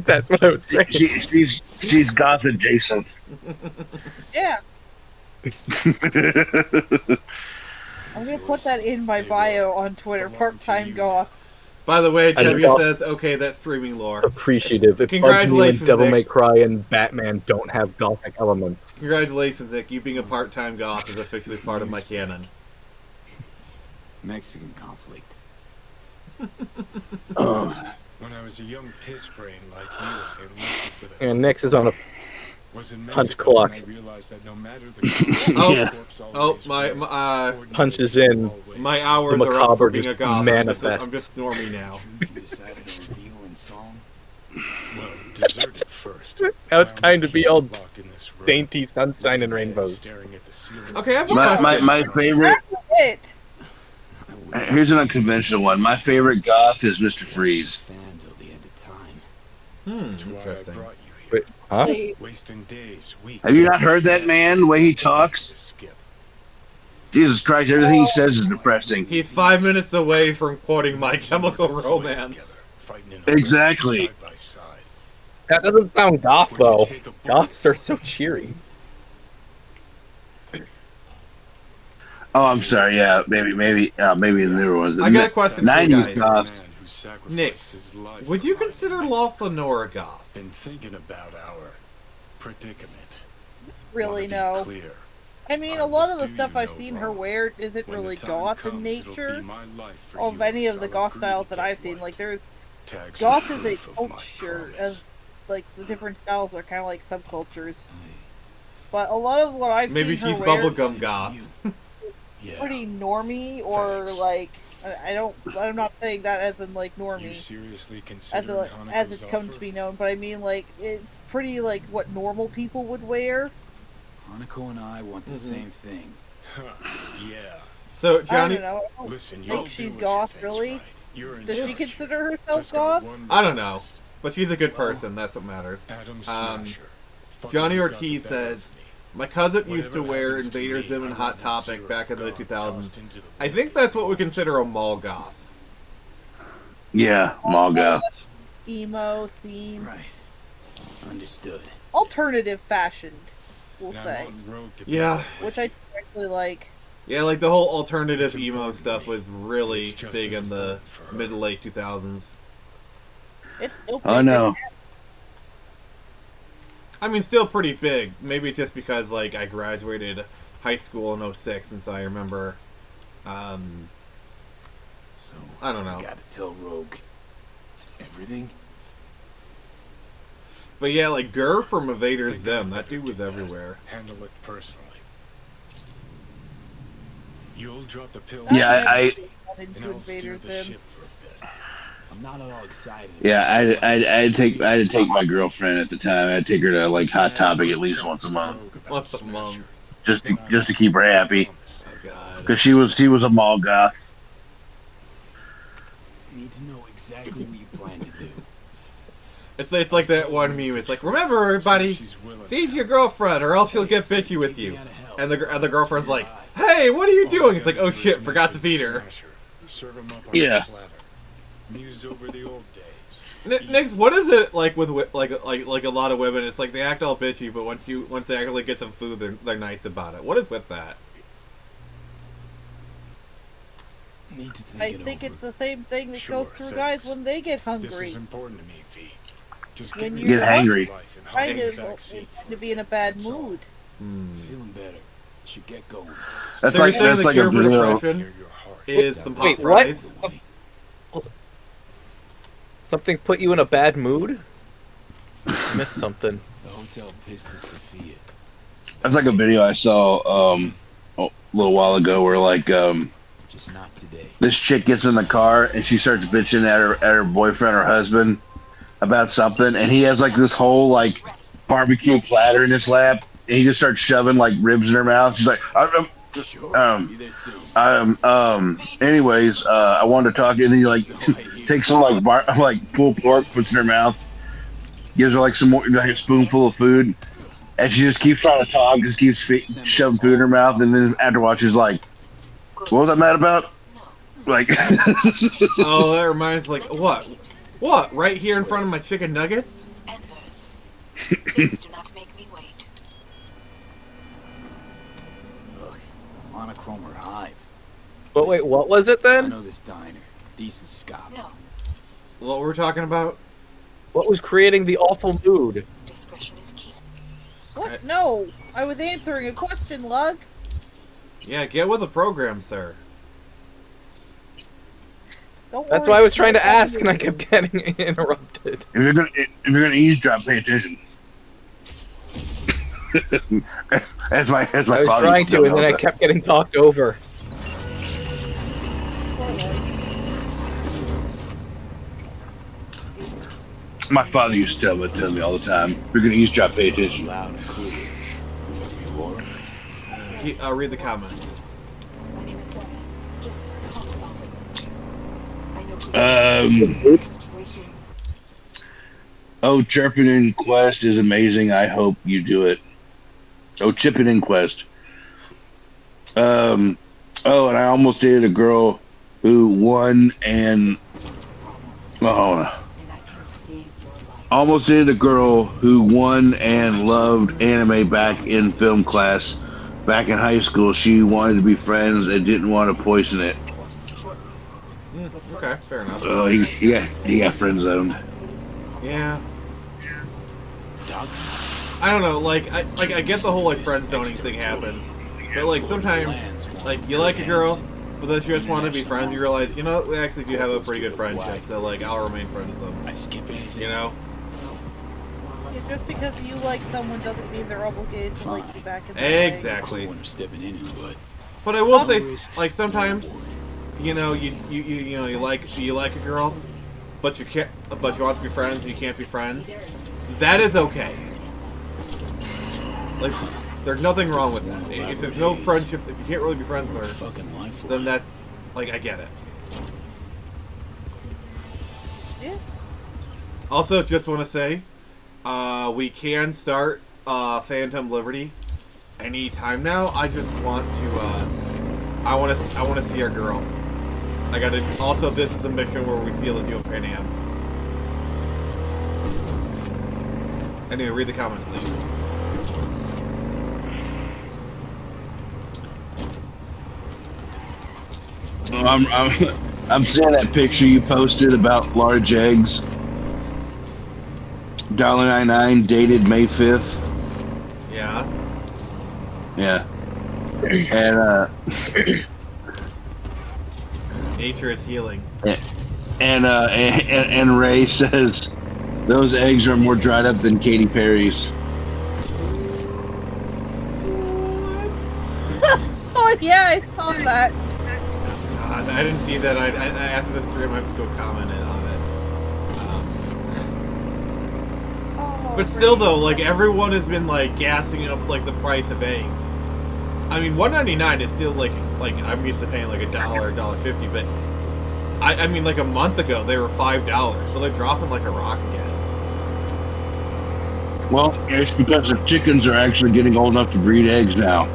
That's what I would say. She's goth adjacent. Yeah. I'm gonna put that in my bio on Twitter, part-time goth. By the way, I Debbie know. says, okay, that's streaming lore. Appreciative. If Bugsy Congratulations, and Devil May Nick. Cry and Batman don't have gothic elements. Congratulations, Nick. You being a part-time goth is officially part of my canon. Mexican conflict. When I was a young piss brain like you, I enlisted with a And Nix is on a was in punch Mexico, clock. and I realized that no matter the corpse always Punches in. My hours The are up for macabre being a just goth. manifests. I'm just normie now. Truth you decided to reveal in song. well, deserted first. Now it's time to be all Locked in this dainty sunshine and rainbows. Okay, I have a question. My favorite. It. Here's an unconventional one. My favorite goth is Mr. Freeze. Interesting. Wait, huh? Wasting days, weeks. Have you not heard that man, the way he talks? Jesus Christ, everything he says is depressing. He's 5 minutes away from quoting My Chemical Romance. Exactly. That doesn't sound goth, though. Goths are so cheery. Oh, I'm sorry. Yeah, maybe the newer ones. I got a question for you 90s guys. goth. Nix, would you consider La Sonora goth? Been thinking about our predicament. Really, no. I mean, a lot of the stuff I've seen her wear isn't really goth in nature. Of any of the goth styles that I've seen, like there's goth is a culture, as like the different styles are kind of like subcultures. But a lot of what I've Maybe seen she's her wear bubblegum goth. pretty normy, or like I'm not saying that as in like normie, as it's come to be known, but I mean like it's pretty like what normal people would wear. Hanako and I want the same thing. Yeah. So Johnny, I don't know. I don't think she's goth, really. Does she consider herself goth? I don't know, but she's a good person. That's what matters. Johnny Ortiz says, my cousin used to wear Invader Zim and Hot Topic back in the 2000s. I think that's what we consider a mall goth. Yeah, mall goth. Emo, theme. Right. Understood. Alternative fashioned, we'll say. Yeah. Which I actually like. Yeah, like the whole alternative emo stuff was really big in the mid to late 2000s. It's still Oh no. I mean, still pretty big. Maybe just because, like, I graduated high school in 06, and so I remember, So, I don't know. I gotta tell Rogue everything? But yeah, like, Gur from Invader Zim, that dude was everywhere. Handle it personally. You'll drop the pill. Yeah, I into Invader Zim. I'm not at all excited. Yeah, I'd take my girlfriend at the time. I'd take her to like Hot Topic at least once a month, Once a month. just to keep her happy, Oh, God. because she was a mall goth. Need to know exactly what you plan to do. It's like that one meme. It's like, remember, everybody, feed your girlfriend or else she'll get bitchy with you. And the girlfriend's like, hey, what are you doing? It's like, oh shit, forgot to feed her. Yeah. Muse over the old days. Nix, what is it like with like a lot of women? It's like they act all bitchy, but once they actually get some food, they're nice about it. What is with that? Need to think I it think over. it's the same thing that goes through guys when they get This is hungry. important to me, V. Just When me you're Get hangry. life and Trying hold to be in a bad mood. Feeling better. Should get going. That's So like you're saying the a cure for video. depression Near your heart. is some hot Wait, what? fries? Something put you in a bad mood? I missed something. The hotel pissed to Sophia. That's like a video I saw a little while ago where like Just not today. this chick gets in the car and she starts bitching at her boyfriend or husband about something, and he has like this whole like barbecue platter in his lap, and he just starts shoving like ribs in her mouth. She's like, Sure. Be there soon. anyways, I wanted to talk, and then he like takes some like pulled pork, puts in her mouth, gives her like some more, like a spoonful of food, and she just keeps trying to talk, just keeps shoving food in her mouth, and then afterwards she's like, "What was I mad about?" Like, Oh, that reminds like what? What? Right here in front of my chicken nuggets? Embers. Please do not make me wait. Ugh. Monochrome or Hive. But wait, what was it I then? know this diner. Decent scop. No, What we're talking about? What was creating the awful mood? discretion is key. What? No, I was answering a question, Lug. Yeah, get with the program, sir. Don't That's worry, why I was trying to it's not ask, and I kept getting interrupted. if you're gonna eavesdrop, pay attention. as my I was father trying used to, and then I know. kept getting talked over. My father used to tell it to me all the time. If you're gonna eavesdrop, pay attention. Loud and clear. read the comments. My name is Sonia. Just call me Sonia. I know situation. Oh, chirping in Quest is amazing. I hope you do it. Oh, chipping in Quest. Oh, and I almost dated a girl who won and almost dated a girl who won and loved anime back in film class. Back in high school, she wanted to be friends and didn't want to poison it. Okay, fair enough. Oh, he got friend zoned. Yeah. I don't know. Like I get the whole like friend zoning thing happens, but like sometimes like you like a girl, but then she just want to be friends. You realize, you know, we actually do have a pretty good friendship, so like I'll remain friends with them. You know. Just because you like someone doesn't mean they're obligated to like you back in the day. Exactly. But I will say, like sometimes, you know, you like a girl, but you can't, but you want to be friends, and you can't be friends. That is okay. Like, there's nothing wrong with that. If there's no friendship, if you can't really be friends with her, then that's like I get it. Yeah. Also, just want to say, we can start Phantom Liberty anytime now. I just want to, I want to see our girl. I gotta. Also, this is a mission where we seal the deal with Pan Am. Anyway, read the comments, please. I'm seeing that picture you posted about large eggs. $1.99 dated May 5th. Yeah. Yeah. And nature is healing. And Ray says those eggs are more dried up than Katy Perry's. Oh yeah, I saw that. I didn't see that. I after the stream, I have to go comment on it. But still, though, like everyone has been like gassing up like the price of eggs. I mean, $1.99 is still like I'm used to paying like $1, $1.50, but I mean like a month ago they were $5, so they're dropping like a rock again. Well, it's because the chickens are actually getting old enough to breed eggs now.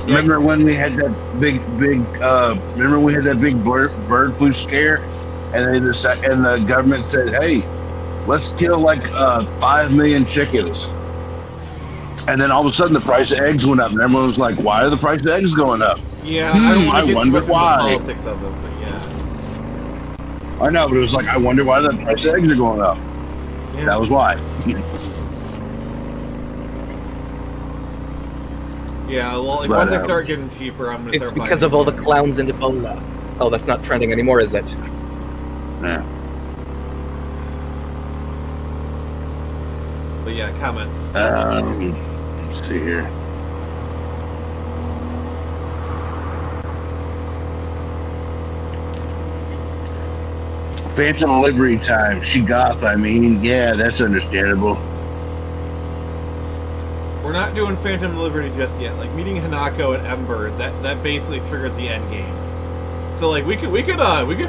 Remember when we had that big bird flu scare, and and the government said, "Hey, let's kill like 5 million chickens," and then all of a sudden the price of eggs went up, and everyone was like, "Why are the price of eggs going up?" Yeah, I don't want to get wonder too much why. into the politics of it, but yeah. I know, but it was like, I wonder why the price of eggs are going up. Yeah. That was why. Yeah, well, like, once they start getting cheaper, I'm gonna start buying. It's because of all the clowns in Ebola. Oh, that's not trending anymore, is it? Yeah. But yeah, comments. Let's see here. Phantom Liberty time. She goth, I mean. Yeah, that's understandable. We're not doing Phantom Liberty just yet. Like meeting Hanako and Ember, that basically triggers the end game. So like we could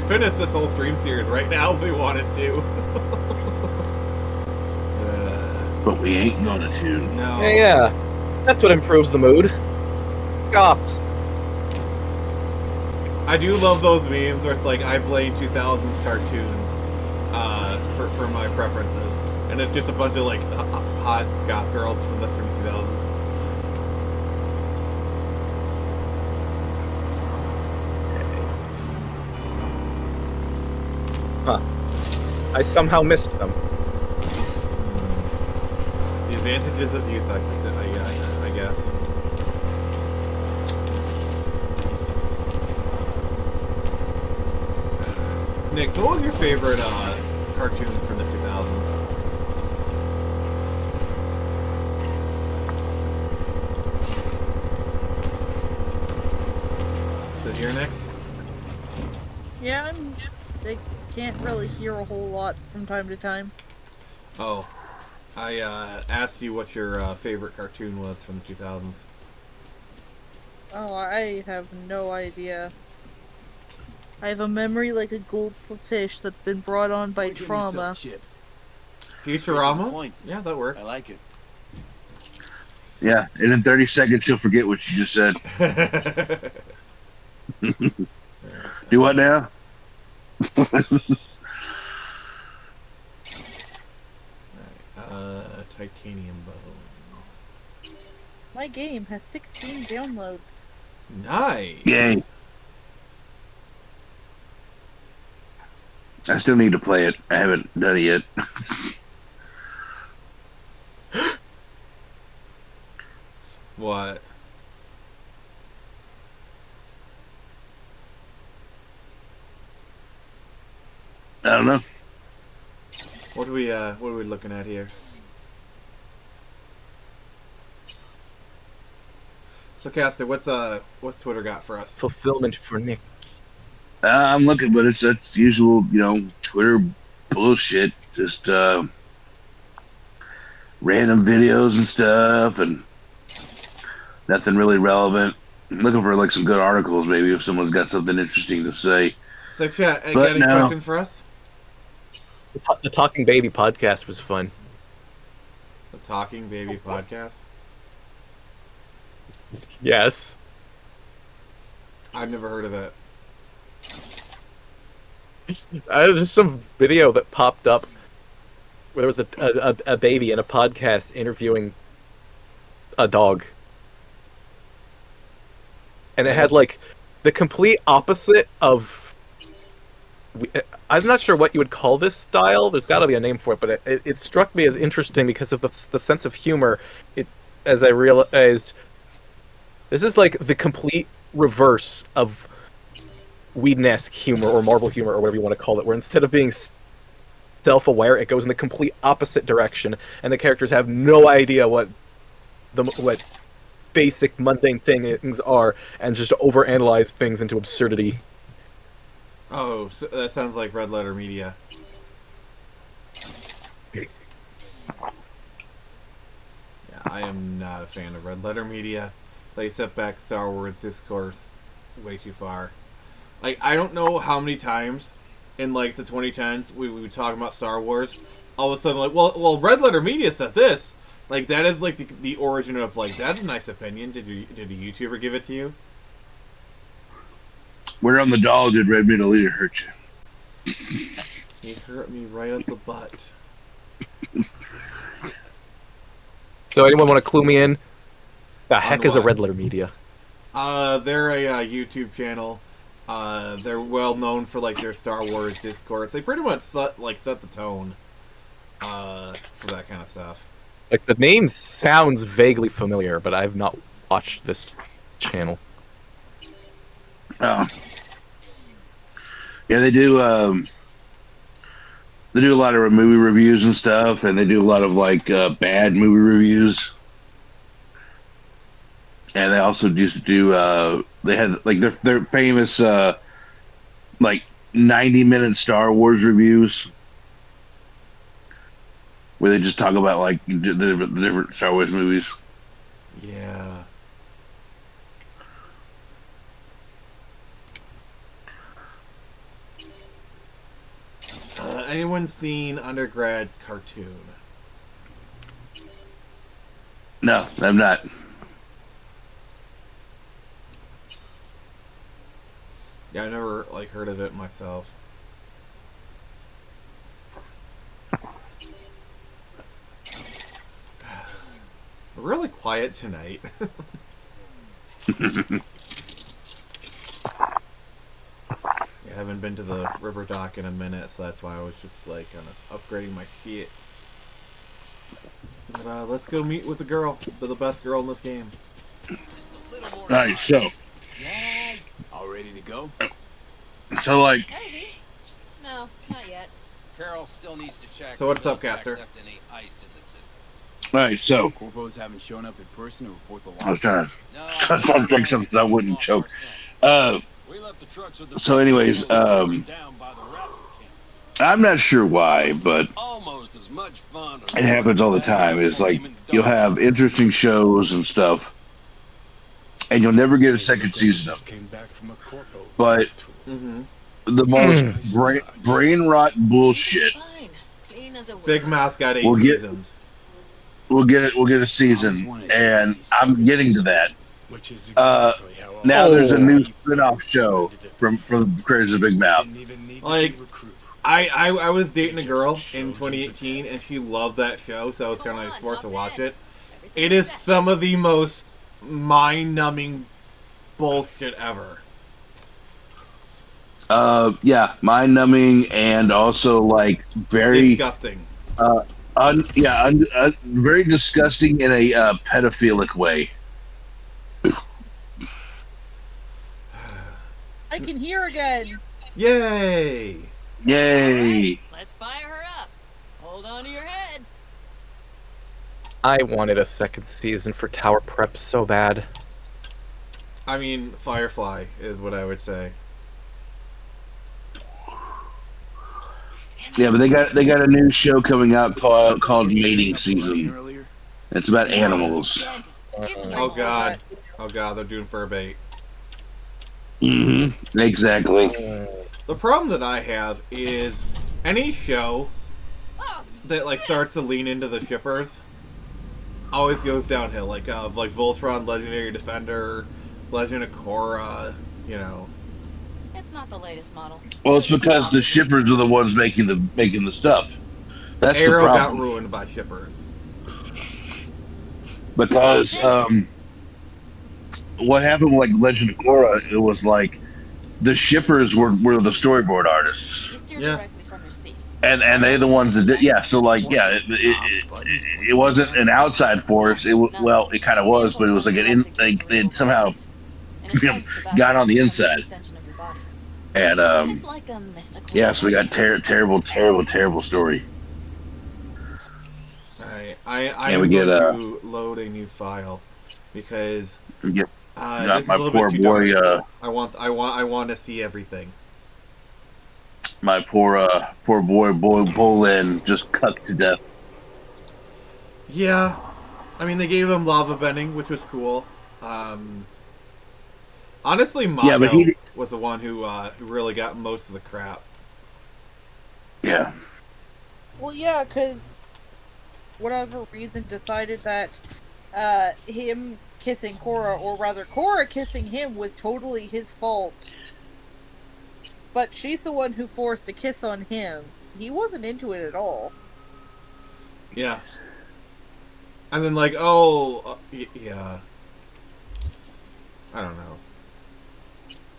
finish this whole stream series right now if we wanted to. But we ain't gonna to. No. Yeah, that's what improves the mood. Goths. I do love those memes where it's like I blame 2000s cartoons for my preferences, and it's just a bunch of like hot goth girls from the 2000s. Huh. I somehow missed them. The advantages of youth, I guess. Nick, so what was your favorite cartoon from the 2000s? Sit here next. Yeah, I can't really hear a whole lot from time to time. Oh. I asked you what your favorite cartoon was from the 2000s. Oh, I have no idea. I have a memory like a goldfish that's been brought on by trauma. Futurama? Yeah, that works. I like it. Yeah, and in 30 seconds you'll forget what you just said. Do what now? Titanium bones. My game has 16 downloads. Nice. Yay. I still need to play it. I haven't done it yet. What? I don't know. What are we looking at here? So, Caster, what's Twitter got for us? Fulfillment for Nick. I'm looking, but it's usual, Twitter bullshit. Just random videos and stuff, and nothing really relevant. I'm looking for some good articles, maybe if someone's got something interesting to say. So, chat, got any questions for us? The Talking Baby podcast was fun. The Talking Baby podcast? Yes. I've never heard of it. Just some video that popped up where there was a baby in a podcast interviewing a dog. And it had the complete opposite of... I'm not sure what you would call this style. There's got to be a name for it, but it struck me as interesting because of the sense of humor. As I realized, this is the complete reverse of Whedon-esque humor or Marvel humor or whatever you want to call it, where instead of being self-aware, it goes in the complete opposite direction, and the characters have no idea what basic mundane things are, and just overanalyze things into absurdity. Oh, so that sounds like Red Letter Media. Yeah, I am not a fan of Red Letter Media. They set back Star Wars discourse way too far. I don't know how many times in the 2010s we would talk about Star Wars. All of a sudden, well, Red Letter Media said this. That is the origin of that's a nice opinion. Did a YouTuber give it to you? Where on the doll did Red Metal Leader hurt you? He hurt me right at the butt. So anyone want to clue me in? The heck is a Red Letter Media? They're a YouTube channel. They're well known for their Star Wars discourse. They pretty much set the tone for that kind of stuff. The name sounds vaguely familiar, but I've not watched this channel. Oh. Yeah, they do a lot of movie reviews and stuff, and they do a lot of bad movie reviews. And they also used to do they had their famous 90-minute Star Wars reviews where they just talk about the different Star Wars movies. Yeah. Anyone seen Undergrad's cartoon? No, I'm not. Yeah, I never heard of it myself. We're really quiet tonight. I haven't been to the river dock in a minute, so that's why I was just kind of upgrading my shit. But let's go meet with the girl, the best girl in this game. Alright, so. All ready to go? So Maybe. No, not yet. Carol still needs to check. So what's up, Caster? Left any ice in the system. Alright, so. Corpos haven't shown up in person to report the loss. I was trying to drink something so I wouldn't choke. So anyways, I'm not sure why, but Almost as much fun. it happens all the time. It's like you'll have interesting shows and stuff, and you'll never get a second season of it. But the most brain rot bullshit. Big Mouth got 8 seasons. We'll get a season, and I'm getting to that. Now there's a new spin-off show from Crazy Big Mouth. Like, I was dating a girl in 2018, and she loved that show, so I was kind of like forced to watch it. It is some of the most mind-numbing bullshit ever. Yeah, mind-numbing and also like very disgusting. Very disgusting in a pedophilic way. I can hear again. Yay! Yay! Let's fire her up. Hold on to your head. I wanted a second season for Tower Prep so bad. I mean, Firefly is what I would say. Yeah, but they got a new show coming out called Mating Season. It's about animals. Oh god, they're doing fur bait. Exactly. The problem that I have is any show that like starts to lean into the shippers always goes downhill. Like Voltron, Legendary Defender, Legend of Korra, you know. It's not the latest model. Well, it's because the shippers are the ones making the stuff. That's Arrow the problem. got ruined by shippers. Because what happened with like Legend of Korra, it was like the shippers were the storyboard artists. You steer directly from your seat. And they're the ones that did, so like it wasn't an outside force. Well, it kind of was, but it was like it somehow got on the inside. And so we got terrible story. I am going to load a new file because this is a little bit too dark. I want to see everything. My poor boy Bolin just cucked to death. Yeah, I mean they gave him lava bending, which was cool. Honestly, Mako was the one who really got most of the crap. Yeah. Well, yeah, because whatever reason decided that him kissing Korra, or rather Korra kissing him, was totally his fault. But she's the one who forced a kiss on him. He wasn't into it at all. Yeah. And then yeah. I don't know.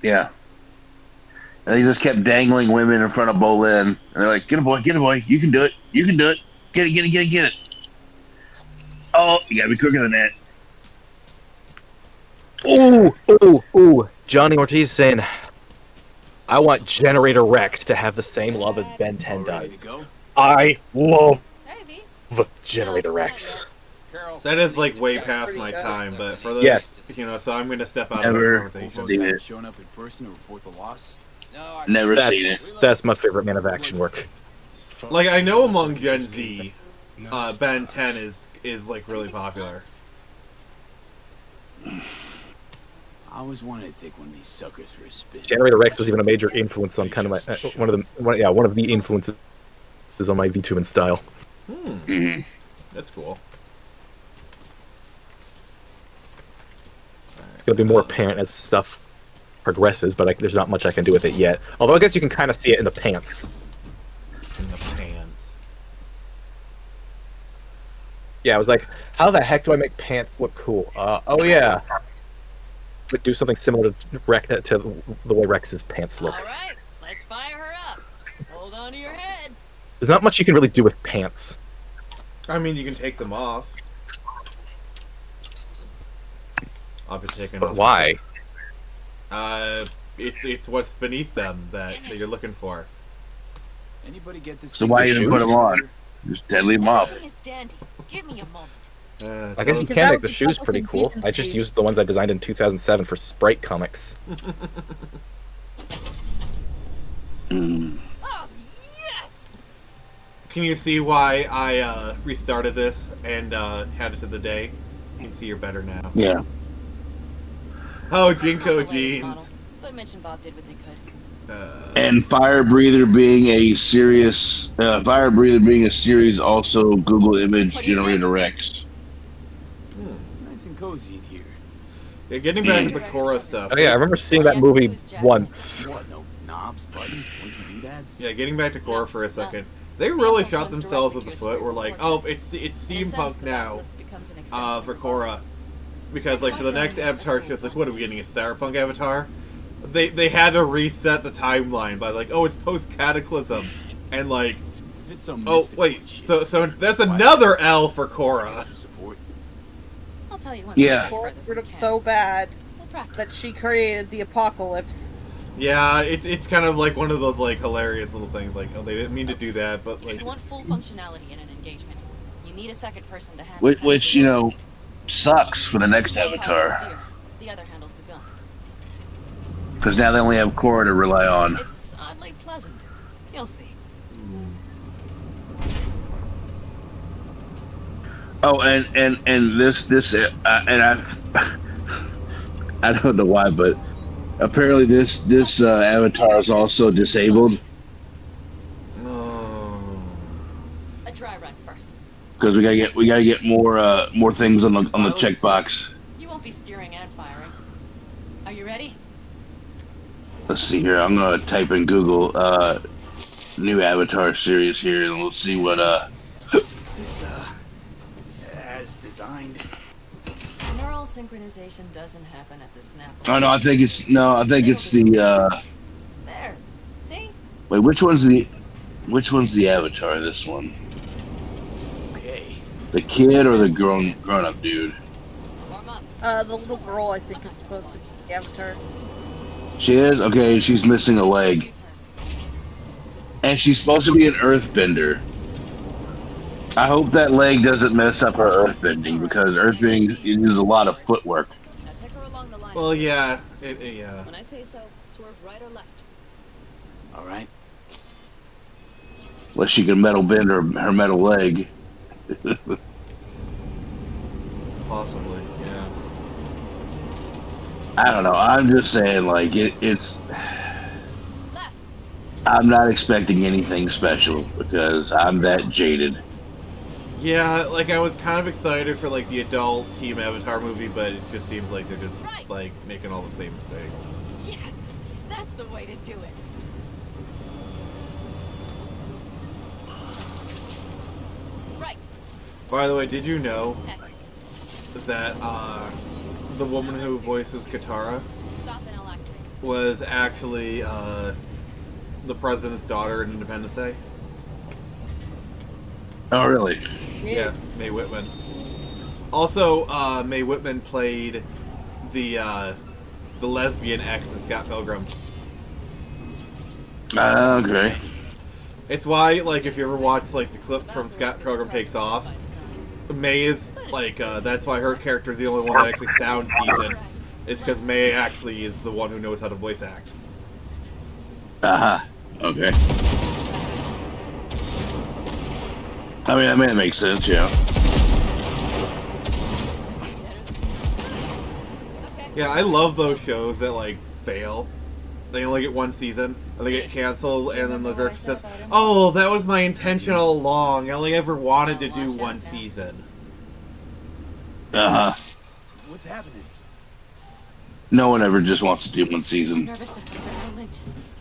Yeah. And they just kept dangling women in front of Bolin. And they're like, get a boy, you can do it. Get it. Oh, you gotta be quicker than that. Ooh. Johnny Ortiz saying, I want Generator Rex to have the same love as Ben 10 does. I love Generator Rex. That is like way past my time, but for those, so I'm going to step out of the conversation. Showing up in person to report the loss? Never seen it. That's my favorite Man of Action work. Like, I know among Gen Z, Ben 10 is like really popular. I always wanted to take one of these suckers for a spin. Generator Rex was even a major influence on kind of my one of the influences on my VTubing style. That's cool. It's going to be more apparent as stuff progresses, but there's not much I can do with it yet. Although I guess you can kind of see it in the pants. Yeah, I was like, how the heck do I make pants look cool? Oh yeah. Would do something similar to the way Rex's pants look. Alright, let's fire her up. Hold on to your head. There's not much you can really do with pants. I mean, you can take them off. I'll be taking off. Why? It's what's beneath them that you're looking for. Anybody get this? So why even put them on? Just leave them off. Give me a moment. I guess you can make the shoes pretty cool. I just used the ones I designed in 2007 for Sprite comics. Oh, yes! Can you see why I restarted this and had it to the day? You can see you're better now. Yeah. Oh, Jinko jeans. But mention Bob did what they could. And Fire Breather being a series also Google image generator Rex. Nice and cozy in here. Yeah, getting back to the Korra stuff. Oh yeah, I remember seeing that movie once. What? No knobs, buttons, blinky doodads? Yeah, getting back to Korra for a second. They really shot themselves with the foot. We're like, oh, it's steampunk now for Korra. Because, like, for the next Avatar show, it's like, what, are we getting a Cyberpunk Avatar? They had to reset the timeline by, like, oh, it's post-Cataclysm. And, like, oh, wait, so that's another L for Korra. I'll tell you Yeah. Korra screwed up so bad that she created the apocalypse. Yeah, it's kind of like one of those, like, hilarious little things. Like, oh, they didn't mean to do that, but, like... You want full functionality in an engagement. You need a second person to handle Which you know, sucks for the next Avatar. The other handles the gun. Because now they only have Korra to rely on. It's oddly pleasant. You'll see. Oh, and this and I've I don't know why, but apparently this Avatar is also disabled. A dry run first. Because we gotta get more things on the checkbox. You won't be steering and firing. Are you ready? Let's see here. I'm gonna type in Google new Avatar series here, and we'll see what Is this as designed? Neural synchronization doesn't happen at the snap. Oh no, I think it's the There. See? wait, which one's the Avatar? This one. Okay. The kid or the grown up dude? The little girl, I think, is supposed to be the Avatar. She is? Okay, she's missing a leg. And she's supposed to be an earthbender. I hope that leg doesn't mess up her earthbending, because earthbending uses a lot of footwork. Well, yeah. Yeah. When I say so, swerve right or left. All right. Unless she can metal bend her metal leg. Possibly, yeah. I don't know. I'm just saying, like, it's... I'm not expecting anything special, because I'm that jaded. Yeah, like, I was kind of excited for, like, the adult Team Avatar movie, but it just seems like they're just, like, making all the same mistakes. Yes, that's the way to do it. Right. By the way, did you know that the woman who voices Katara was actually the president's daughter in Independence Day? Oh, really? Yeah, Mae Whitman. Also, Mae Whitman played the lesbian ex in Scott Pilgrim. Okay. It's why, like, if you ever watch, like, the clips from Scott Pilgrim Takes Off, Mae is, like, that's why her character is the only one that actually sounds decent. It's because Mae actually is the one who knows how to voice act. Okay. I mean, it makes sense, yeah. Yeah, I love those shows that, like, fail. They only get one season, and they get canceled, and then the director says, oh, that was my intention all along. I only ever wanted to do one season. What's happening? No one ever just wants to do one season.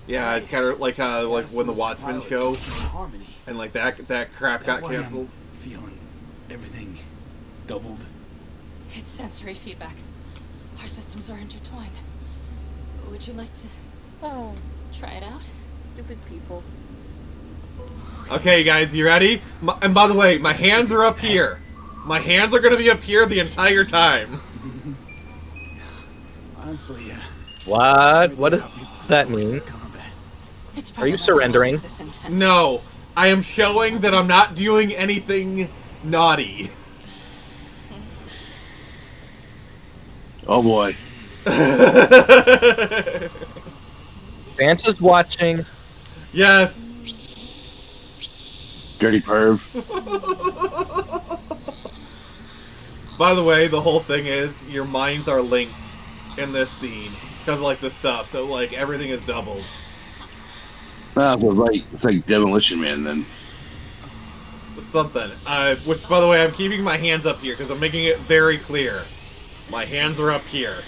Yeah, it's kind of like when the Watchmen show, and like that crap got canceled. Feeling everything doubled. It's sensory feedback. Our systems are intertwined. Would you like to try it out? Stupid people. Okay, guys, you ready? And by the way, my hands are up here. My hands are going to be up here the entire time. Honestly, What does that mean? Are you surrendering? No, I am showing that I'm not doing anything naughty. Oh boy. Santa's watching. Yes. Dirty perv. By the way, the whole thing is your minds are linked in this scene because of like the stuff, so like everything is doubled. Oh, it's like Demolition Man then. Something. Which, by the way, I'm keeping my hands up here because I'm making it very clear. My hands are up here.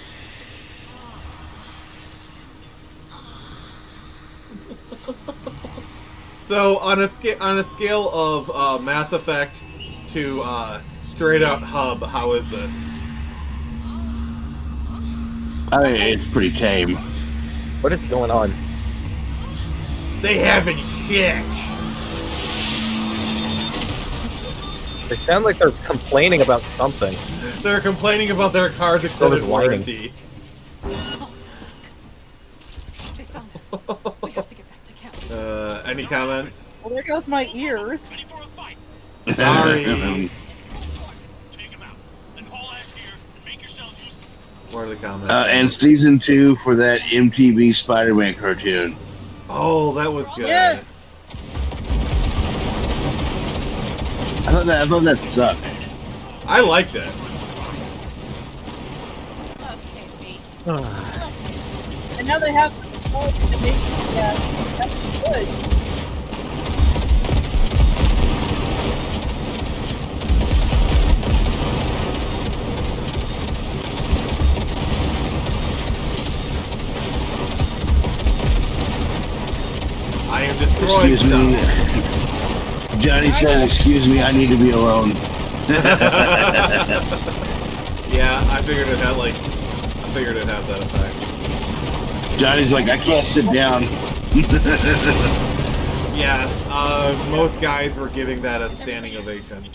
So on a scale of Mass Effect to straight out Hub, how is this? I mean, it's pretty tame. What is going on? They haven't shit. They sound like they're complaining about something. They're complaining about their car's extended warranty. They found us. We have to get back to camp. Any comments? Well, there goes my ears. Sorry. What are the comments? And season 2 for that MTV Spider-Man cartoon. Oh, that was good. Yes. I thought that sucked. I liked it. And now they have to make that's good. I am destroyed. Excuse me. Johnny said, "Excuse me, I need to be alone." Yeah, I figured it had that effect. Johnny's like, "I can't sit down." Yeah, most guys were giving that a standing ovation.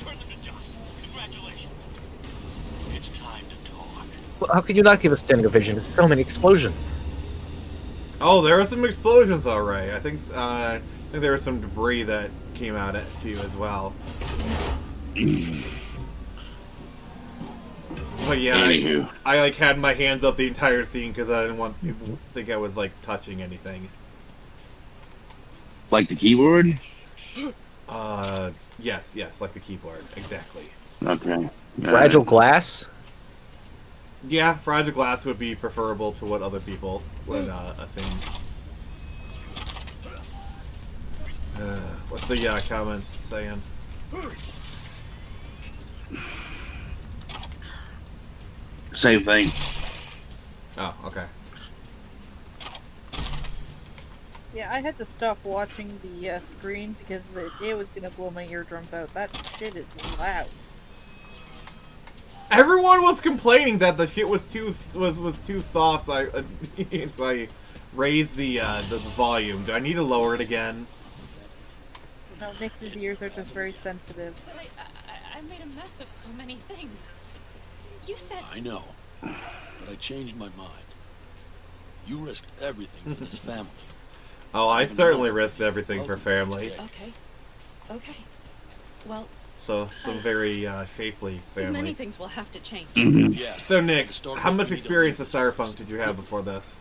Well, how could you not give a standing ovation? There's so many explosions. Oh, there were some explosions, all right. I think there was some debris that came out at you as well. But yeah, I like had my hands up the entire scene because I didn't want people to think I was like touching anything. Like the keyboard? Yes, like the keyboard, exactly. Okay. Fragile glass? Yeah, fragile glass would be preferable to what other people would assume. What's the comments saying? Same thing. Oh, okay. Yeah, I had to stop watching the screen because it was gonna blow my eardrums out. That shit is loud. Everyone was complaining that the shit was too soft. So I raised the volume. Do I need to lower it again? No, Nix's ears are just very sensitive. I made a mess of so many things. You said... I know, but I changed my mind. You risked everything for this family. Oh, I certainly risked everything for family. Okay. Well... So, some very shapely family. Many things will have to change. Yes. So, Nick, how much experience with Cyberpunk did you have before this?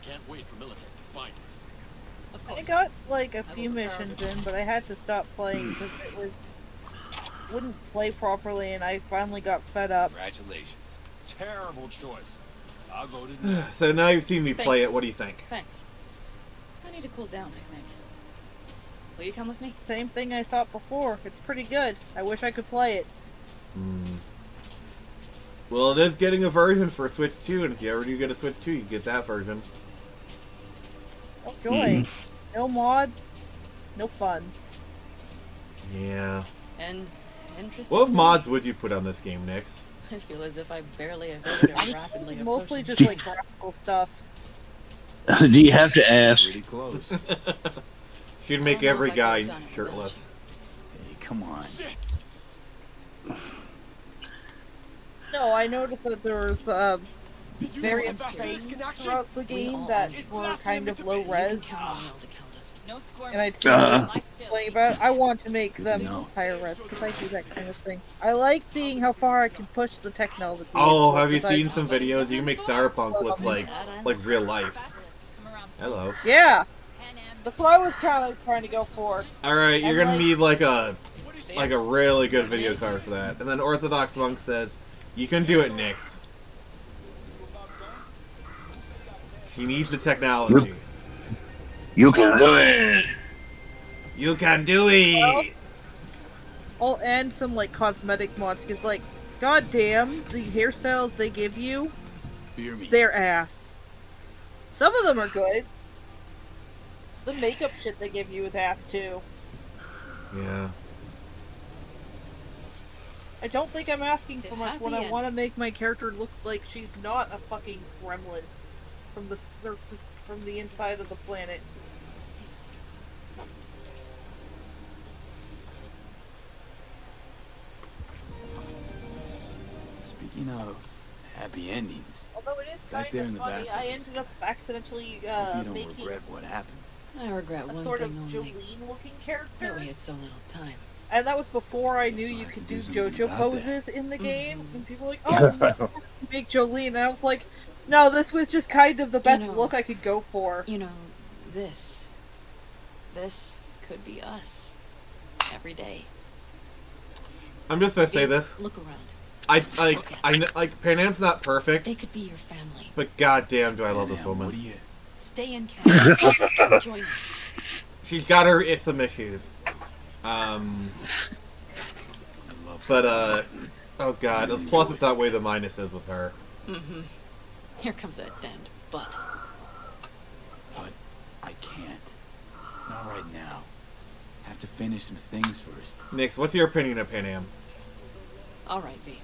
Can't wait for Militech to find us. Of course. I got like a few missions in, but I had to stop playing because it wouldn't play properly, and I finally got fed up. Congratulations. Terrible choice. I voted no. So now you've seen me play it. What do you think? Thanks. I need to cool down, I think. Will you come with me? Same thing I thought before. It's pretty good. I wish I could play it. Well, it is getting a version for Switch 2, and if you ever do get a Switch 2, you get that version. Oh, joy. No mods, no fun. Yeah. And interesting. What mods would you put on this game, Nix? I feel as if I barely evaded a rapidly Mostly approaching- just like graphical stuff. Do you have to ask? Pretty close. She'd make every guy shirtless. Hey, come on. No, I noticed that there was various things throughout the game that were kind of low res. And I'd see playing about. I want to make them higher res because I do that kind of thing. I like seeing how far I can push the technology. Oh, have you seen some videos? You can make Cyberpunk look like real life. Hello. Yeah. That's what I was kind of trying to go for. All right, you're gonna need like a really good video card for that. And then Orthodox Monk says, "You can do it, Nix." He needs the technology. You can do it. You can do it. Oh, and some like cosmetic mods, because like, goddamn, the hairstyles they give you, they're ass. Some of them are good. The makeup shit they give you is ass too. Yeah. I don't think I'm asking for much when I want to make my character look like she's not a fucking gremlin from the surface, from the inside of the planet. Speaking of happy endings, Although it is back kind there of in the funny, I basilisk, ended up accidentally you don't making regret what happened. I regret a one sort of thing only. Jolene-looking character. That we had so little time. And that was before I knew you could do JoJo poses in the game. And people were like, oh, you make Jolene. And I was like, no, this was just kind of the best look I could go for. You know, this could be us. Every day. I'm just gonna say this. Look around. I Pan Am's not perfect. They could be your family. But goddamn, do I love this woman. Stay in camp. Join us. She's got her some issues. But oh god. The pluses outweigh the minuses with her. Mm-hmm. Here comes that damned butt. But I can't. Not right now. Have to finish some things first. Nix, what's your opinion of Pan Am? All right, V.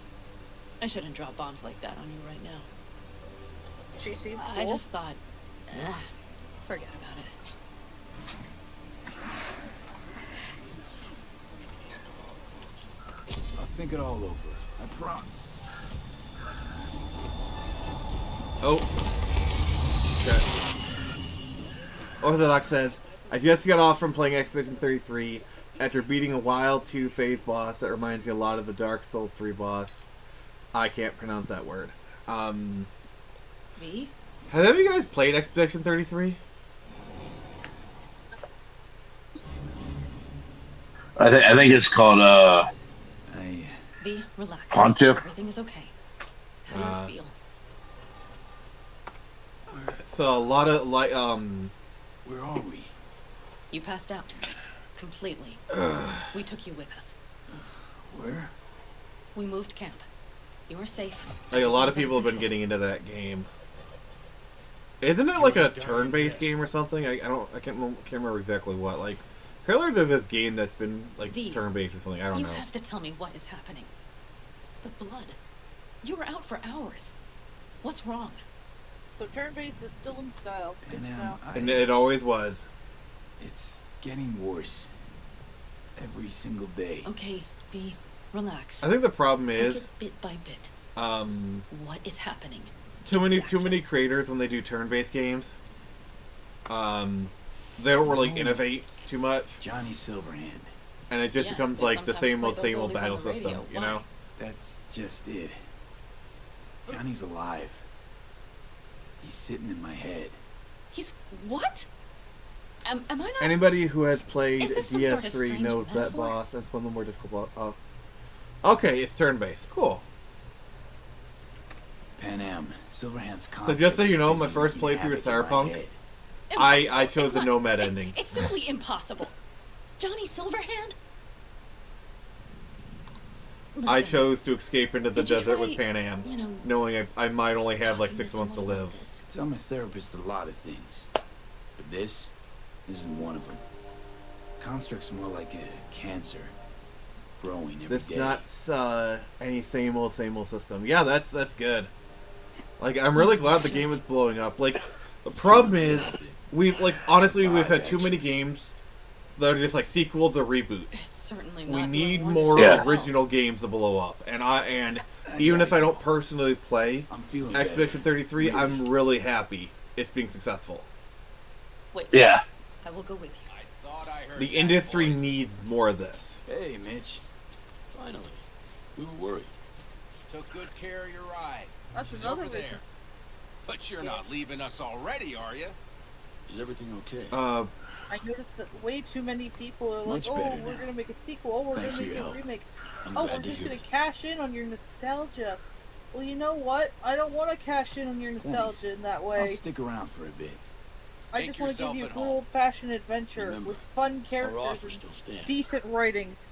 I shouldn't drop bombs like that on you right now. She seems I just thought, forget about it. I'll think it all over. I promise. Oh. Okay. Orthodox says, I just got off from playing Expedition 33 after beating a Wild 2 phase boss that reminds me a lot of the Dark Souls 3 boss. I can't pronounce that word. Me? Have any of you guys played Expedition 33? I think it's called V, relax. Pontiff. Everything is okay. How do you feel? So a lot of like Where are we? You passed out. Completely. We took you with us. Where? We moved camp. You are safe. Like a lot of people have been getting into that game. Isn't it like a turn-based game or something? I can't remember exactly what. Like, apparently there's this game that's been like turn-based or something. I don't know. You have to tell me what is happening. The blood. You were out for hours. What's wrong? So turn-based is still in style. And it always was. It's getting worse. Every single day. Okay, V, relax. I think the problem Take is it bit by bit. What is happening? Too many creators when they do turn-based games. They don't really innovate too much. Johnny Silverhand. And it just becomes like the same old battle system, you know? That's just it. Johnny's alive. He's sitting in my head. He's what? Am I not? Anybody who has played Is this some sort of DS3 strange knows that metaphor? boss. That's one of the more difficult boss. Oh. Okay, it's turn-based. Cool. Pan Am, Silverhand's So just so you know, my first playthrough of Cyberpunk, I chose the Nomad ending. It's simply impossible. Johnny Silverhand? I chose to escape into the desert with Pan Am, you know, knowing I might only have like 6 months to live. Tell my therapist a lot of things, but this isn't one of them. Construct's more like a cancer, growing every This day. not any same old system. Yeah, that's good. Like, I'm really glad the game is blowing up. Like, the problem is, honestly, we've had too many games that are just like sequels or reboots. It's certainly We not need doing more wonderful. original games to blow up. And even if I don't personally play Expedition 33, I'm really happy it's being successful. Wait. Yeah. I will go with you. The industry needs more of this. Hey, Mitch. Finally. We were worried. Took good care of your ride. That's She's another over there. reason. But you're not leaving us already, are you? Is everything okay? I noticed that way too many people are like, Much oh, better we're now. going to make a sequel. Oh, we're going Thanks to for make your a help. remake. I'm Oh, glad we're to just hear going to it. cash in on your nostalgia. Well, you know what? I don't want to cash in on your nostalgia in that way. I'll stick around for a bit. I just want to give you a good old-fashioned adventure with fun characters and decent writings.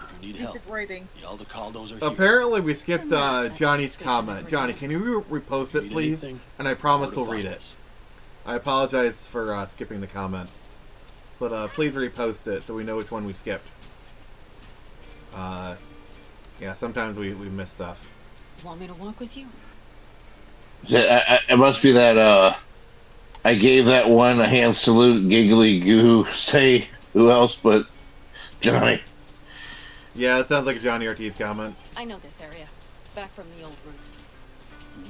If you need Decent writing. The Elder Caldos are here. Apparently, we skipped Johnny's comment. Johnny, can you repost it, please? And I promise we'll read it. I apologize for skipping the comment. But please repost it so we know which one we skipped. Yeah, sometimes we miss stuff. Want me to walk with you? It must be that I gave that one a hand salute, giggly goo. Say who else but Johnny? Yeah, it sounds like a Johnny Ortiz comment. I know this area. Back from the old roots.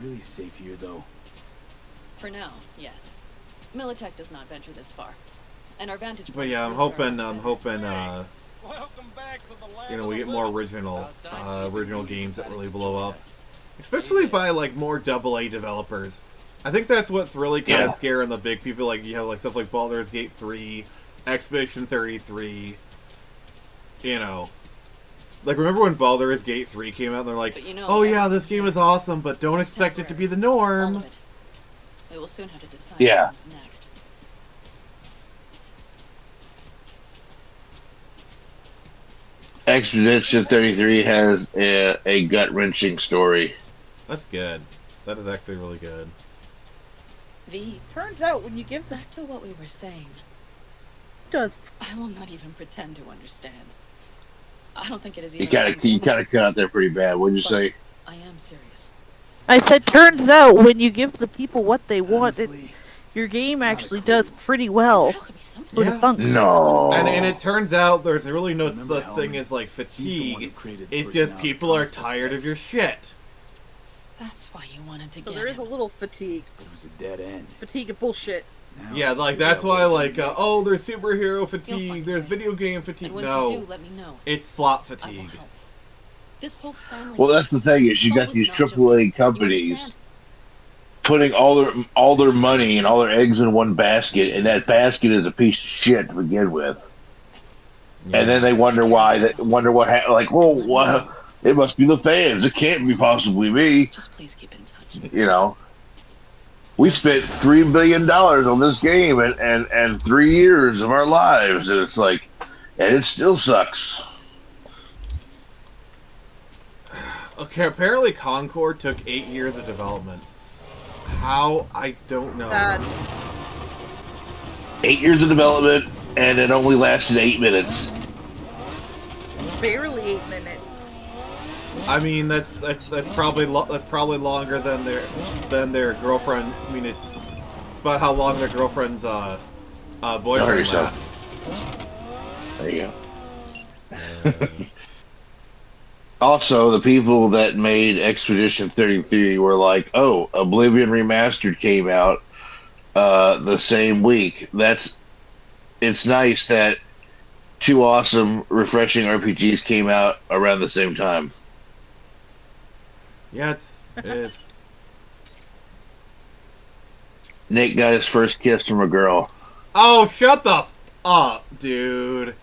Really safe here, though. For now, yes. Militech does not venture this far. And our vantage But yeah, I'm hoping, you know, we get more original games that really blow up. Especially by, like, more AA developers. I think that's what's really kind of scaring the big people, like, you know, like stuff like Baldur's Gate 3, Expedition 33, you know. Like, remember when Baldur's Gate 3 came out and they're like, you know, oh yeah, this game is awesome, but don't expect it to be the norm. We will soon have to decide what's next. Expedition 33 has a gut-wrenching story. That's good. That is actually really good. V. Turns out when you give back to what we were saying. Does I will not even pretend to understand. I don't think it is even. You kind of cut out there pretty bad. What'd you say? I am serious. I said, turns out when you give the people what they want, your game actually does pretty well. No. And it turns out there's really no such thing as like fatigue. It's just people are tired of your shit. That's why you wanted to So get there is a little fatigue. But it was a dead end. Fatigue of bullshit. Yeah, like that's why, like, oh, there's superhero fatigue, there's video game fatigue. And once No, you do, let me know. it's slot fatigue. This whole family. Well, that's the thing is you got these AAA companies putting all their money and all their eggs in one basket, and that basket is a piece of shit to begin with. Yeah. And then they wonder why. What happened. Like, well, what? It must be the fans. It can't be possibly me. Just please keep in touch. You know. We spent $3 billion on this game and 3 years of our lives, and it's like, and it still sucks. Okay, apparently Concord took 8 years of development. How? I don't know. 8 years of development, and it only lasted 8 minutes. Barely 8 minutes. I mean, that's probably longer than their girlfriend. I mean, it's about how long their girlfriend's boyfriend lasts. There you go. Also, the people that made Expedition 33 were like, "Oh, Oblivion Remastered came out the same week." It's nice that two awesome, refreshing RPGs came out around the same time. Yeah, it is. Nick got his first kiss from a girl. Oh, shut the up, dude.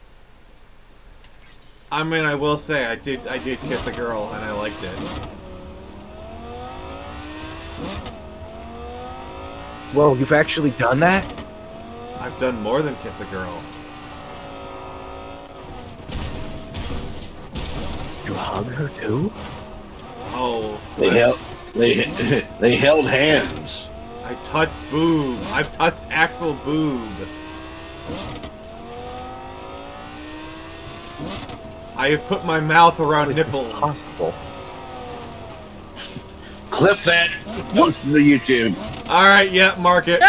I mean, I will say I did kiss a girl and I liked it. Whoa, you've actually done that? I've done more than kiss a girl. You hugged her too? Oh. They held hands. I touched boob. I've touched actual boob. I have put my mouth around nipples. Possible. Clip that. Post to the YouTube. All right, yeah, mark it.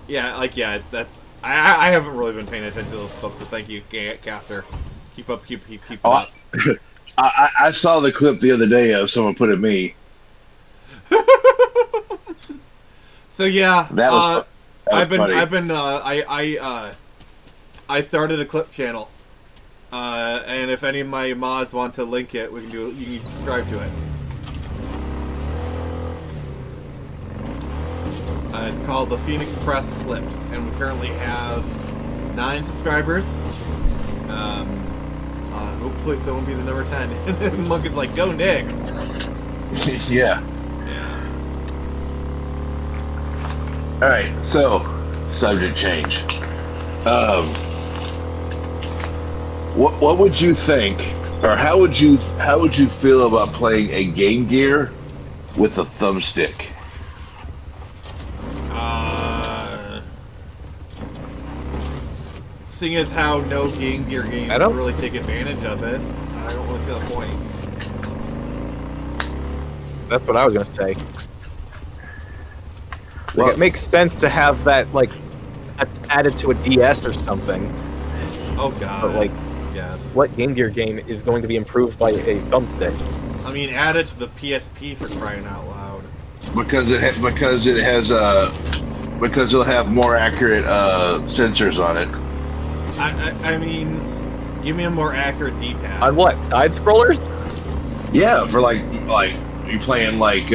Yeah, like it's that. I haven't really been paying attention to those clips, so thank you, Caster. Keep up. Up. I saw the clip the other day of someone put it me. So yeah, I started a clip channel, and if any of my mods want to link it, you can subscribe to it. It's called the Phoenix Press Clips, and we currently have 9 subscribers. Hopefully someone will be the number 10. And Monk is like, go Nick! Yeah. Alright, so, subject change. What would you think, or how would you feel about playing a Game Gear with a thumbstick? Seeing as how no Game Gear games really take advantage of it, I don't really see the point. That's what I was gonna say. Like, it makes sense to have that, like, added to a DS or something. Oh god. But, like, yes. What Game Gear game is going to be improved by a thumbstick? I mean, add it to the PSP for crying out loud. Because it'll have more accurate sensors on it. I mean, give me a more accurate D-pad. On what? Side scrollers? Yeah, for like you playing like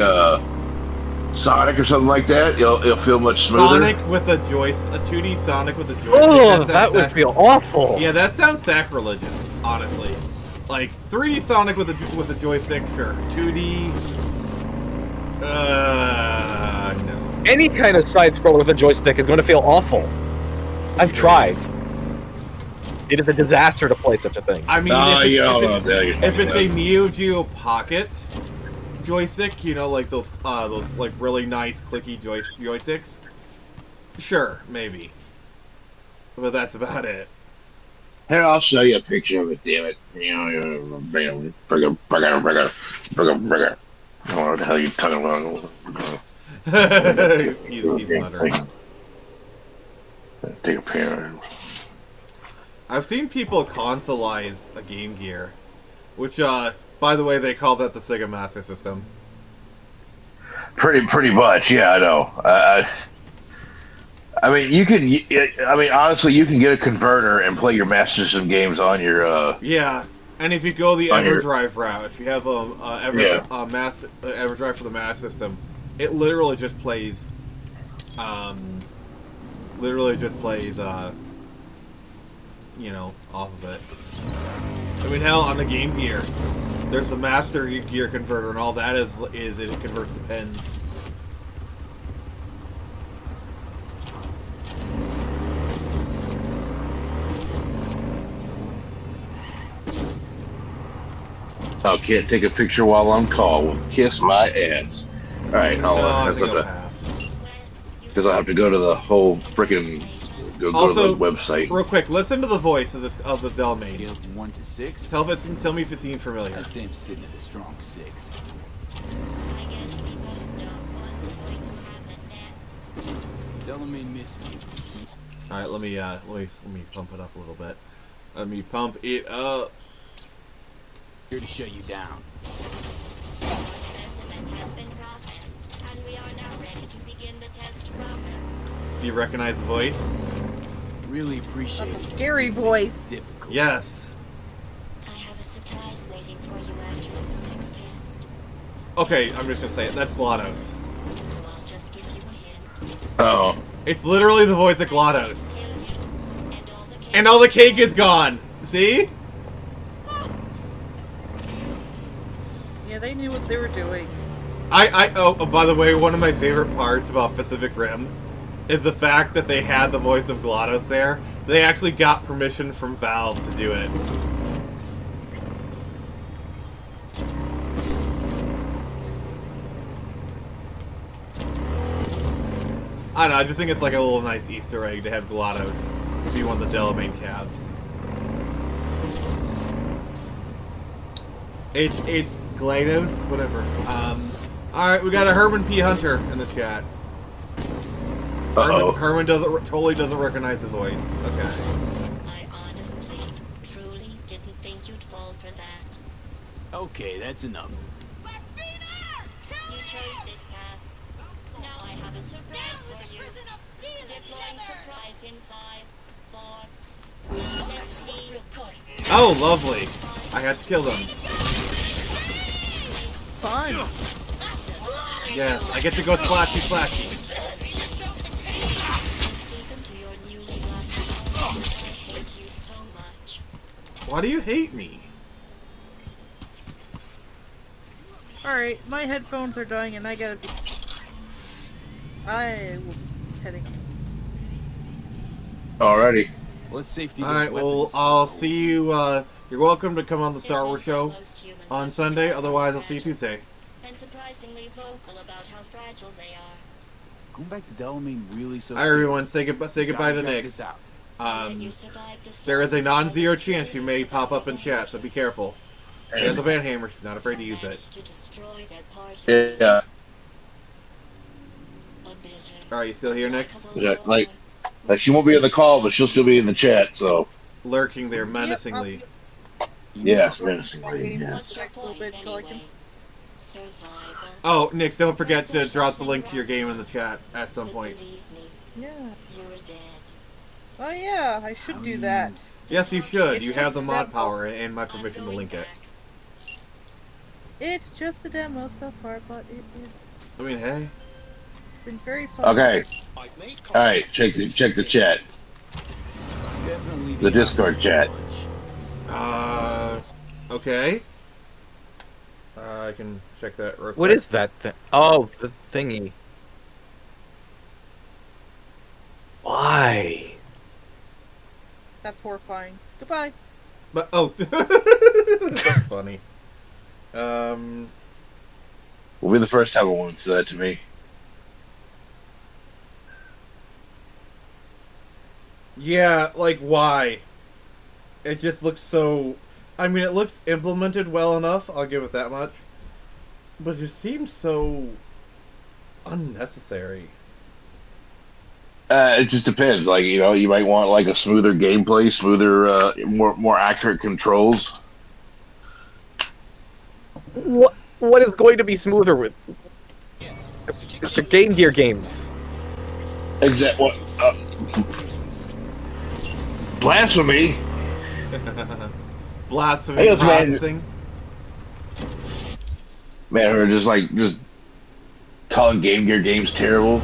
Sonic or something like that. It'll feel much smoother. Sonic with a 2D Sonic with a joystick. Oh, that would feel awful. Yeah, that sounds sacrilegious, honestly. Like 3D Sonic with a joystick, sure. 2D. No. Any kind of side scroller with a joystick is going to feel awful. I've tried. It is a disaster to play such a thing. I mean, if it's a Neo Geo Pocket joystick, you know, like those like really nice clicky joysticks, sure, maybe. But that's about it. Here, I'll show you a picture of it. Damn it! You know, friggin'. I don't know what the hell you're talking about. He's muttering. Take a picture. I've seen people consoleize a Game Gear, which, by the way, they call that the Sega Master System. Pretty much, yeah, I know. I mean, honestly, you can get a converter and play your Master System games on your. Yeah, and if you go the EverDrive route, if you have EverDrive for the Master System, it literally just plays. You know, off of it. I mean, hell, on the Game Gear, there's the Master Gear converter, and all that is it converts the pins. Oh, can't take a picture while on call. Well, kiss my ass. All right, because I'll have to go to the whole freaking. Go to the website. Real quick, listen to the voice of the Delmain. Scale from 1 to 6. Tell me if it seems familiar. I'd say I'm sitting at a strong 6. I guess we both know what's going to happen next. Delamain misses you. All right, let me pump it up a little bit. Let me pump it up. Here to shut you down. Your specimen has been processed, and we are now ready to begin the test program. Do you recognize the voice? Really appreciate it. Scary voice. Difficult. Yes. I have a surprise waiting for you after this next test. Okay, I'm just gonna say it. That's GLaDOS. So I'll just give you a hint. Oh. It's literally the voice of GLaDOS. And all the cake is gone. See? Yeah, they knew what they were doing. Oh, by the way, one of my favorite parts about Pacific Rim is the fact that they had the voice of GLaDOS there. They actually got permission from Valve to do it. I don't know, I just think it's like a little nice Easter egg to have GLaDOS be one of the Delamain cabs. It's GLaDOS, whatever. Alright, we got a Herman P. Hunter in the chat. Herman totally doesn't recognize the voice. Okay. I honestly, truly didn't think you'd fall for that. Okay, that's enough. You chose this path. Now I have a surprise for you. Deploying surprise in 5, 4. Let's see. Oh, lovely. I had to kill them. Fun. Yes, I get to go splashy splashy. Why do you hate me? Alright, my headphones are dying and I gotta be... I will be heading on. Alrighty. Let's safety. Alright, well, I'll see you, you're welcome to come on the Star Wars show on Sunday, otherwise I'll see you Tuesday. And surprisingly vocal about how fragile they are. Going back to Delamain really so. Alright, everyone, say goodbye to Nick. There is a non-zero chance you may pop up in chat, so be careful. She has a Van Hammer, she's not afraid to use it. Yeah. Alright, you still here, Nick? Yeah, like she won't be in the call, but she'll still be in the chat, so. Lurking there menacingly. Yes, menacingly, yeah. Oh, Nick, don't forget to drop the link to your game in the chat at some point. Yeah. Oh yeah, I should do that. Yes, you should. You have the mod power and my permission to link it. It's just a demo so far, but it is. I mean, hey. It's been very fun. Okay. Alright, check the chat. The Discord chat. Okay. I can check that real quick. What is that thing? Oh, the thingy. Why? That's horrifying. Goodbye. But that's funny. Will be the first time a woman said that to me. Yeah, like why? It just looks so. I mean, it looks implemented well enough. I'll give it that much. But it just seems so unnecessary. It just depends. Like, you know, you might want like a smoother gameplay, smoother, more accurate controls. What is going to be smoother with the Game Gear games? Exactly. What? Blasphemy. Blasphemy processing. Man, we're just calling Game Gear games terrible.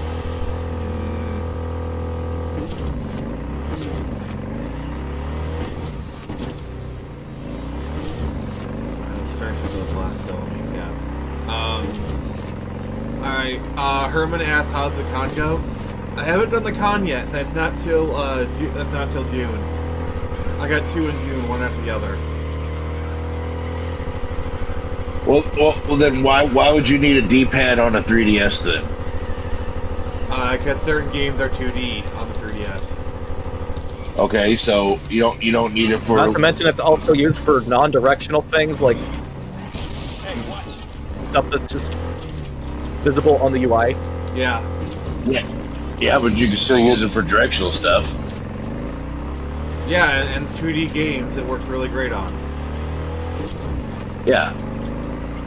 Alright, Herman asked how did the con go? I haven't done the con yet. That's not till June. I got 2 in June, one after the other. Well, then why would you need a D-pad on a 3DS then? Because certain games are 2D on the 3DS. Okay, so you don't need it for. Not to mention, it's also used for non-directional things like stuff that's just visible on the UI. Yeah. Yeah, but you can still use it for directional stuff. Yeah, and 2D games it works really great on.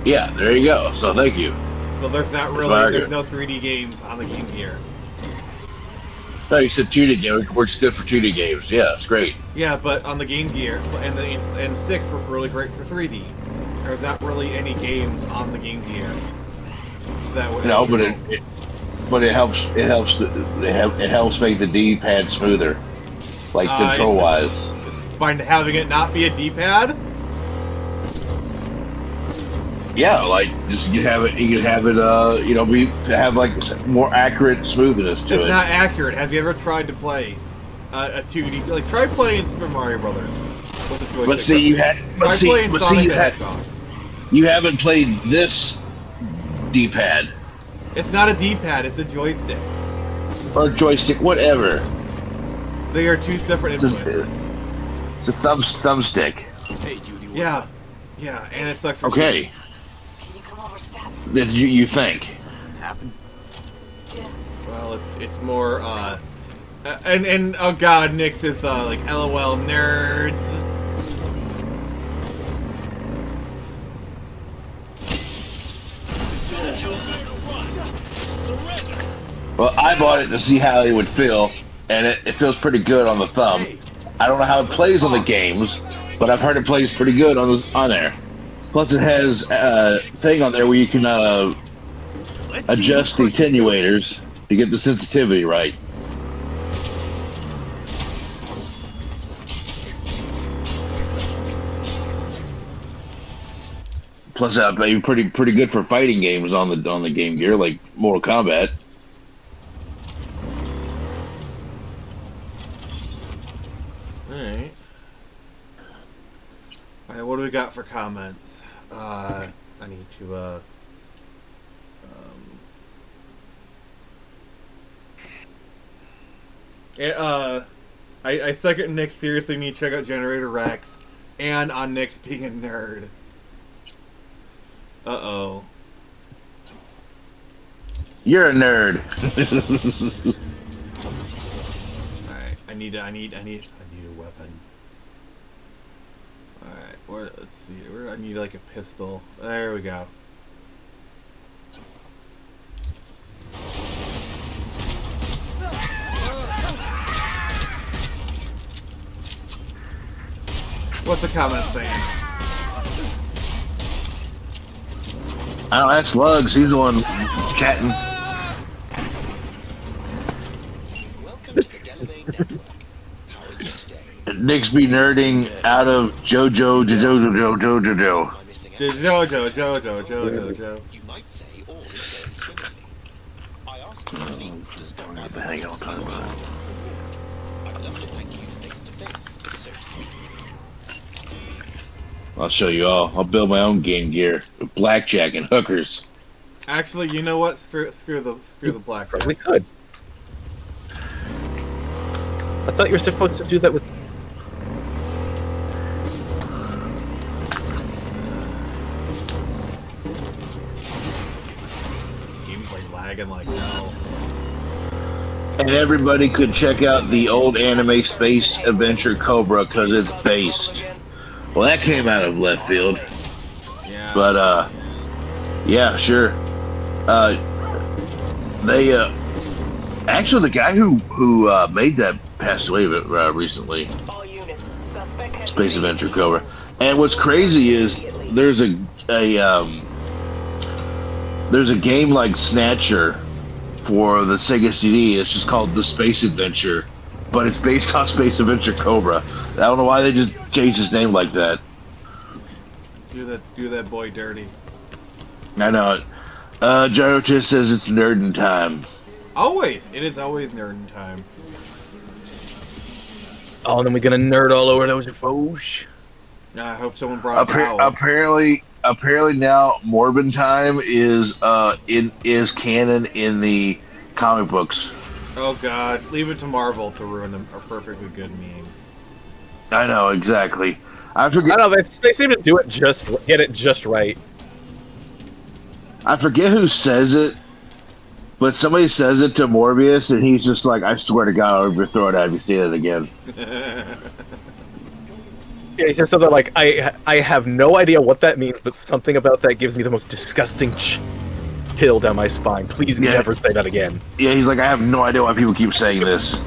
Yeah, there you go. So thank you. But there's no 3D games on the Game Gear. No, you said 2D game. It works good for 2D games. Yeah, it's great. Yeah, but on the Game Gear and sticks work really great for 3D. There's not really any games on the Game Gear that would. No, but it helps. It helps make the D-pad smoother, like control-wise. By having it not be a D-pad. Yeah, like just you can have it have like more accurate smoothness to it. It's not accurate. Have you ever tried to play a 2D? Like try playing Super Mario Brothers with the joystick. But see, you haven't played this D-pad. It's not a D-pad. It's a joystick. Or joystick, whatever. They are 2 separate inputs. It's a thumbstick. Hey, Judy, yeah, and it sucks. Okay. That you think? Happen? Yeah. Well, it's more and oh god, Nyx is like LOL nerds. Well, I bought it to see how it would feel, and it feels pretty good on the thumb. I don't know how it plays on the games, but I've heard it plays pretty good on there. Plus, it has a thing on there where you can adjust the attenuators to get the sensitivity right. Plus, pretty good for fighting games on the Game Gear, like Mortal Kombat. Alright. Alright, what do we got for comments? I need to, I second Nick, seriously need to check out Generator Rex, and on Nick's being a nerd. Uh-oh. You're a nerd. Alright, I need a weapon. Alright, let's see, I need like a pistol. There we go. What's the comment saying? Oh, that's Lugs. He's the one chatting. Nick's be nerding out of JoJo. You might say all is going swimmingly. I ask you please to stop by the Hang on, I'd love to thank you face to face, so to speak. I'll show you all. I'll build my own Game Gear with blackjack and hookers. Actually, you know what? Screw the blackjack. We could. I thought you were supposed to do that with. Game's like lagging like hell. And everybody could check out the old anime Space Adventure Cobra because it's based. Well, that came out of left field. Yeah. But, yeah, sure. They, actually, the guy who made that passed away recently. Space Adventure Cobra. And what's crazy is there's a game like Snatcher for the Sega CD. It's just called The Space Adventure, but it's based on Space Adventure Cobra. I don't know why they just changed his name like that. Do that boy dirty. I know it. Gyrotis says it's nerdin' time. Always. It is always nerdin' time. Oh, and then we're gonna nerd all over those foes. I hope someone brought apparently now Morbin time is canon in the comic books. Oh god, leave it to Marvel to ruin a perfectly good meme. I know, exactly. I forget. I don't know, they seem to get it just right. I forget who says it, but somebody says it to Morbius, and he's just like, "I swear to God, I'll overthrow it if you say it again." Yeah, he says something like, I have no idea what that means, but something about that gives me the most disgusting chill down my spine. Please never say that again. Yeah, he's like, I have no idea why people keep saying this.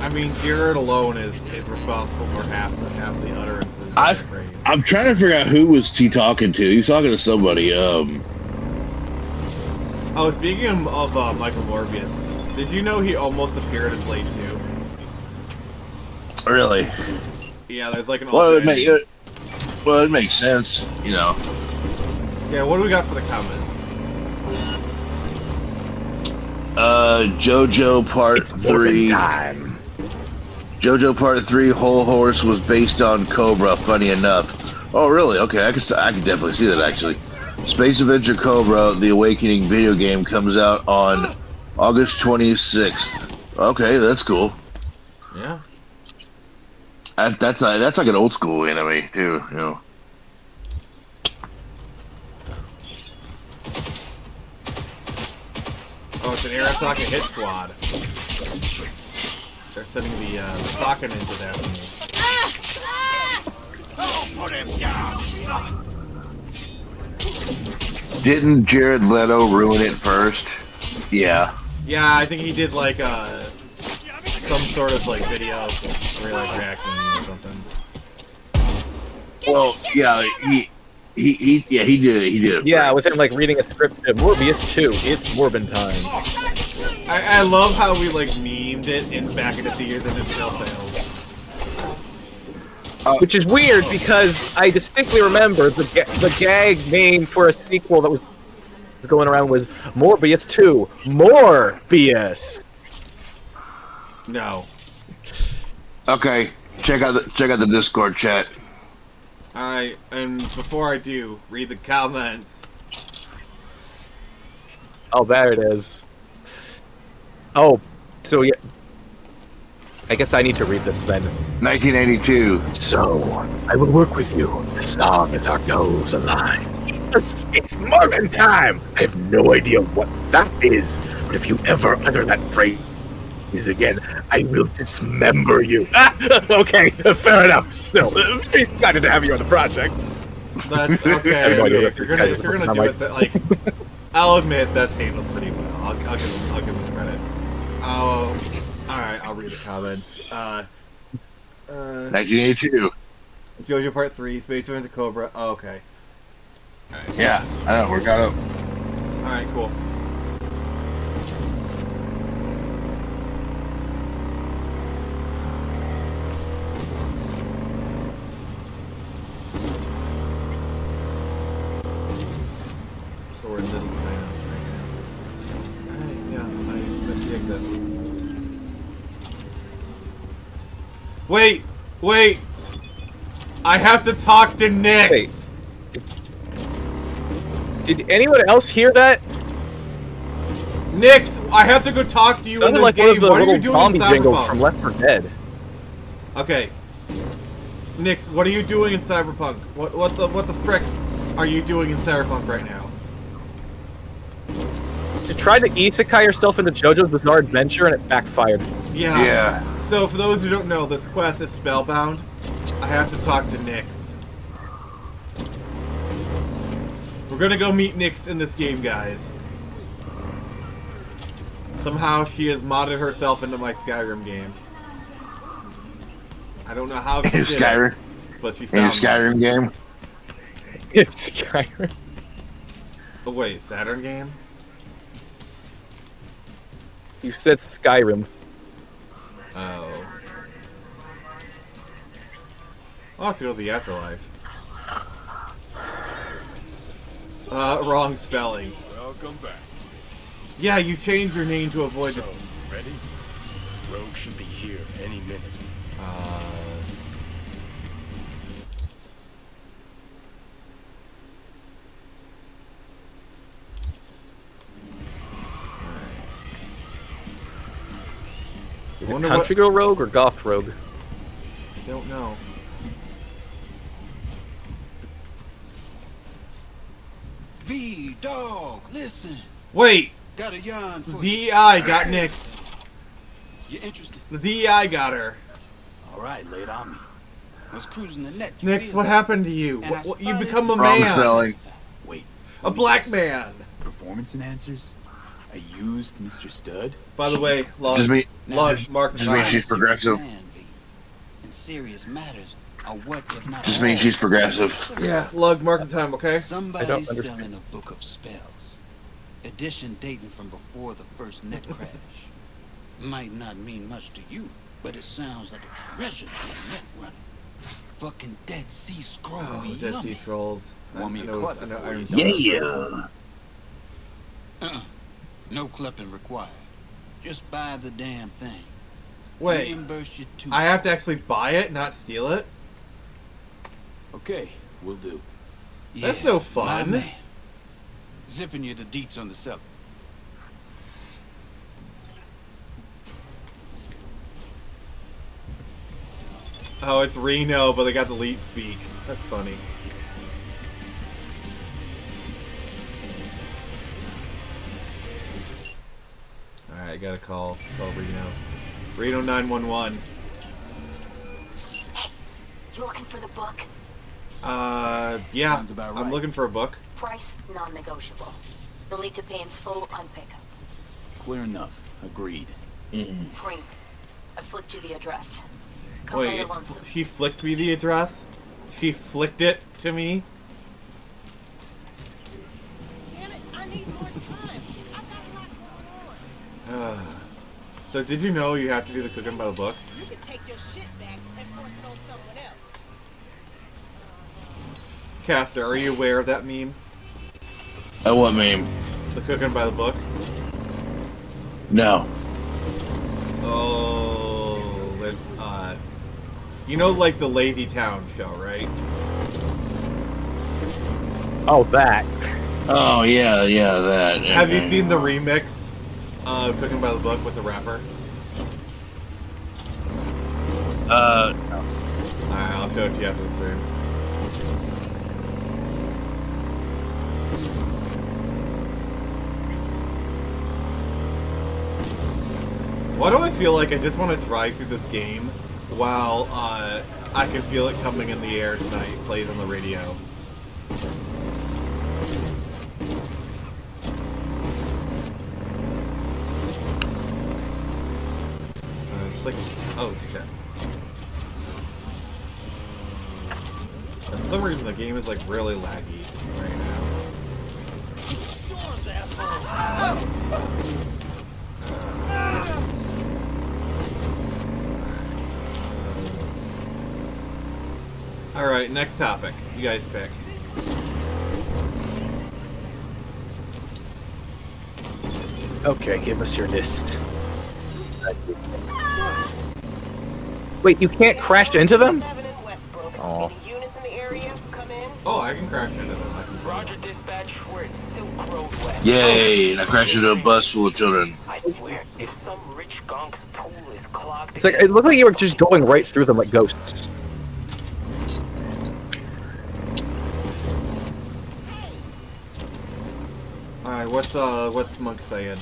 I mean, Jared alone is responsible for half the utterances. I'm trying to figure out who was he talking to. He was talking to somebody. Oh, speaking of Michael Morbius, did you know he almost appeared in Blade 2? Really? Yeah, there's like an it makes sense, you know. Yeah, what do we got for the comments? JoJo Part 3. JoJo Part 3 Whole Horse was based on Cobra, funny enough. Oh, really? Okay, I can definitely see that, actually. Space Adventure Cobra, The Awakening video game, comes out on August 26th. Okay, that's cool. Yeah. That's like an old school anime, too, you know. Oh, it's an Arasaka hit squad. They're sending the Saka ninjas after me. Oh, put him down! Didn't Jared Leto ruin it first? Yeah. Yeah, I think he did like some sort of like video where he like reacting or something. Well, yeah, he did it. Yeah, with him like reading a script to Morbius 2, it's Morbin time. I love how we like memed it in back in the theaters and it still failed. Which is weird because I distinctly remember the gag name for a sequel that was going around was Morbius 2. Morbius. No. Okay, check out the Discord chat. Alright, and before I do, read the comments. Oh, there it is. Oh, so yeah. I guess I need to read this then. 1982. So, I will work with you as long as our goals align. Yes, it's Mormon time! I have no idea what that is, but if you ever utter that phrase again, I will dismember you. Okay, fair enough. Still, very excited to have you on the project. That's okay. If you're gonna do it, that, like, I'll admit that's handled pretty well. I'll give him credit. Oh, alright, I'll read the comments. 1982. JoJo Part 3, Space Joins the Cobra. Oh, okay. Right. Yeah, I know, we're got up. Alright, cool. So we're in Little Towns right now. Alright, yeah, let's see exit. Wait! I have to talk to Nix! Wait. Did anyone else hear that? Nix, I have to go talk to you in this like game. One What of are the you doing zombie in jingles Cyberpunk? from Left 4 Dead. Okay. Nix, what are you doing in Cyberpunk? What the frick are you doing in Cyberpunk right now? You tried to isekai yourself into JoJo's Bizarre Adventure and it backfired. Yeah. So for those who don't know, this quest is Spellbound. I have to talk to Nix. We're gonna go meet Nix in this game, guys. Somehow she has modded herself into my Skyrim game. I don't know how she did it, but she found in your Skyrim game. It's Skyrim. Oh wait, Saturn game? You said Skyrim. Oh. I'll have to go to the afterlife. Wrong spelling. Welcome back. Yeah, you changed your name to avoid So, ready? Rogue should be here any minute. Is it Country Girl Rogue or Goth Rogue? I don't know. V-Dog, listen. Wait! Got a yarn for DEI got Nix. You interested? The DEI got her. Alright, lay it on me. I was cruising the net. Nix, what happened to you? You become a Wrong man. spelling. Wait. A black man. Performance enhancers? I used Mr. Stud? By the way, Mark the means she's progressive. In serious matters are what if not Just means she's progressive. Yeah, Lug, mark the time, okay? Somebody's selling a book of spells. Edition dating from before the first net crash. Might not mean much to you, but it sounds like a treasure to a net runner. Fucking Dead Sea Scroll. Oh, Dead Sea Scrolls. Want me to club it for you? Yeah. No clipping required. Just buy the damn thing. Wait, Reimburse you too. I have to actually buy it, not steal it? Okay, we'll do. That's no fun. my man. Zipping you the deets on the seller. Oh, it's Reno, but they got the lead speak. That's funny. Alright, I gotta call Reno. Reno 911. Hey, you looking for the book? Yeah. Sounds about I'm right. looking for a book. Price non-negotiable. You'll need to pay in full on pickup. Clear enough. Agreed. Prink. I flicked you the address. Come Wait, later lonesome. she flicked me the address? She flicked it to me? Damn it, I need more time. I got a lot going on. So did you know you have to do the cooking by the book? You can take your shit back and force it on someone else. Caster, are you aware of that meme? What meme? The cooking by the book? No. Oh, there's, you know, like the Lazy Town show, right? Oh, that. Oh, yeah, that. Have you seen the remix of Cooking by the Book with the rapper? No. Alright, I'll show it to you after the stream. Why do I feel like I just want to drive through this game while I can feel it coming in the air tonight, plays on the radio? Just like, oh shit. For some reason the game is like really laggy right now. Alright, next topic. You guys pick. Okay, give us your list. Wait, you can't crash into them? Oh. Oh, I can crash into them. Roger, dispatch. We're at Silk Road West. Yay! And I crashed into a bus full of children. I swear, if some rich gonk's pool is clogged, It's like, it looked like you were just going right through them like ghosts. Alright, what's Monk saying?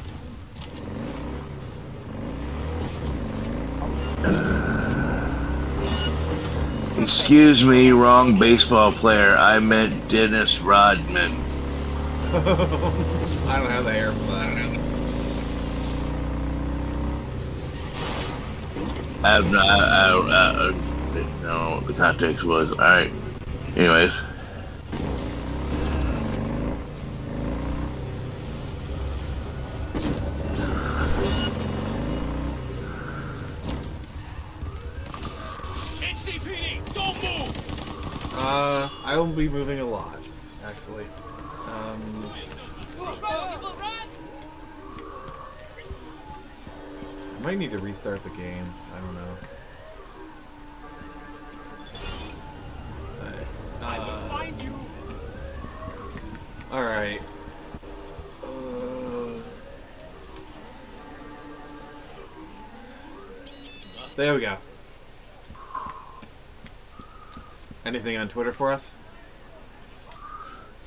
Excuse me, wrong baseball player. I meant Dennis Rodman. I don't have the hair for that. I don't know what the context was. Alright. Anyways. I will be moving a lot, actually. I might need to restart the game. I don't know. I will find you. Alright. There we go. Anything on Twitter for us?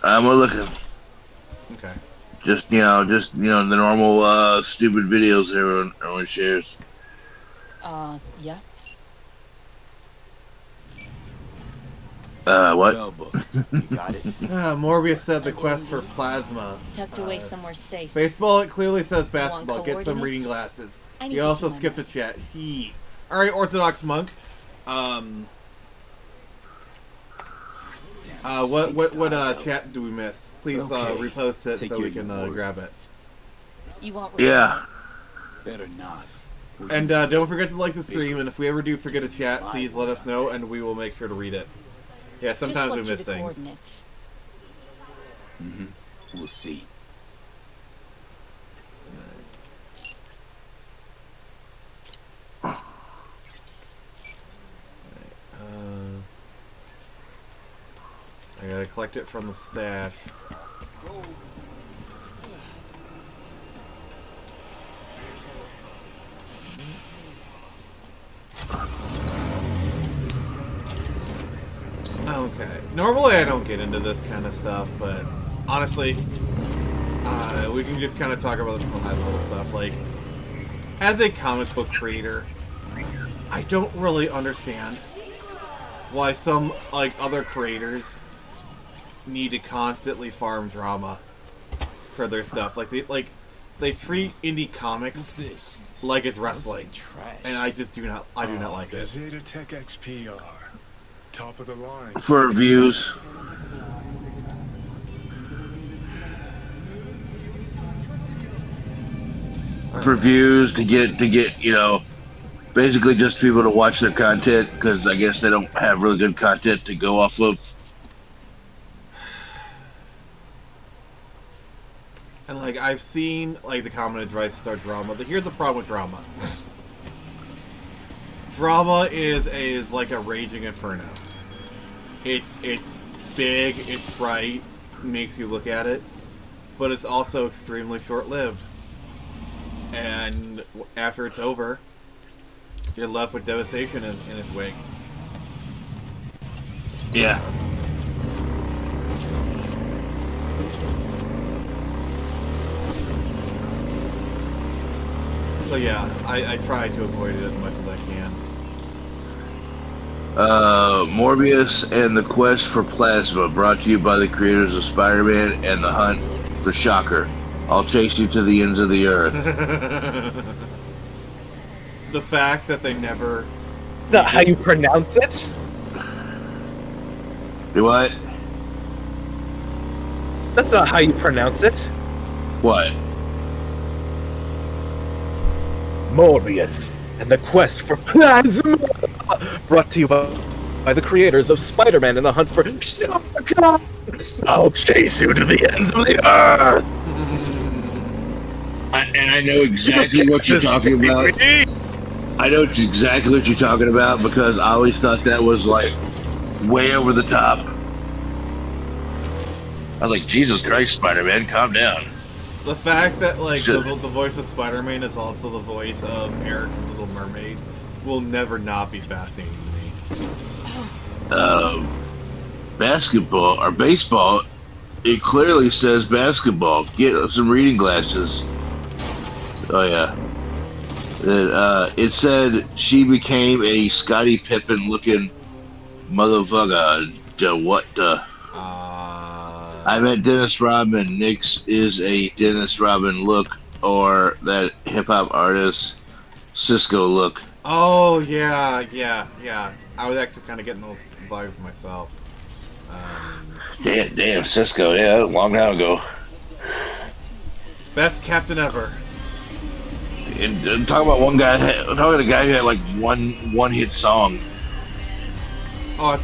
We're looking. Okay. Just the normal stupid videos everyone shares. Yeah. What? You got it. Morbius said the quest for plasma. Tucked away somewhere safe. Baseball, it clearly says basketball. Want Get some reading coordinates? glasses. I need You to also see my skipped a map. chat. Alright, Orthodox Monk. What chat do we miss? Please repost it so we can grab it. You want Yeah. Better not. And don't forget to like the stream, and if we ever do forget a chat, please let us know, and we will make sure to read it. Yeah, sometimes we miss things. Mm-hmm. We'll see. I gotta collect it from the stash. Okay. Normally I don't get into this kind of stuff, but honestly, we can just kind of talk about some high level stuff. Like, as a comic book creator, I don't really understand why some, like, other creators need to constantly farm drama for their stuff. Like, they treat indie comics like it's wrestling, and I just do not like it. Zeta Tech XPR, top of the line. For views. For views, to get basically just people to watch their content, because I guess they don't have really good content to go off of. And like I've seen like the common advice to start drama. Here's the problem with drama. Drama is like a raging inferno. It's big, it's bright, makes you look at it, but it's also extremely short-lived. And after it's over, you're left with devastation in its wake. Yeah. So yeah, I try to avoid it as much as I can. Morbius and the Quest for Plasma, brought to you by the creators of Spider-Man and the Hunt for Shocker. I'll chase you to the ends of the earth. The fact that they never... It's not how you pronounce it. Do what? That's not how you pronounce it. What? Morbius and the Quest for Plasma, brought to you by the creators of Spider-Man and the Hunt for Shocker. I'll chase you to the ends of the earth. I know exactly what you're talking about. I know exactly what you're talking about because I always thought that was like way over the top. I was like, Jesus Christ, Spider-Man, calm down. The fact that like the voice of Spider-Man is also the voice of Eric from Little Mermaid will never not be fascinating to me. Basketball or baseball, it clearly says basketball. Get some reading glasses. Oh yeah. It said she became a Scottie Pippen looking motherfucker. What the? I met Dennis Rodman. Nick's is a Dennis Rodman look, or that hip hop artist Cisco look. Oh yeah. I was actually kind of getting those vibes myself. Damn, Cisco. Yeah, that was a long time ago. Best captain ever. And talk about one guy. Talking about a guy who had like one hit song. Oh,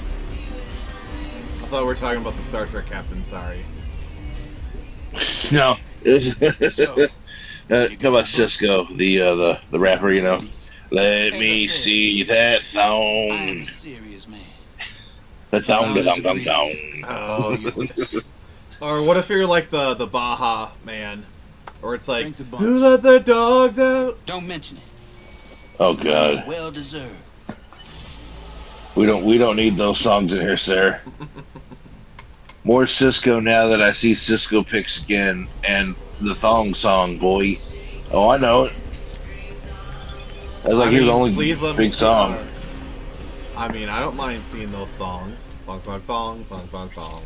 I thought we were talking about the Star Trek captain. Sorry. No. Talk about Cisco, the rapper. You know. Let me see that song. That song. Oh. Or what if you're like the Baja man? Or it's like, who let the dogs out? Don't mention it. Oh God. Well deserved. We don't need those songs in here, sir. More Cisco now that I see Cisco pics again and the thong song, boy. Oh, I know it. That's like his only big song. I mean, I don't mind seeing those songs. Thong, thong, thong, thong, thong, thong.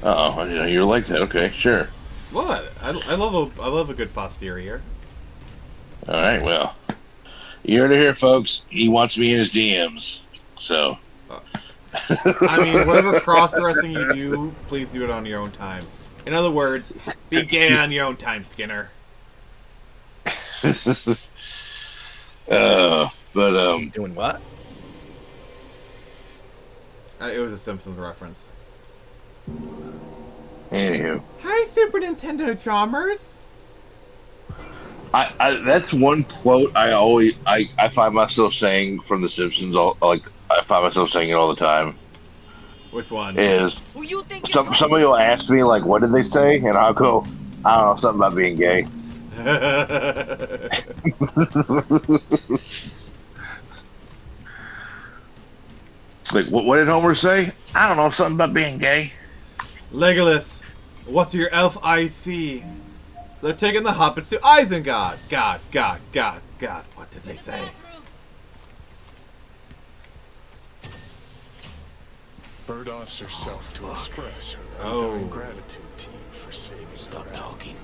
Oh, you're like that. Okay, sure. What? I love a good posterior. All right, well, you heard it here, folks. He wants me in his DMs, so. I mean, whatever cross-dressing you do, please do it on your own time. In other words, be gay on your own time, Skinner. Doing what? It was a Simpsons reference. Anywho. Hi, Super Nintendo Chalmers. I that's one quote I find myself saying from The Simpsons. I find myself saying it all the time. Which one? Is somebody will ask me like, what did they say, and I'll go, I don't know, something about being gay. Like, what did Homer say? I don't know, something about being gay. Legolas, what's your elf I see? They're taking the hobbits to Isengard. God. What did they say? Bird offers herself to express her undying gratitude to you for saving her. Stop talking.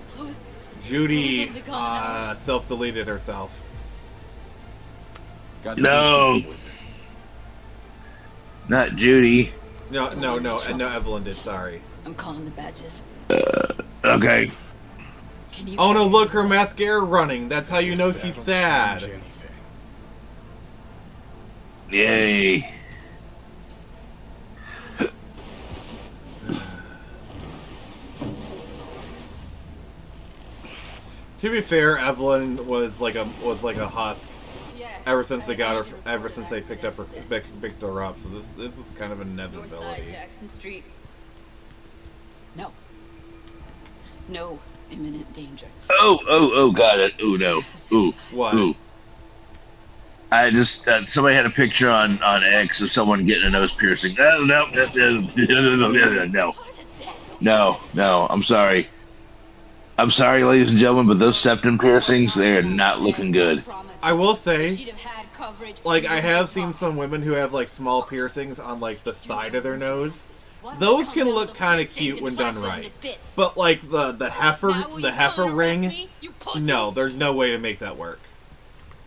Judy self-deleted herself. No. Not Judy. No, Evelyn did, sorry. I'm calling the badges. Okay. Oh no, look, her mascara running. That's how you know she's sad. Yay. To be fair, Evelyn was like a husk ever since they got her. Ever since they picked her up. So this is kind of an inevitability. Jackson Street. No. No imminent danger. Oh, got it. Oh no. Ooh, what? Ooh. I just somebody had a picture on X of someone getting a nose piercing. No. I'm sorry. I'm sorry, ladies and gentlemen, but those septum piercings, they are not looking good. I will say, like, I have seen some women who have, like, small piercings on, like, the side of their nose. Those can look kind of cute when done right. But, like, the heifer ring, no, there's no way to make that work.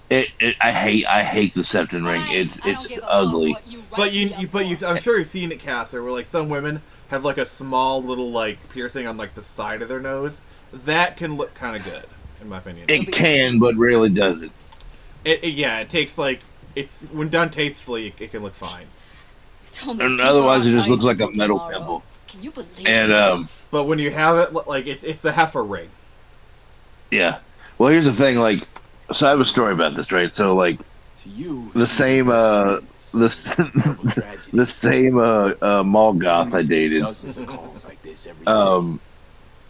I hate the septum ring. It's ugly. But I'm sure you've seen it, Caster, where, like, some women have, like, a small little, like, piercing on, like, the side of their nose. That can look kind of good, in my opinion. It can, but rarely does it. It takes, like, when done tastefully, it can look fine. And otherwise, it just looks like a metal pimple. Can you believe And but when you have it, like, it's the heifer ring. Yeah. Well, here's the thing. Like, so I have a story about this, right? So, like, the same mall goth I dated.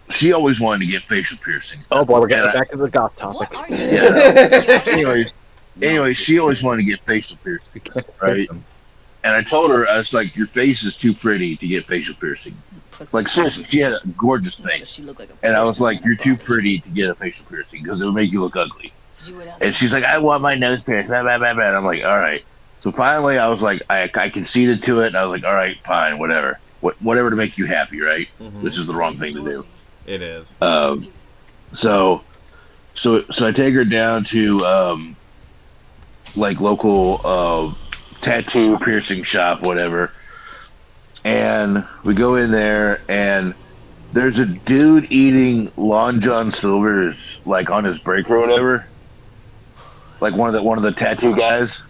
She always wanted to get facial piercing. Oh boy, we're getting back to the goth topic. Yeah. Anyways, she always wanted to get facial piercing, right? And I told her, I was like, your face is too pretty to get facial piercing. Like, seriously, she had a gorgeous face. And I was like, you're too pretty to get a facial piercing because it would make you look ugly. And she's like, I want my nose pierced. Blah, blah, blah, blah. And I'm like, all right. So finally, I was like, I conceded to it. And I was like, all right, fine, whatever. Whatever to make you happy, right? Mm-hmm. Which is the wrong thing to do. It is. So I take her down to like local tattoo piercing shop, whatever, and we go in there, and there's a dude eating Long John Silver's like on his break or whatever, like one of the tattoo guys,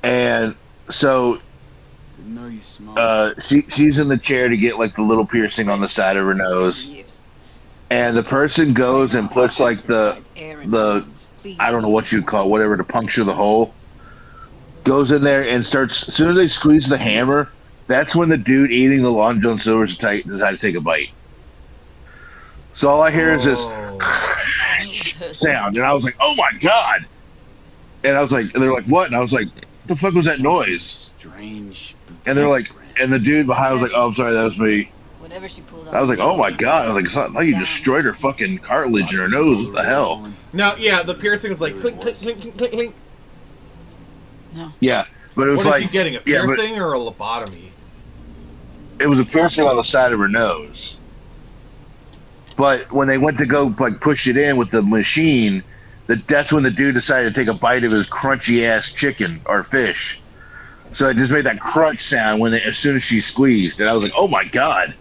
and so. She's in the chair to get like the little piercing on the side of her nose, and the person goes and puts like the I don't know what you'd call it, whatever, to puncture the hole. Goes in there and starts. As soon as they squeeze the hammer, that's when the dude eating the Long John Silver's decides to take a bite. So all I hear is this sound, and I was like, "Oh my god!" And I was like, and they're like, "What?" And I was like, "What the fuck was that noise?" Strange. And they're like, and the dude behind was like, "Oh, I'm sorry, that was me." I was like, "Oh my god!" I was like, "It's not like you destroyed her fucking cartilage in her nose. What the hell?" No, yeah, the piercing was like clink, clink, clink, clink, clink, clink. No. Yeah, but it was what like, is she getting, a piercing or a lobotomy? It was a piercing on the side of her nose. But when they went to go like push it in with the machine, that's when the dude decided to take a bite of his crunchy ass chicken or fish. So it just made that crunch sound as soon as she squeezed, and I was like, "Oh my god!"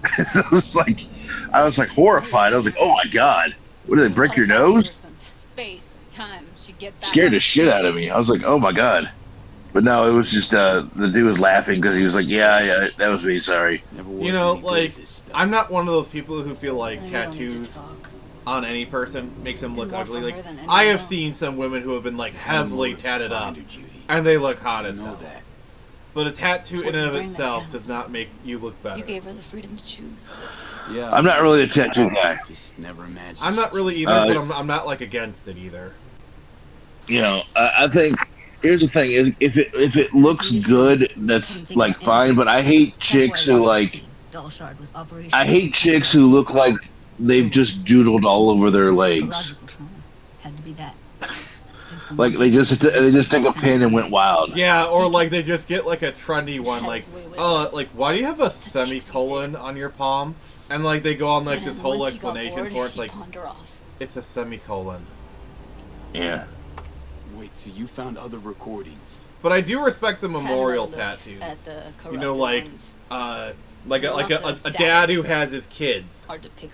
I was like horrified. I was like, "Oh my god! What did they break your nose?" Scared the shit out of me. I was like, "Oh my god!" But no, it was just the dude was laughing because he was like, "Yeah, that was me. Sorry." You know, like, I'm not one of those people who feel like tattoos on any person makes them look ugly. Like, I have seen some women who have been like heavily tatted up, and they look hot as hell. But a tattoo in and of itself does not make you look better. You gave her the freedom to choose. Yeah, I'm not really a tattoo guy. I'm not really either, but I'm not like against it either. You know, I think here's the thing: if it looks good, that's like fine. But I hate chicks who like. I hate chicks who look like they've just doodled all over their legs. Had to be that. Like they just took a pin and went wild. Yeah, or like they just get like a trendy one, like why do you have a semicolon on your palm? And like they go on like this whole explanation for it. It's like it's a semicolon. Yeah. Wait, so you found other recordings? But I do respect the memorial tattoos. You know, like a dad who has his kids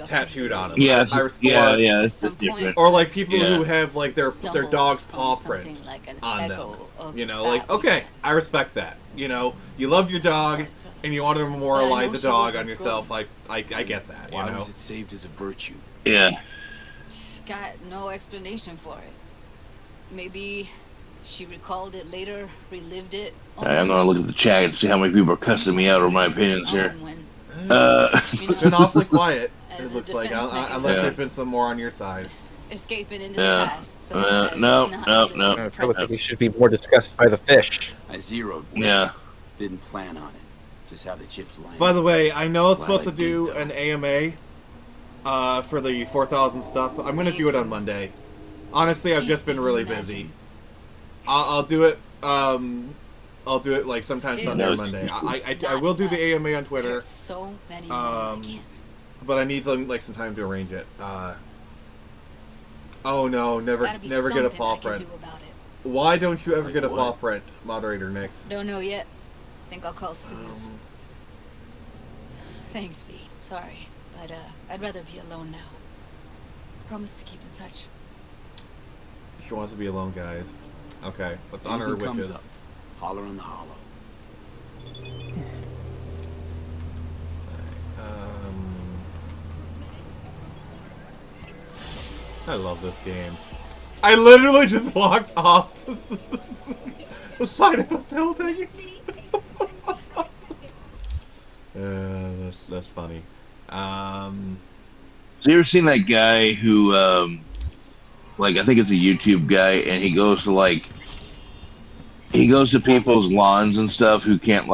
tattooed on him. Yeah, yeah, that's different. Or like people who have like their dog's paw print on them. You know, like, okay, I respect that. You know, you love your dog and you want to memorialize a dog on yourself. I get that. Why was it saved as a virtue? Yeah. got no explanation for it. Maybe she recalled it later, relived it. I'm gonna look at the chat and see how many people are cussing me out over my opinions here. It's been awfully quiet. It looks like, unless there's been some more on your side. Escaping into the past. No. I probably think it should be more discussed by the fish. I zeroed one. Yeah. Didn't plan on it. Just how the chips landed. By the way, I know it's supposed to do an AMA for the 4000 stuff. I'm gonna do it on Monday. Honestly, I've just been really busy. I'll do it. I'll do it like sometime Sunday or Monday. I will do the AMA on Twitter. But I need some time to arrange it. Oh no, never get a paw print. Why don't you ever get a paw print, moderator Nix? Don't know yet. Think I'll call Suze. Thanks, V. Sorry, but I'd rather be alone now. Promise to keep in touch. She wants to be alone, guys. Okay, let's honor her wishes. Up, holler in the hollow. I love this game. I literally just walked off the side of a building. That's funny. So you ever seen that guy who, I think it's a YouTube guy, and he goes to people's lawns and stuff who can't,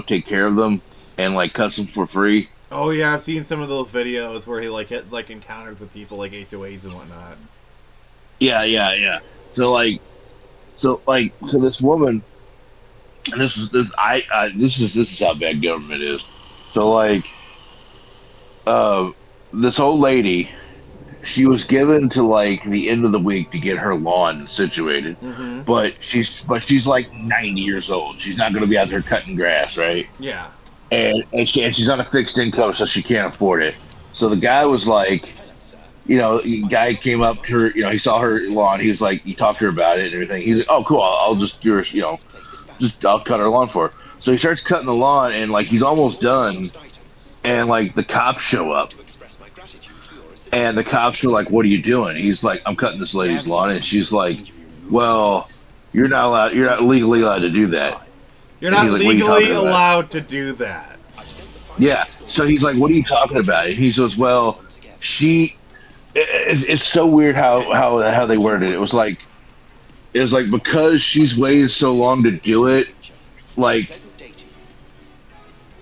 take care of them, and, cuts them for free? Oh yeah, I've seen some of those videos where he encounters with people like HOAs and whatnot. Yeah. So this woman, and this is how bad government is. So this old lady, she was given to the end of the week to get her lawn situated, but she's 90 years old. She's not going to be out there cutting grass, right? Yeah. And she's on a fixed income, so she can't afford it. So the guy was guy came up to her, he saw her lawn. He was he talked to her about it and everything. He's like, oh, cool, I'll just do her, I'll cut her lawn for her. So he starts cutting the lawn, and he's almost done, and the cops show up. And the cops are like, what are you doing? He's like, I'm cutting this lady's lawn. And she's like, well, you're not legally allowed to do that. You're not legally allowed to do that. Yeah. So he's like, what are you talking about? And he says, well, it's so weird how they worded it. It was like because she's waited so long to do it,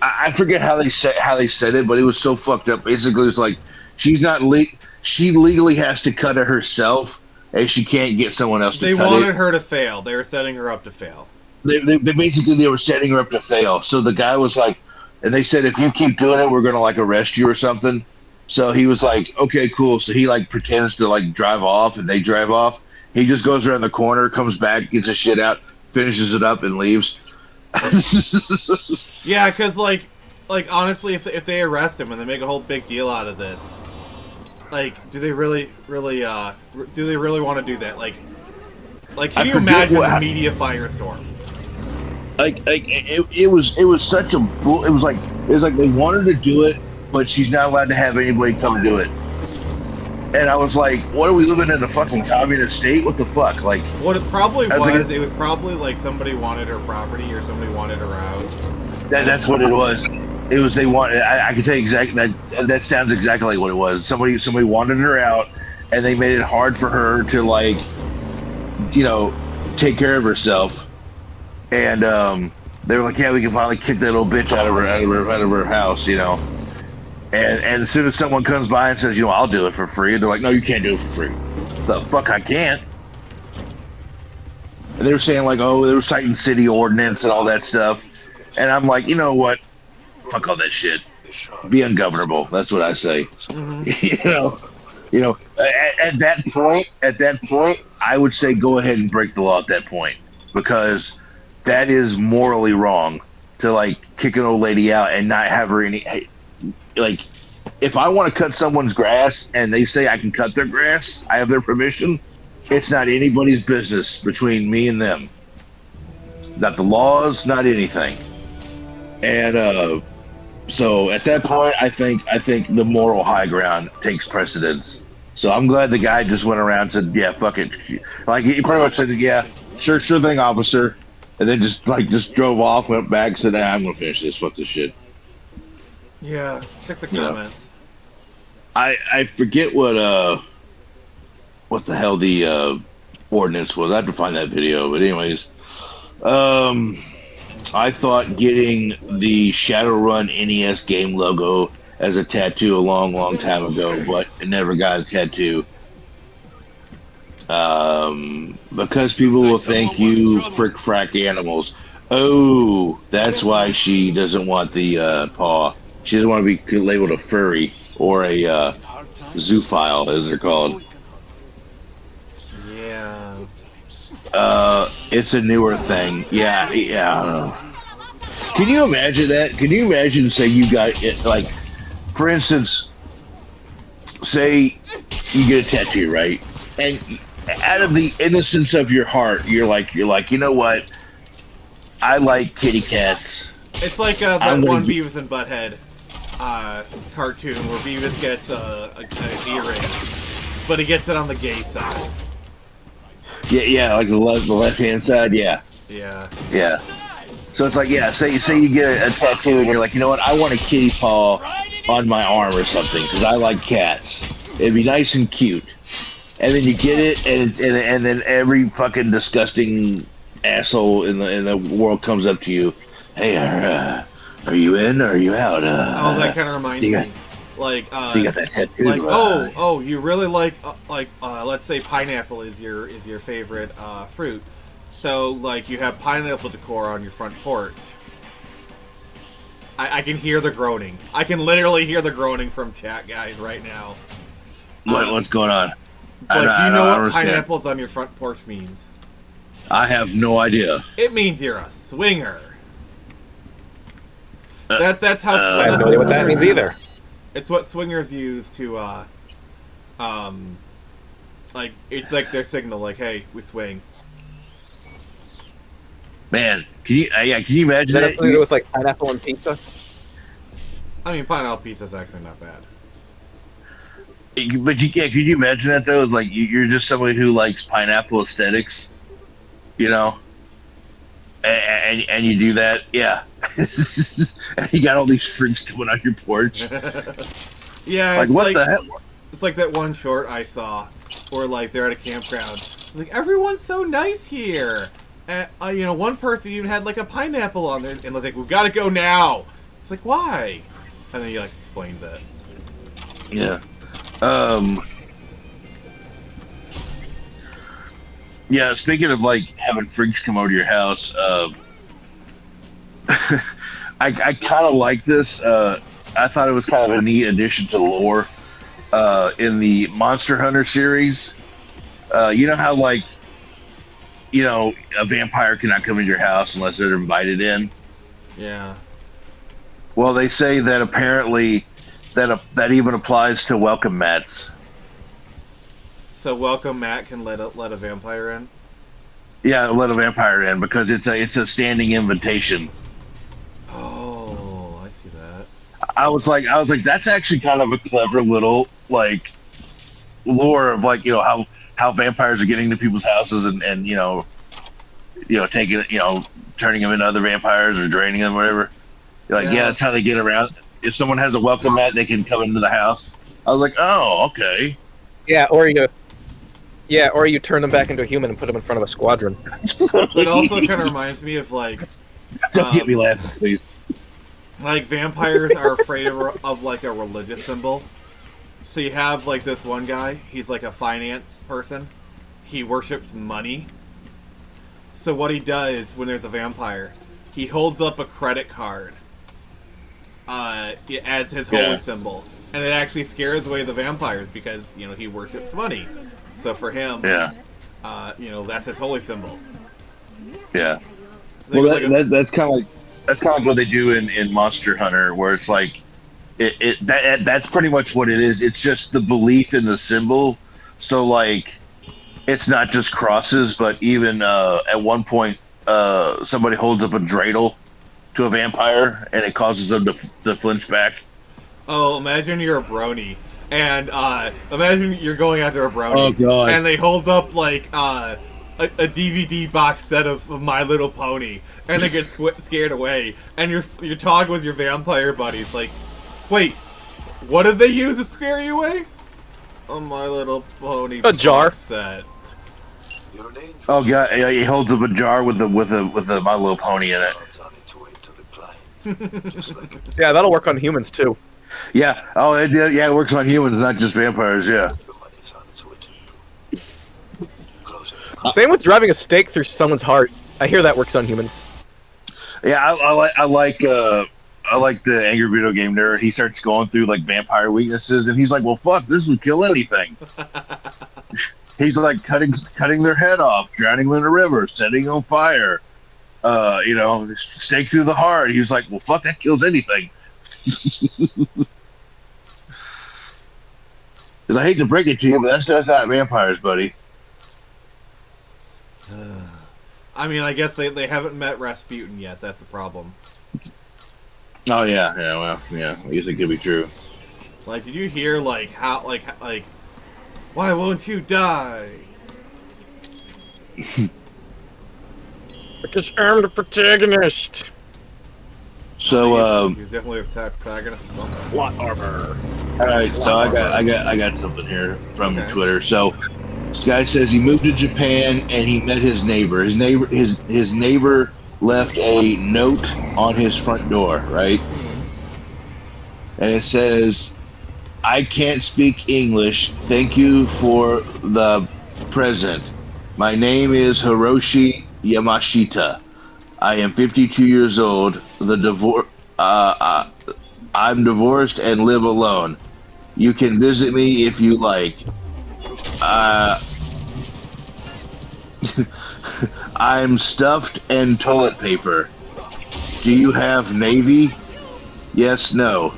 I forget how they said it, but it was so fucked up. Basically, it was she legally has to cut it herself, and she can't get someone else to cut it. They wanted her to fail. They were setting her up to fail. They were setting her up to fail. So the guy was and they said, if you keep doing it, we're going to arrest you or something. So he was like, okay, cool. So he pretends to drive off, and they drive off. He just goes around the corner, comes back, gets his shit out, finishes it up, and leaves. Yeah, because honestly, if they arrest him and they make a whole big deal out of this, do they really want to do that? Can you imagine the media firestorm? It was such a bull. It was like they wanted to do it, but she's not allowed to have anybody come do it. And I was like, what are we living in a fucking communist state? What the fuck? What it probably was, it was probably somebody wanted her property or somebody wanted her house. That's what it was. It was they wanted. I can tell you exactly that sounds exactly like what it was. Somebody wanted her out, and they made it hard for her to take care of herself. And they were like, yeah, we can finally kick that little bitch out of her house, And as soon as someone comes by and says, I'll do it for free, they're like, no, you can't do it for free. The fuck I can't. And they were saying they were citing city ordinance and all that stuff. And I'm like, you know what? Fuck all that shit. Be ungovernable. That's what I say. Mm-hmm. At that point, I would say go ahead and break the law at that point, because that is morally wrong to kick an old lady out and not have her any. If I want to cut someone's grass and they say I can cut their grass, I have their permission. It's not anybody's business between me and them. Not the laws, not anything. And so at that point, I think the moral high ground takes precedence. So I'm glad the guy just went around and said, "Yeah, fuck it." Like he pretty much said, "Yeah, sure thing, officer," and then just drove off, went back, said, "I'm gonna finish this. Fuck this shit." Yeah, check the comments. I forget what the hell the ordinance was. I have to find that video, but anyways, I thought getting the Shadowrun NES game logo as a tattoo a long time ago, but it never got a tattoo. Because people will think you frick frack animals. Oh, that's why she doesn't want the paw. She doesn't want to be labeled a furry or a zoophile, as they're called. Yeah. It's a newer thing. Yeah, I don't know. Can you imagine that? Can you imagine, say you got it, like, for instance, say you get a tattoo, right? And out of the innocence of your heart, you're like, you know what? I like kitty cats. It's like that one Beavis and Butthead cartoon where Beavis gets an earring, but he gets it on the gay side. Yeah, like the left hand side. Yeah. So it's like, say you get a tattoo and you're like, you know what? I want a kitty paw on my arm or something because I like cats. It'd be nice and cute. And then you get it, and then every fucking disgusting asshole in the world comes up to you. Hey, are you in or are you out? That kind of reminds me. Like, you got that tattoo. Like, you really like let's say pineapple is your favorite fruit. So, like, you have pineapple decor on your front porch. I can hear the groaning. I can literally hear the groaning from chat guys right now. What's going on? Like, do you know what pineapples on your front porch means? I have no idea. It means you're a swinger. That's how. I have no idea what that means either. It's what swingers use to, like, it's like their signal, like, hey, we swing. Man, can you imagine that? Something to do with like pineapple and pizza? I mean, pineapple pizza is actually not bad. But can you imagine that though? Like you're just somebody who likes pineapple aesthetics, you know, and you do that, yeah. And you got all these freaks coming on your porch. Yeah, like what the hell? It's like that one short I saw, where like they're at a campground. Like everyone's so nice here. And, one person even had like a pineapple on there, and was like, "We gotta go now." It's like, why? And then you like explained that. Yeah. Yeah. Speaking of like having freaks come over to your house, I kind of like this. I thought it was kind of a neat addition to the lore in the Monster Hunter series. You know how like, a vampire cannot come into your house unless they're invited in. Yeah. Well, they say that apparently that even applies to welcome mats. So welcome mat can let a vampire in. Yeah, let a vampire in because it's a standing invitation. Oh, I see that. I was like, that's actually kind of a clever little like lore of like how vampires are getting to people's houses and taking turning them into other vampires or draining them, whatever. Like, yeah, that's how they get around. If someone has a welcome mat, they can come into the house. I was like, oh, okay. Yeah, or you turn them back into a human and put them in front of a squadron. It also kind of reminds me of like. Don't get me laughing, please. Like vampires are afraid of like a religious symbol. So you have like this one guy. He's like a finance person. He worships money. So what he does when there's a vampire, he holds up a credit card as his holy symbol, and it actually scares away the vampires because he worships money. So for him, that's his holy symbol. Yeah. Well, that's kind of like what they do in Monster Hunter, where it's like that's pretty much what it is. It's just the belief in the symbol. So like, it's not just crosses, but even at one point, somebody holds up a dreidel to a vampire, and it causes them to flinch back. Oh, imagine you're a brony, and imagine you're going after a brownie. Oh, God. And they hold up like a DVD box set of My Little Pony, and they get scared away, and you're talking with your vampire buddies like, wait, what did they use to scare you away? A My Little Pony jar set. Oh god, yeah, he holds up a jar with a My Little Pony in it. Yeah, that'll work on humans too. Yeah. Oh, it works on humans, not just vampires. Yeah. Same with driving a stake through someone's heart. I hear that works on humans. Yeah, I like the angry video game nerd. He starts going through like vampire weaknesses, and he's like, "Well, fuck, this would kill anything." He's like cutting their head off, drowning them in a river, setting on fire. Stake through the heart. He was like, "Well, fuck, that kills anything." I hate to break it to you, but that's not vampires, buddy. I mean, I guess they haven't met Rasputin yet. That's the problem. Oh yeah, well, yeah. I guess it could be true. Like, did you hear how why won't you die? Because I'm the protagonist. So he's definitely a protagonist. Plot armor. All right, so I got something here from Twitter. So this guy says he moved to Japan and he met his neighbor. His neighbor left a note on his front door, right? And it says, "I can't speak English. Thank you for the present. My name is Hiroshi Yamashita. I am 52 years old. I'm divorced and live alone. You can visit me if you like. I'm stuffed and toilet paper. Do you have Navy? Yes, no."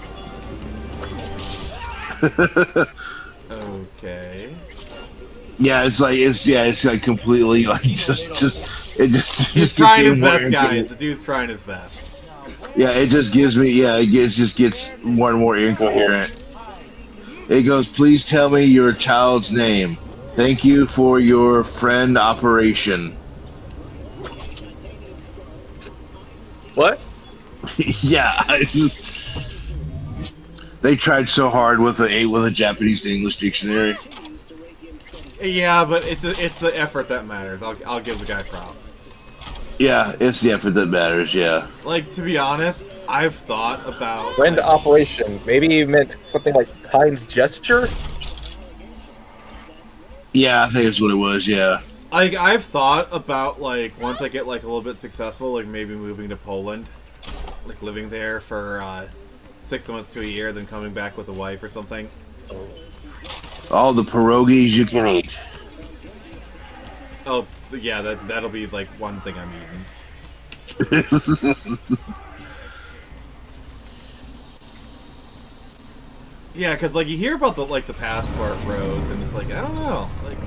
Okay. Yeah, it's like completely like He's trying his best, guys. The dude's trying his best. Yeah, it just gives me it just gets more and more incoherent. It goes, "Please tell me your child's name. Thank you for your friend operation." What? Yeah, they tried so hard with a Japanese to English dictionary. Yeah, but it's the effort that matters. I'll give the guy props. Yeah, it's the effort that matters. Yeah. Like, to be honest, I've thought about friend operation. Maybe you meant something like kind gesture. Yeah, I think that's what it was. Yeah. Like, I've thought about, like, once I get, like, a little bit successful, like, maybe moving to Poland. Like, living there for 6 months to a year, then coming back with a wife or something. All the pierogies you can eat. Oh, yeah, that'll be, like, one thing I'm eating. Yeah, because, like, you hear about the passport roads, and it's like, I don't know. Like,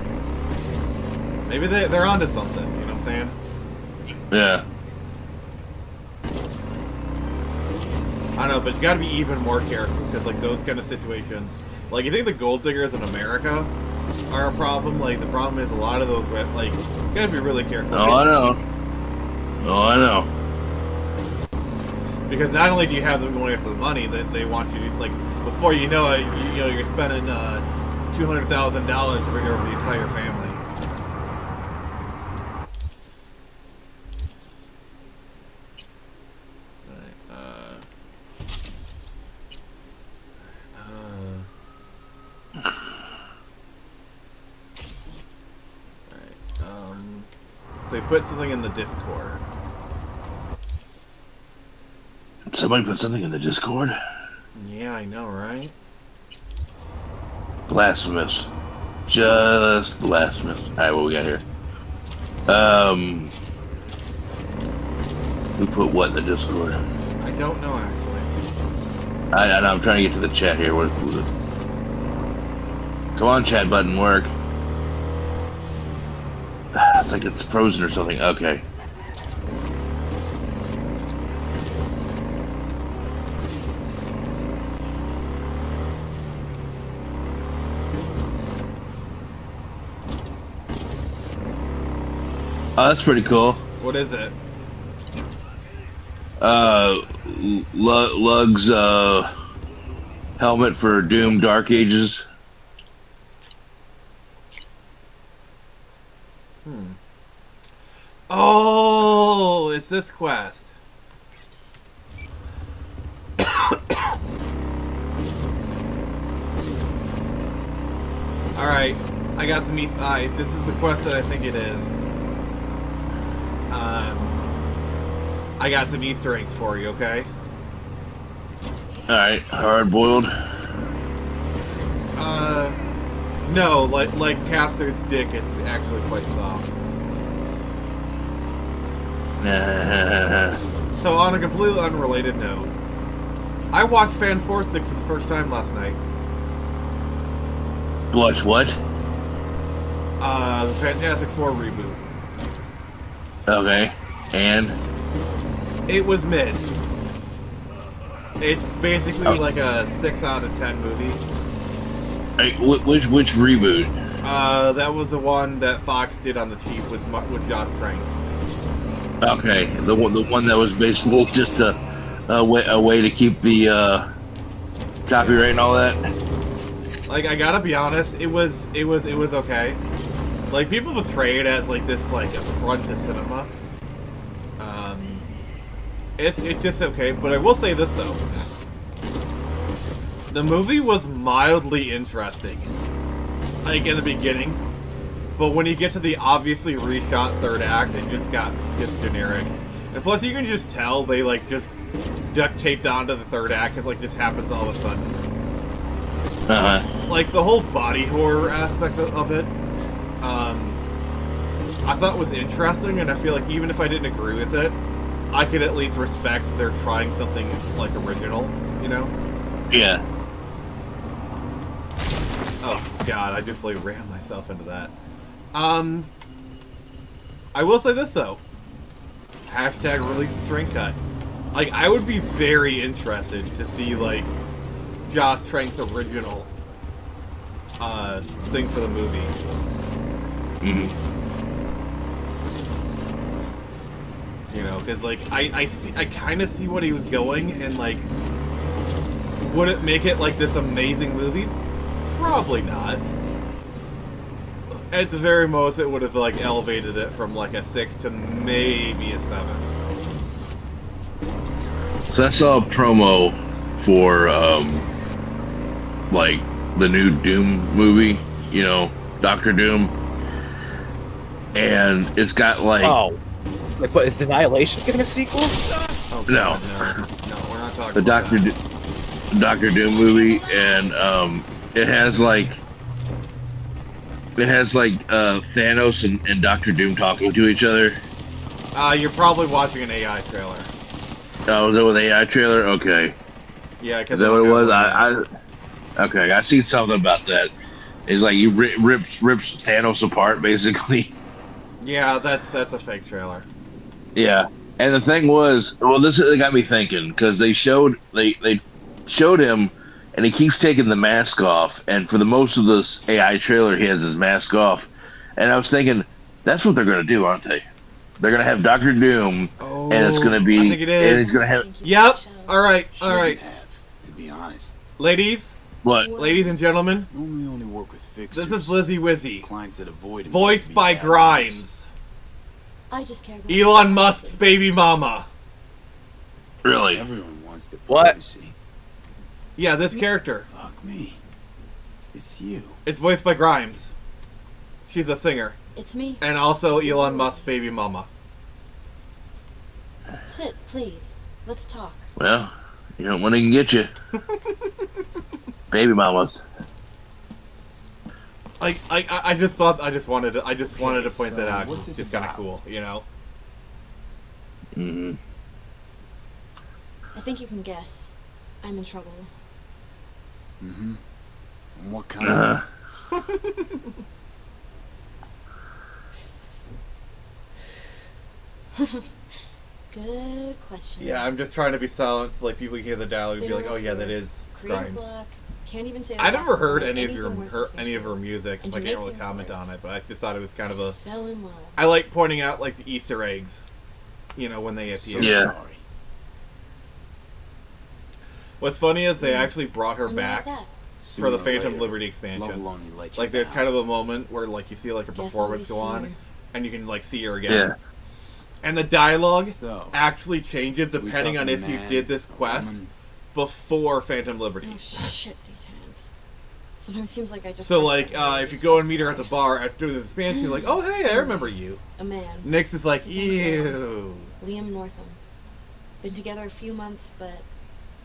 maybe they're onto something, you know what I'm saying? Yeah. I don't know, but you gotta be even more careful, because, like, those kind of situations... Like, you think the gold diggers in America are a problem? Like, the problem is a lot of those, like, you gotta be really careful. Oh, I know. Because not only do you have them going after the money, they want you to, like, before you know it, you're spending $200,000 to bring over the entire family. So he put something in the Discord. Somebody put something in the Discord? Yeah, I know, right? Blasphemous. Just blasphemous. Alright, what we got here? Who put what in the Discord? I don't know, actually. I know, I'm trying to get to the chat here. Come on, chat button, work. It's like it's frozen or something. Okay. Oh, that's pretty cool. What is it? Lug's helmet for Doom Dark Ages. Oh, it's this quest. Alright, I got some East Eye. This is the quest that I think it is. I got some Easter eggs for you, okay? Alright, hard boiled. No, like Caster's dick, it's actually quite soft. So on a completely unrelated note, I watched Fan Stick for the first time last night. Watch what? The Fantastic Four reboot. Okay, and? It was mid. It's basically like a 6 out of 10 movie. Hey, which reboot? That was the one that Fox did on the cheap with Josh Trank. Okay, the one that was basically just a way to keep the copyright and all that. Like, I gotta be honest, it was okay. Like, people portray it as like this like affront to cinema. It's just okay, but I will say this though. The movie was mildly interesting, like in the beginning, but when you get to the obviously reshot third act, it just gets generic. And plus, you can just tell they like just duct taped onto the third act because like this happens all of a sudden. Like the whole body horror aspect of it, I thought was interesting, and I feel like even if I didn't agree with it, I could at least respect they're trying something like original, you know? Yeah. Oh god, I just like ran myself into that. I will say this though. Hashtag release the train cut. Like, I would be very interested to see like Josh Trank's original thing for the movie. You know, because like I kind of see what he was going, and like, would it make it like this amazing movie? Probably not. At the very most, it would have like elevated it from like a 6 to maybe a 7. So I saw a promo for like the new Doom movie, you know, Doctor Doom, and it's got like like, what, is Annihilation getting a sequel? Oh, God, no, we're not talking the about Doctor Doom movie, and it has like Thanos and Doctor Doom talking to each other. You're probably watching an AI trailer. Oh, was that with AI trailer? Okay. Yeah, because is that what it was? Okay, I seen something about that. It's like you rips Thanos apart, basically. Yeah, that's a fake trailer. Yeah, and the thing was, well, this got me thinking because they showed him, and he keeps taking the mask off, and for the most of this AI trailer, he has his mask off, and I was thinking that's what they're gonna do, aren't they? They're gonna have Doctor Doom, and it's gonna be, I think it is. and he's gonna have. Yep. All right. To be honest. Ladies. What? Ladies and gentlemen. Only work with fixers. This is Lizzie Wizzy. Clients that avoid him. Voiced by Grimes. I just care about Elon Musk's baby mama. Really? Everyone wants the privacy. What? Yeah, this character. Fuck me. It's you. It's voiced by Grimes. She's a singer. It's me. And also Elon Musk's baby mama. Sit, please. Let's talk. Well, you know when he can get you, baby mamas. I just wanted to point that out. It's just kind of cool, you know. Mm-hmm. I think you can guess. I'm in trouble. Mm-hmm. And what kind Good question. Yeah, I'm just trying to be silent so like people hear the dialogue and be like, oh yeah, that is Creative Grimes. block, Can't even say I that never last heard line, any of anything worth any of listening her music, And so I to can't make really things comment worse, on it. But I just thought it was kind of a. fell in love. I like pointing out like the Easter eggs, you know, when they appear. Yeah. What's funny is they actually brought her And why is back that? for the Sooner or Phantom later, Liberty expansion. love will only let you Like there's down. kind of a moment where like you see like a Guess I'll performance be go on, soon. and you can like see her again. Yeah. And the dialogue So, actually changes we depending on talking if you man, did this a quest woman? before Phantom Liberty. Oh shit, these hands. Sometimes seems like I just. So pressed like something if you go and meet her at the bar after doing the expansion, you're like, oh hey, I remember you. A man. Nyx is like, His name's ew. Liam Northam. Been together a few months, but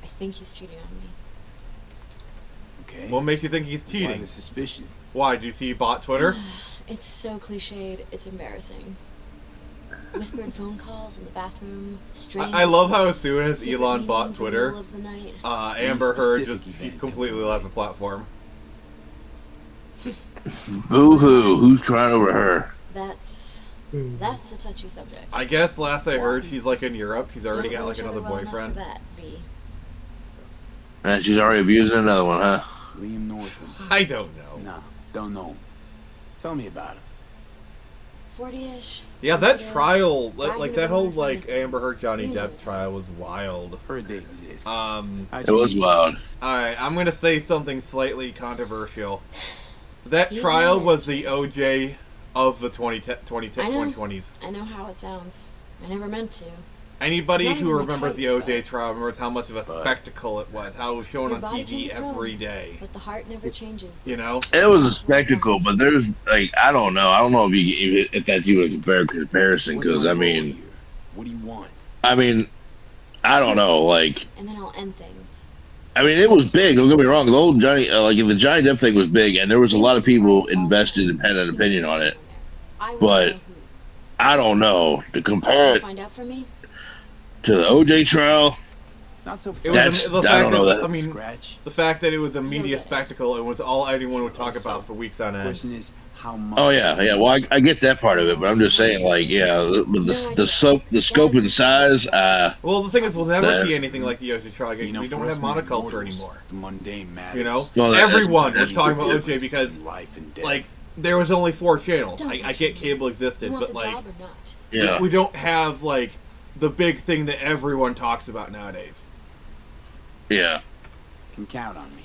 I think he's cheating on me. Okay. What makes you think he's Why cheating? the suspicion? Why? Do you see bot Twitter? It's so cliched, it's embarrassing. Whispered phone calls in the bathroom. I love how as soon as secret Elon bought meetings in the Twitter, middle of the night. Amber Heard specific just event completely left the platform. Boo hoo. Who's crying over her? That's a touchy subject. I guess last I heard, she's like in Europe. She's already Don't got know like each other another well enough for boyfriend. that, V. And she's already abusing another one, huh? Liam Northam. I don't know. No, don't know him. Tell me about him. 40-ish. Yeah, that sensitive, trial, guy like who that never whole wanted to like find a Amber Heard Johnny You know Depp the trial was wild. Heard they exist. Um, How'd It you was meet? wild. all right, I'm gonna say something slightly controversial. That He's trial managed. was the OJ of the 2020s. I know how it sounds. I never meant to. Anybody Not who even the remembers the type, OJ though. trial remembers how much of a spectacle it was, how it was shown Your on body can TV be cloned, every day. But the heart never changes. You know? It was a spectacle, but there's like I don't know if that's even a fair comparison What's because my I role mean here? What do you want? I don't know like And then I'll end things. it was big. Don't get me wrong. The old Johnny like the Johnny Depp thing was big, and there was a lot of people invested and had an opinion on it. I wanna But know who. I don't know to compare You'll it find out for me? to the OJ trial. Not so It fast. was That's- the I fact don't know that that. I mean, Scratch. the fact that it was a media get it. spectacle, it was all anyone would talk about for weeks on end. Question is how much. Oh yeah. Well, I get that part of it, but I'm just saying like the scope and size. Well, the thing is, we'll never That- see anything like the OJ trial again. You know, we don't for have us mere monoculture mortals, anymore. The mundane matters. You know, Well, everyone that's was talking about the OJ because, difference between life and death. like, there was only 4 channels. Don't I push get me. cable You existed, want but the like, job or not? Yeah. we don't have like the big thing that everyone talks about nowadays. Yeah. Can count on me.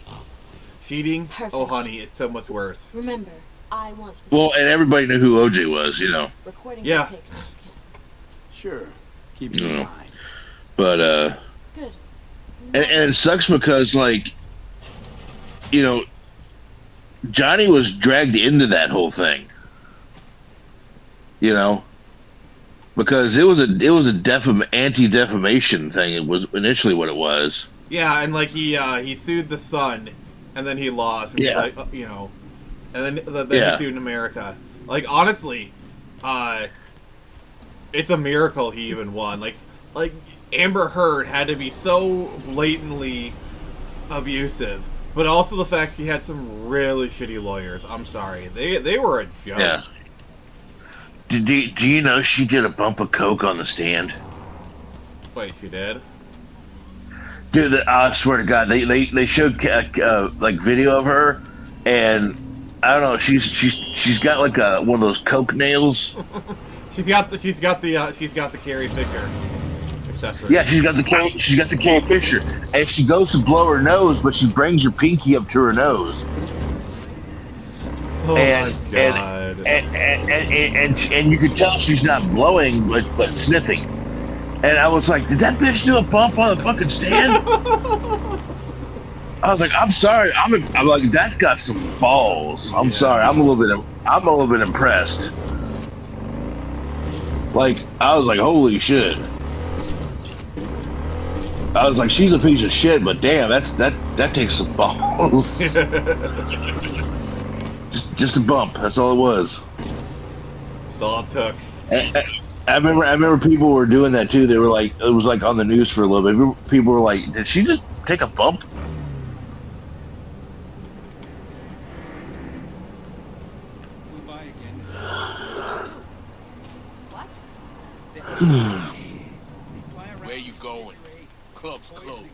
Cheating? Perfect. Oh, honey, it's so much worse. Remember, I want specific Well, and everybody knew who OJ was, you know. recording Yeah. the pics if you can. Sure. Keep it in Yeah. mind. But Good. and it sucks because like you know Johnny was dragged into that whole thing. You know, because it was a anti-defamation thing. It was initially what it was. Yeah, and like he sued the Sun, and then he lost. And Yeah. like, you know, and then Yeah. he sued in America. Like honestly, it's a miracle he even won. Like Amber Heard had to be so blatantly abusive, but also the fact he had some really shitty lawyers. I'm sorry, they were a joke. Yeah. Do you know she did a bump of coke on the stand? Wait, she did? Dude, I swear to God, they showed like video of her, and I don't know, she's got like one of those coke nails. She's got the Carrie Fisher accessory. Yeah, she's got the Carrie Fisher, and she goes to blow her nose, but she brings her pinky up to her nose. Oh and, my God. And you could tell she's not blowing, but sniffing. And I was like, did that bitch do a bump on the fucking stand? I was like, I'm sorry, I'm like, that's got some balls. I'm sorry, I'm a little bit impressed. Like, I was like, holy shit. I was like, she's a piece of shit, but damn, that takes some balls. just a bump. That's all it was. That's all it took. I remember people were doing that too. They were like, it was like on the news for a little bit. People were like, did she just take a bump? Where you going? Club's closed.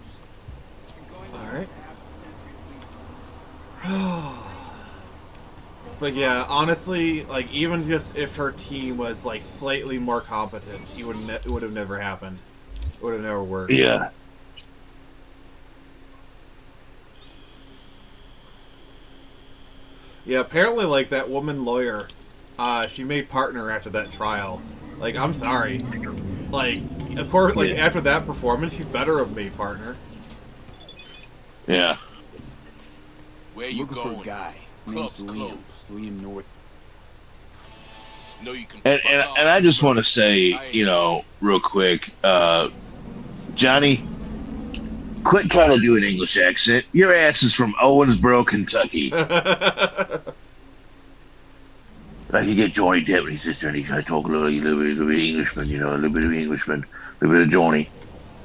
All right. But yeah, honestly, like even just if her team was like slightly more competent, it would have never happened. It would have never worked. Yeah. Yeah, apparently, like, that woman lawyer, she made partner after that trial. Like, I'm sorry. Like, of course, like, after that performance, she better have made partner. Yeah. Where you Looking going? for a guy. Name's Liam. Liam North. No, you can. And I just want to say, you know, real quick, Johnny, quit trying to do an English accent. Your ass is from Owensboro, Kentucky. Like you get Johnny Depp when he sits there and he tries to talk a little bit of Englishman, you know, a little bit of Englishman, a little bit of Johnny.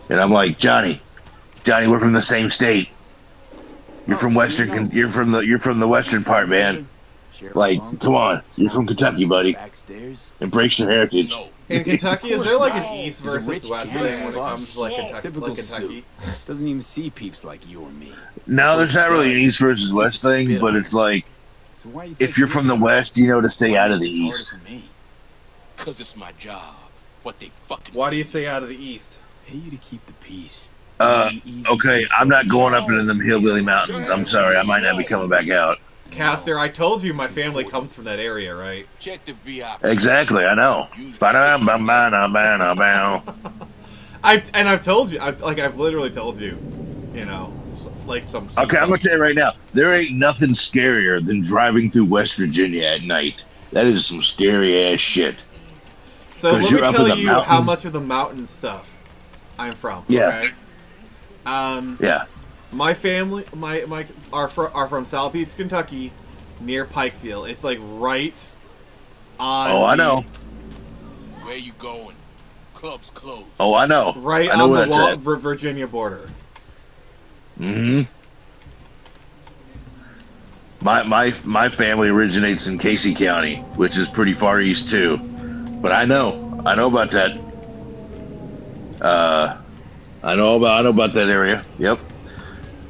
And I'm like, Johnny, we're from the same state. You're from Western. You're from the western part, man. Like, come on, you're from Kentucky, buddy. Embrace your heritage. In Kentucky, is there like an East versus West thing when it comes to like Kentucky? Doesn't even see peeps like you or me. No, there's not really an East versus West thing, but it's like, if you're from the West, you know to stay out of the East. Cause it's my job. What they fucking. Why do you stay out of the East? Pay you to keep the peace. Okay, I'm not going up into them hillbilly mountains. I'm sorry, I might not be coming back out. Caster, I told you my family comes from that area, right? Check the VIP. Exactly, I know. I've told you, I've literally told you, you know, like some. Okay, I'm gonna tell you right now, there ain't nothing scarier than driving through West Virginia at night. That is some scary ass shit. So let me tell you how much of the mountain stuff I'm from. Yeah. Okay? Yeah. My family, are from Southeast Kentucky, near Pikeville. It's like right on. Oh, I know. Where you going? Club's closed. Oh, I know. Right I know on the Virginia border. Mm-hmm. My family originates in Casey County, which is pretty far east too. But I know about that. I know about that area. Yep.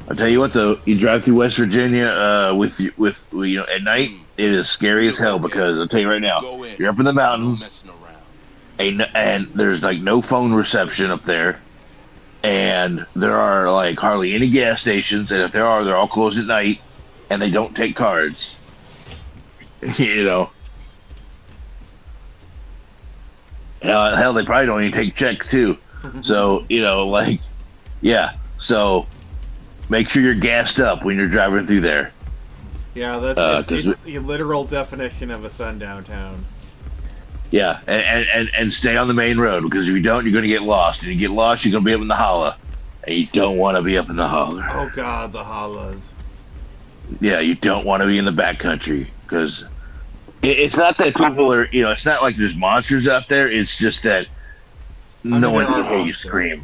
I'll tell you what though, you drive through West Virginia with you know at night, it is scary as hell because I'll tell you right now, you're up in the mountains, and there's like no phone reception up there, and there are like hardly any gas stations, and if there are, they're all closed at night, and they don't take cards. You know. Hell, they probably don't even take checks too. So, you know, like, yeah. So, make sure you're gassed up when you're driving through there. Yeah, that's it's the literal definition of a sundown town. Yeah, and stay on the main road because if you don't, you're going to get lost. And you get lost, you're going to be up in the holla. And you don't want to be up in the holler. Oh, God, the hollas. Yeah, you don't want to be in the backcountry because it's not that people are, you know, it's not like there's monsters out there. It's just that no one can hear you scream.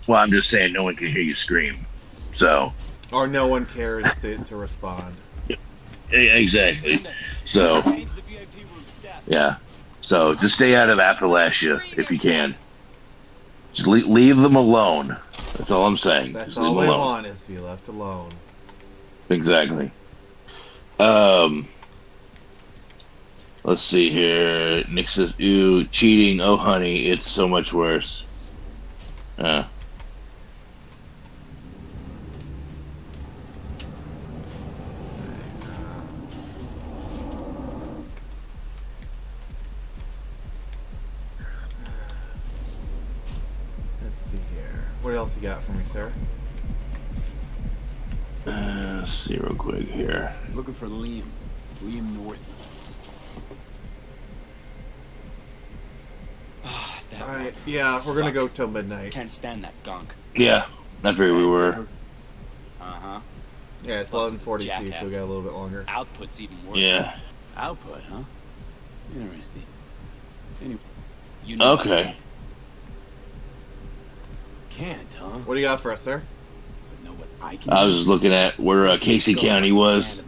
Well, I'm just saying no one can hear you scream. So. Or no one cares to respond. Exactly. So. Yeah. So just stay out of Appalachia if you can. Just leave them alone. That's all I'm saying. That's just all they want is to be left alone. Exactly. Let's see here. Nick says, "Ew, cheating. Oh, honey, it's so much worse." Let's see here. What else you got for me, sir? Let's see real quick here. Looking for Liam North. Alright, yeah, we're gonna go till midnight. Can't stand that gunk. Yeah, that's where we were. Uh-huh. Yeah, it's 11:42, so we got a little bit longer. Output's even worse. Yeah. Output, huh? Interesting. Anyway, you know okay. Can't, huh? What do you got for us, sir? I was just looking at where Casey County was.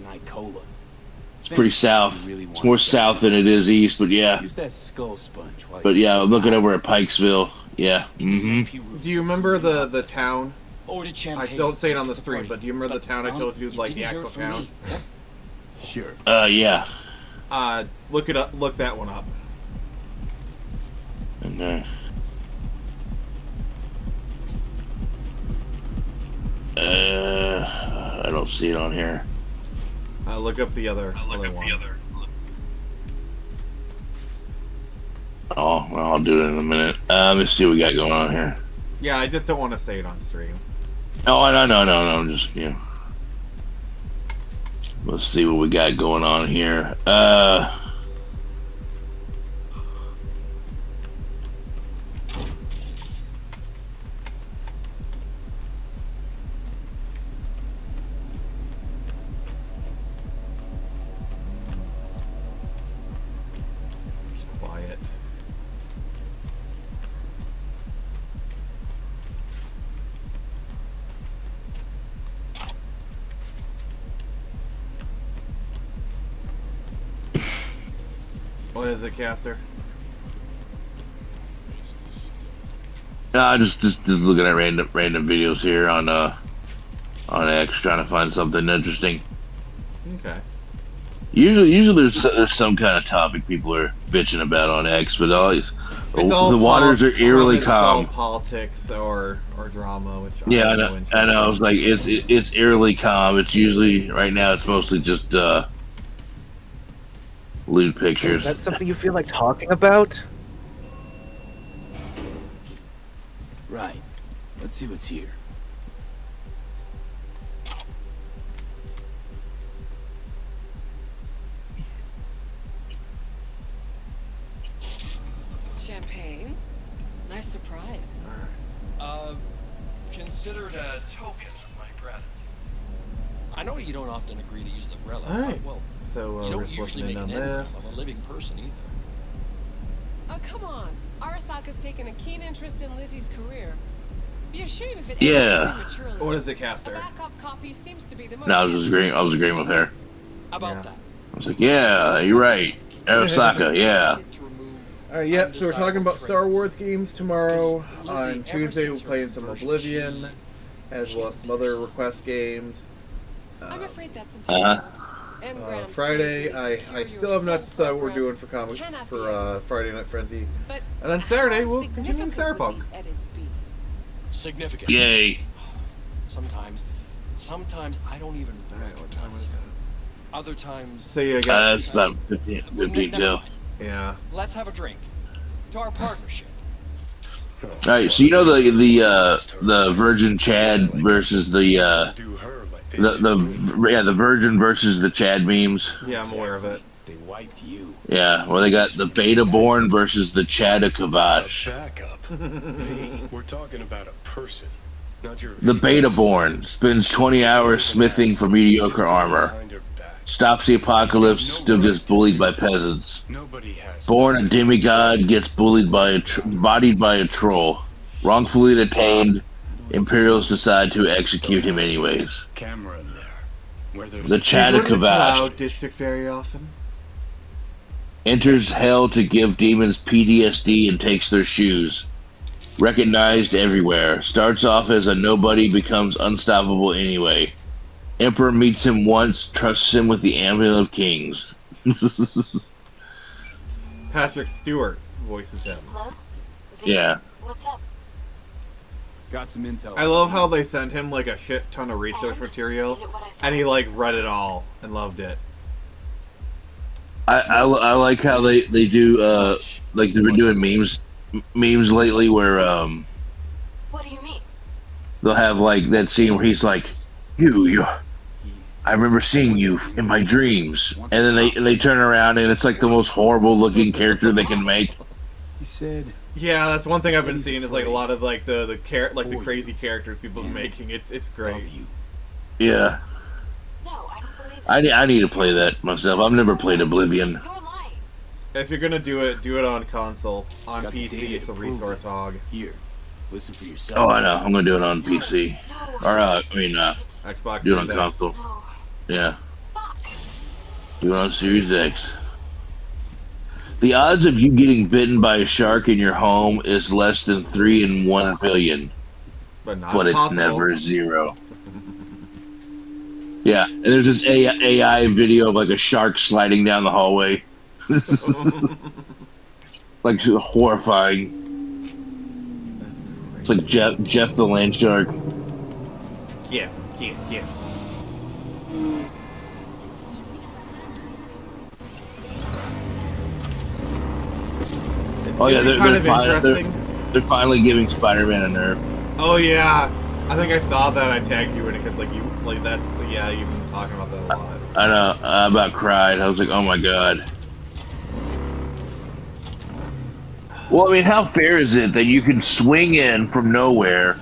It's pretty south. It's more south than it is east, but yeah. Use that skull sponge. But yeah, I'm looking over at Pikesville. Yeah. Mm-hmm. Do you remember the town? Ordered champagne. I don't say it on the stream, but do you remember the town I told you, like the actual town? Sure. Yeah. Look it up. Look that one up. Okay. I don't see it on here. Look up the other one. Oh, well, I'll do it in a minute. Let me see what we got going on here. Yeah, I just don't want to say it on stream. Oh, no. Just, you know. Let's see what we got going on here. Quiet. What is it, Caster? Just looking at random videos here on X, trying to find something interesting. Okay. Usually there's some kind of topic people are bitching about on X, but always the waters are eerily calm. It's all politics or drama, which Yeah, I know. I was like, it's eerily calm. It's usually right now. It's mostly just lewd pictures. Is that something you feel like talking about? Right. Let's see what's here. Champagne? Nice surprise. Considered a token of my gratitude. I know you don't often agree to use the relic, Alright. but, well, So you we're don't just usually listening make on an engram this. of a living person either. Oh, come on. Arasaka's taken a keen interest in Lizzie's career. Be a shame if it Yeah. ended prematurely. What is it, Caster? A backup copy seems to be the most. No, I was agreeing with her. About that. I was like, yeah, you're right. Arasaka, yeah. Yep, so we're talking about Star Wars games tomorrow. On Tuesday, we're playing some Oblivion, as well as some other request games. I'm afraid that's impossible. Friday, I still have not decided what we're doing for Friday Night Frenzy. And then Saturday, we'll continue with Cyberpunk. Significant. Yay. Sometimes I don't even know what time is it. Other times. So you got it's about 15 till. Yeah. Let's have a drink. To our partnership. All right, so you know the Virgin Chad versus the Virgin versus the Chad memes. Yeah, I'm aware of it. They wiped you. Yeah, well, they got the Beta Born versus the Chad of Kavash. Backup. We're talking about a person, not your. The Beta Born spends 20 hours smithing for mediocre armor. Stops the apocalypse, still gets bullied by peasants. Born a demigod, gets bullied bodied by a troll. Wrongfully detained, Imperials decide to execute him anyways. Camera in there. The Chad of Kavash District very often. enters hell to give demons PTSD and takes their shoes. Recognized everywhere. Starts off as a nobody, becomes unstoppable anyway. Emperor meets him once, trusts him with the Amulet of Kings. Patrick Stewart voices him. Yeah. What's up? Got some intel. I love how they send him like a shit ton of research material, and he like read it all and loved it. I like how they do like they've been doing memes lately where What do you mean? they'll have like that scene where he's like, you I remember seeing you in my dreams, and then they turn around and it's like the most horrible looking character they can make. He said, yeah, that's one thing I've been seeing is like a lot of like the crazy characters people are making. It's great. Yeah. No, I don't believe I need to play that myself. I've never played Oblivion. If you're gonna do it on console. On PC, it's a resource hog. Here, listen for yourself. Oh, I know. I'm gonna do it on PC. Or Xbox. Do it on Series X. console. Yeah. Do it on Series X. The odds of you getting bitten by a shark in your home is less than 3 in 1 billion. But But it's impossible. never 0. Yeah, and there's this AI video of like a shark sliding down the hallway. Like horrifying. It's like Jeff the land shark. Yeah. Oh yeah, they're finally giving Spider-Man a nerf. Oh yeah, I think I saw that. I tagged you in it because you've been talking about that a lot. I know. I about cried. I was like, oh my god. Well, I mean, how fair is it that you can swing in from nowhere,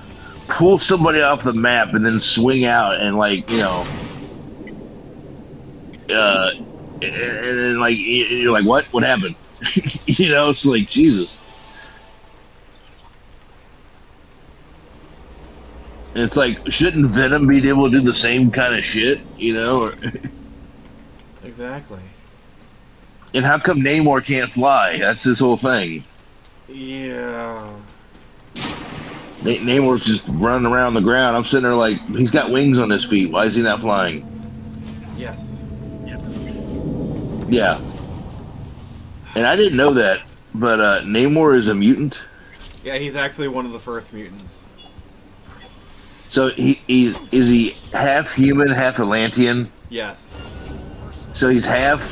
pull somebody off the map, and then swing out and and then like you're like, what happened? It's like Jesus. It's like, shouldn't Venom be able to do the same kind of shit? Exactly. And how come Namor can't fly? That's this whole thing. Yeah. Namor's just running around the ground. I'm sitting there like, he's got wings on his feet. Why is he not flying? Yes. Yeah. And I didn't know that, but Namor is a mutant. Yeah, he's actually one of the first mutants. So is he half human, half Atlantean? Yes. So he's half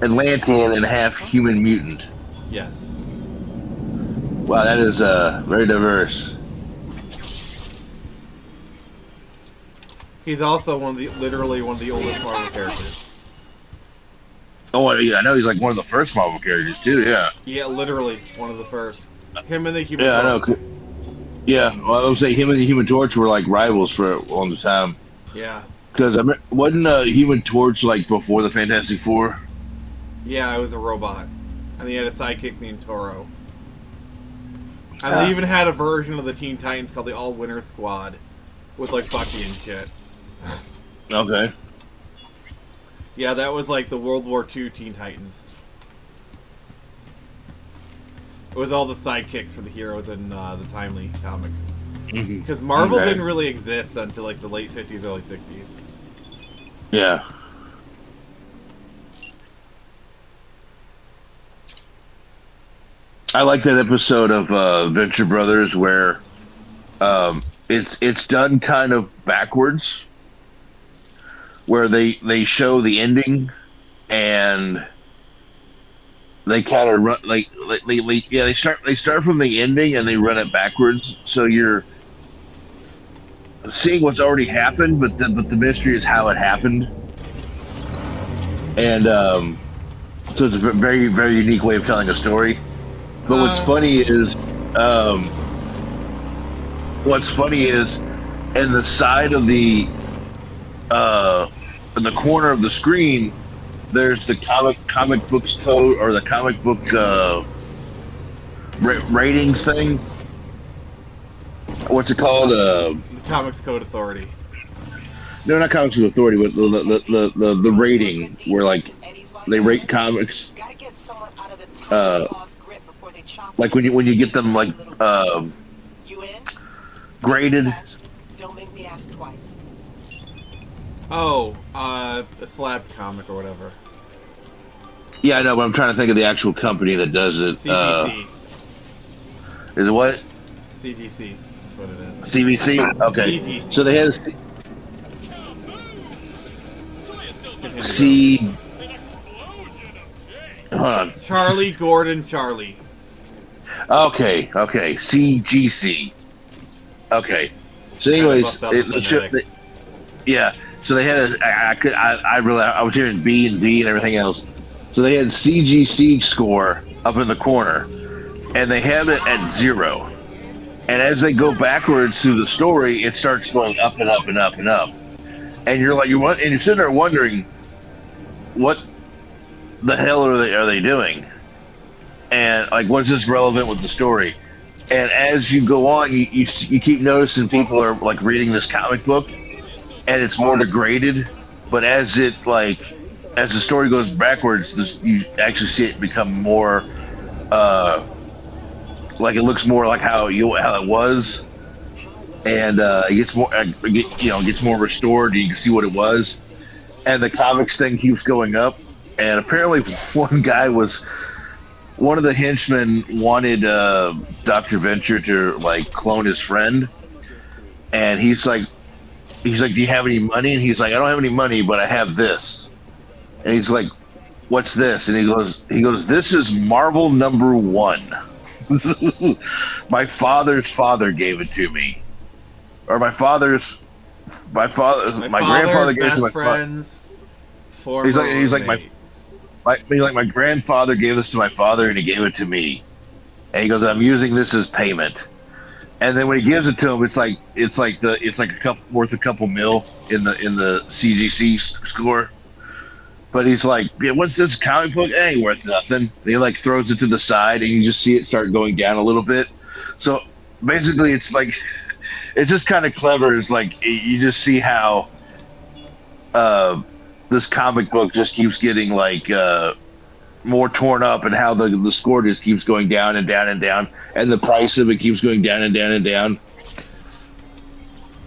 Atlantean and half human mutant. Yes. Wow, that is very diverse. He's also literally one of the oldest Marvel characters. Oh yeah, I know he's like one of the first Marvel characters too. Yeah. Yeah, literally one of the first. Him and the Human Torch. I know. Yeah, well, I would say him and the Human Torch were like rivals for a long time. Yeah. Because wasn't Human Torch like before the Fantastic Four? Yeah, it was a robot, and he had a sidekick named Toro. And they even had a version of the Teen Titans called the All Winter Squad, with like Bucky and shit. Okay. Yeah, that was like the World War II Teen Titans. It was all the sidekicks for the heroes in the Timely comics. Because Marvel didn't really exist until like the late 50s, early 60s. Yeah. I like that episode of Venture Brothers where it's done kind of backwards, where they show the ending and they kind of run they start from the ending and they run it backwards, so you're seeing what's already happened, but the mystery is how it happened, and so it's a very, very unique way of telling a story. But what's funny is in the side of the in the corner of the screen, there's the comic books code, or the comic book ratings thing. What's it called? The Comics Code Authority. No, not Comics Code Authority, but the rating where like they rate comics. Like when you get them like graded. Don't make me ask twice. Oh, a slab comic or whatever. Yeah, I know, but I'm trying to think of the actual company that does it. CVC. Is it what? CVC. That's what it is. CVC? Okay. CVC. So they had C. Hold on. Charlie Gordon Charlie. Okay. CGC. Okay. So anyways, yeah. So they had I was hearing B and D and everything else. So they had CGC score up in the corner, and they have it at 0. And as they go backwards through the story, it starts going up and up and up and up. And you're sitting there wondering, what the hell are they doing? And like, what's this relevant with the story? And as you go on, you keep noticing people are like reading this comic book, and it's more degraded. But as the story goes backwards, you actually see it become more, like it looks more like how it was. and it gets more, gets more restored. You can see what it was, and the comics thing keeps going up. And apparently, one of the henchmen wanted Dr. Venture to like clone his friend, and he's like, do you have any money? And he's like, I don't have any money, but I have this. And he's like, what's this? And he goes, this is Marvel #1. My father's father gave it to me, or my grandfather gave it to my friends. He's like my grandfather gave this to my father, and he gave it to me. And he goes, I'm using this as payment. And then when he gives it to him, it's like worth a couple mil in the CGC score. But he's like, yeah, what's this comic book? It ain't worth nothing. And he like throws it to the side, and you just see it start going down a little bit. So basically, it's like, it's just kind of clever. It's like you just see how this comic book just keeps getting like more torn up, and how the score just keeps going down and down and down, and the price of it keeps going down and down and down.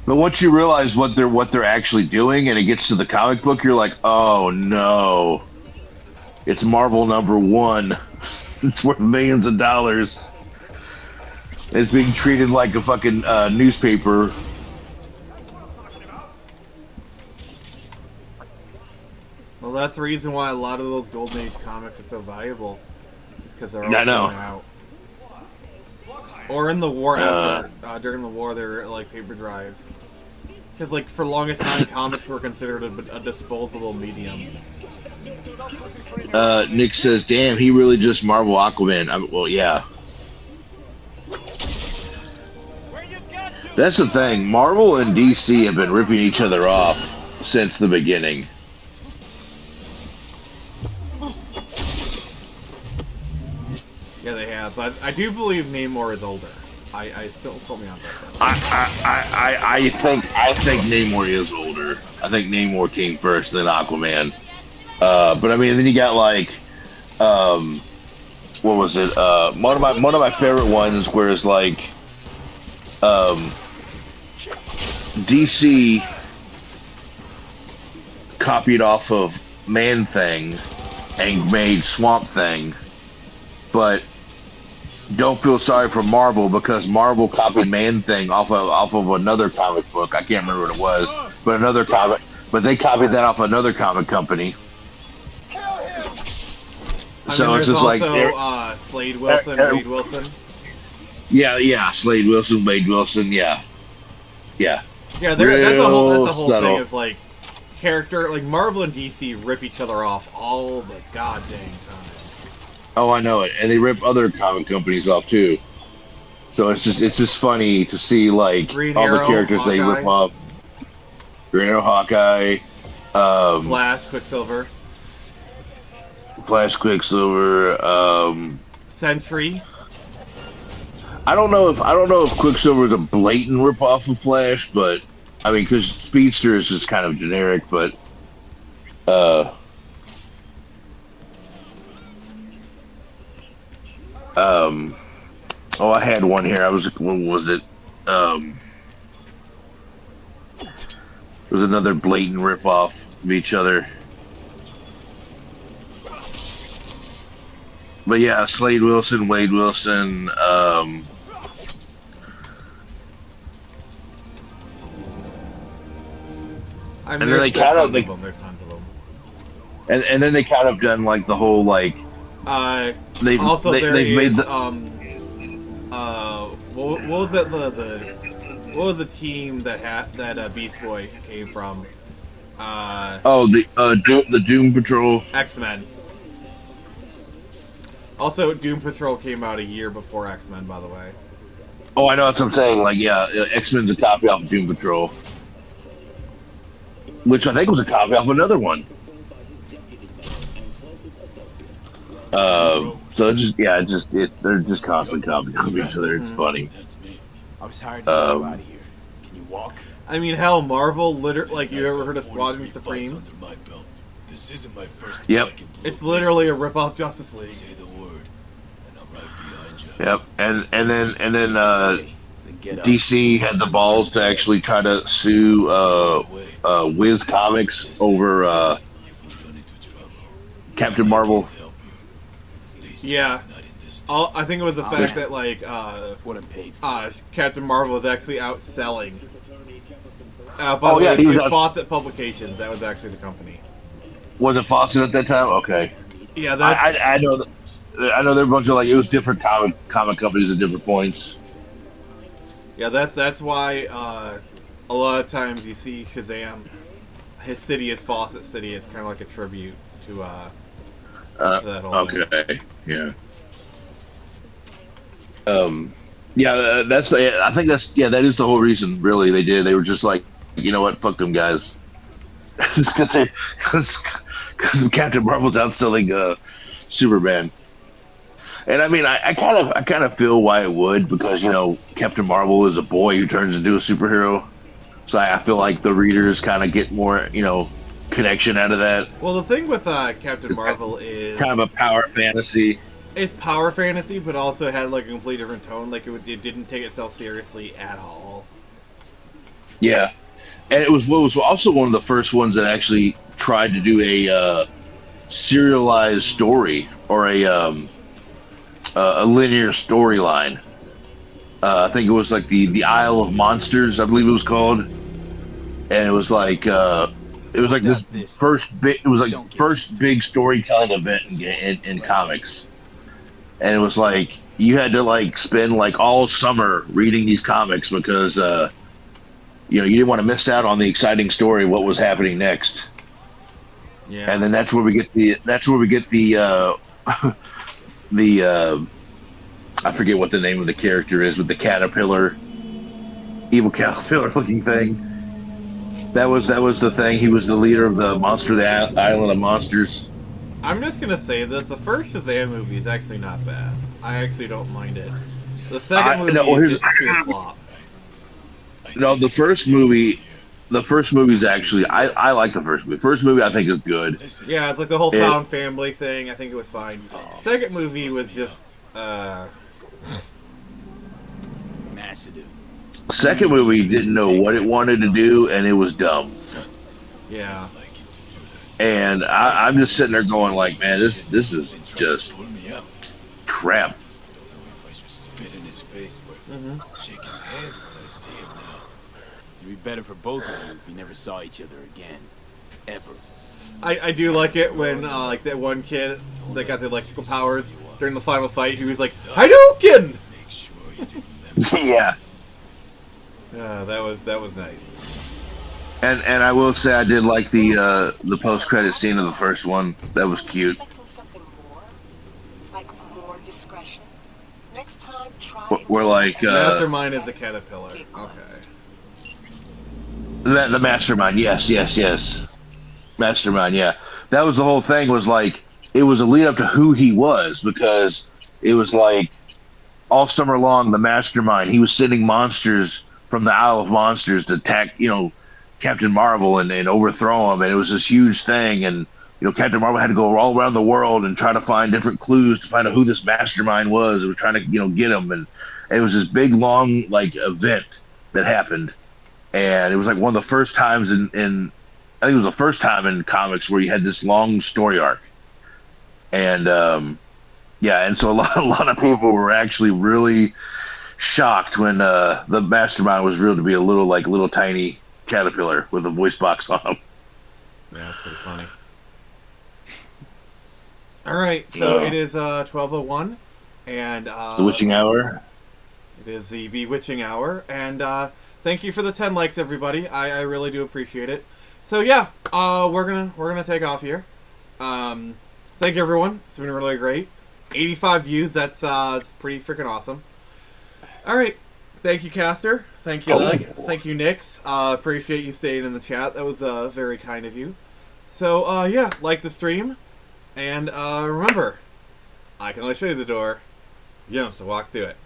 But once you realize what they're actually doing, and it gets to the comic book, you're like, oh no, it's Marvel #1. It's worth millions of dollars. It's being treated like a fucking newspaper. Well, that's the reason why a lot of those Golden Age comics are so valuable. It's because they're all I know. coming out. Or in the war effort, during the war, they're like paper drives. Because, like, for the longest time, comics were considered a disposable medium. Nick says, damn, he really just Marvel Aquaman. Well, yeah. That's the thing. Marvel and DC have been ripping each other off since the beginning. Yeah, they have. But I do believe Namor is older. I don't quote me on that. I think Namor is older. I think Namor came first, then Aquaman. But I mean, then you got like, what was it? One of my favorite ones, where it's like, DC copied off of Man-Thing and made Swamp Thing, but don't feel sorry for Marvel, because Marvel copied Man-Thing off of another comic book. I can't remember what it was, but another comic. But they copied that off another comic company. So it's just also, like Slade Wilson, Wade Wilson. Yeah, Slade Wilson, Wade Wilson, yeah. Yeah, that's a whole thing of like character, like Marvel and DC rip each other off all the goddamn time. Oh, I know it, and they rip other comic companies off too. So it's just funny to see like Green all Arrow, the characters Hawkeye. they rip off. Green Arrow, Hawkeye, Flash, Quicksilver, Sentry. I don't know if Quicksilver is a blatant ripoff of Flash, but I mean, because Speedster is just kind of generic, but I had one here. What was it? It was another blatant ripoff of each other. But yeah, Slade Wilson, Wade Wilson, I mean, and then they kind of like, there's tons of them. and then they kind of done like the whole like. They've made the. What was it? What was the team that Beast Boy came from? The Doom Patrol. X-Men. Also, Doom Patrol came out a year before X-Men, by the way. Oh, I know, that's what I'm saying. Like, yeah, X-Men's a copy off of Doom Patrol, which I think was a copy off another one. So it's just, they're just constantly copying off each other. It's funny. I was hired to get you out of here. Can you walk? I mean, hell, Marvel, like, you ever heard of Squadron Supreme? This isn't my first. Yep. It's literally a rip-off Justice League. Say the word, and I'm right behind you. Yep, and then DC had the balls to actually try to sue Wiz Comics over Captain Marvel. Yeah. I think it was the fact that like Captain Marvel was actually outselling. By the way, he was Fawcett Publications. That was actually the company. Was it Fawcett at that time? Okay. Yeah, that's. I know. I know there were a bunch of like it was different comic companies at different points. Yeah, that's why a lot of times you see Shazam, his city is Fawcett City. It's kind of like a tribute to that whole thing. Okay. Yeah. Yeah, I think that is the whole reason. Really, they were just like, you know what, fuck them guys, because Captain Marvel's outselling Superman. And I mean, I kind of feel why it would, because Captain Marvel is a boy who turns into a superhero, so I feel like the readers kind of get more connection out of that. Well, the thing with Captain Marvel is kind of a power fantasy. It's power fantasy, but also had like a completely different tone. Like it didn't take itself seriously at all. Yeah, and it was also one of the first ones that actually tried to do a serialized story or a linear storyline. I think it was like the Isle of Monsters, I believe it was called, and it was like this first big storytelling event in comics. And it was like you had to like spend like all summer reading these comics because you didn't want to miss out on the exciting story, what was happening next. Yeah. And then that's where we get the the I forget what the name of the character is, with the caterpillar, evil caterpillar looking thing. That was the thing. He was the leader of the Island of Monsters. I'm just gonna say this: the first Shazam movie is actually not bad. I actually don't mind it. The second movie is just pure flop. No, the first movie is actually I like the first movie. First movie I think is good. Yeah, it's like the whole found family thing. I think it was fine. Second movie was just Second movie didn't know what it wanted to do, and it was dumb. Yeah. And I'm just sitting there going like, man, this is just crap. Shake his hand when I see him now. It'd be better for both of you if you never saw each other again. Ever. I do like it when like that one kid that got the electrical powers during the final fight, he was like, Hadouken! Yeah. That was nice. And I will say I did like the post credit scene of the first one. That was cute. We're like Mastermind is the caterpillar. Okay. The Mastermind, yes. Mastermind, yeah. That was the whole thing, was like it was a lead up to who he was, because it was like all summer long the Mastermind, he was sending monsters from the Isle of Monsters to attack, Captain Marvel and overthrow him, and it was this huge thing, and Captain Marvel had to go all around the world and try to find different clues to find out who this Mastermind was. It was trying to get him, and it was this big long like event that happened, and it was like one of the first times in I think it was the first time in comics where you had this long story arc, and and so a lot of people were actually really shocked when the Mastermind was revealed to be a little tiny caterpillar with a voice box on him. Yeah, that's pretty funny. All right, so it is 12:01, and the witching hour. It is the bewitching hour, and thank you for the 10 likes, everybody. I really do appreciate it. So yeah, we're gonna take off here. Thank you, everyone. It's been really great. 85 views. That's it's pretty freaking awesome. All right, thank you, Caster. Thank you, Leg. Thank you, Nix. Appreciate you staying in the chat. That was very kind of you. So yeah, like the stream. And remember, I can only show you the door. You don't have to walk through it.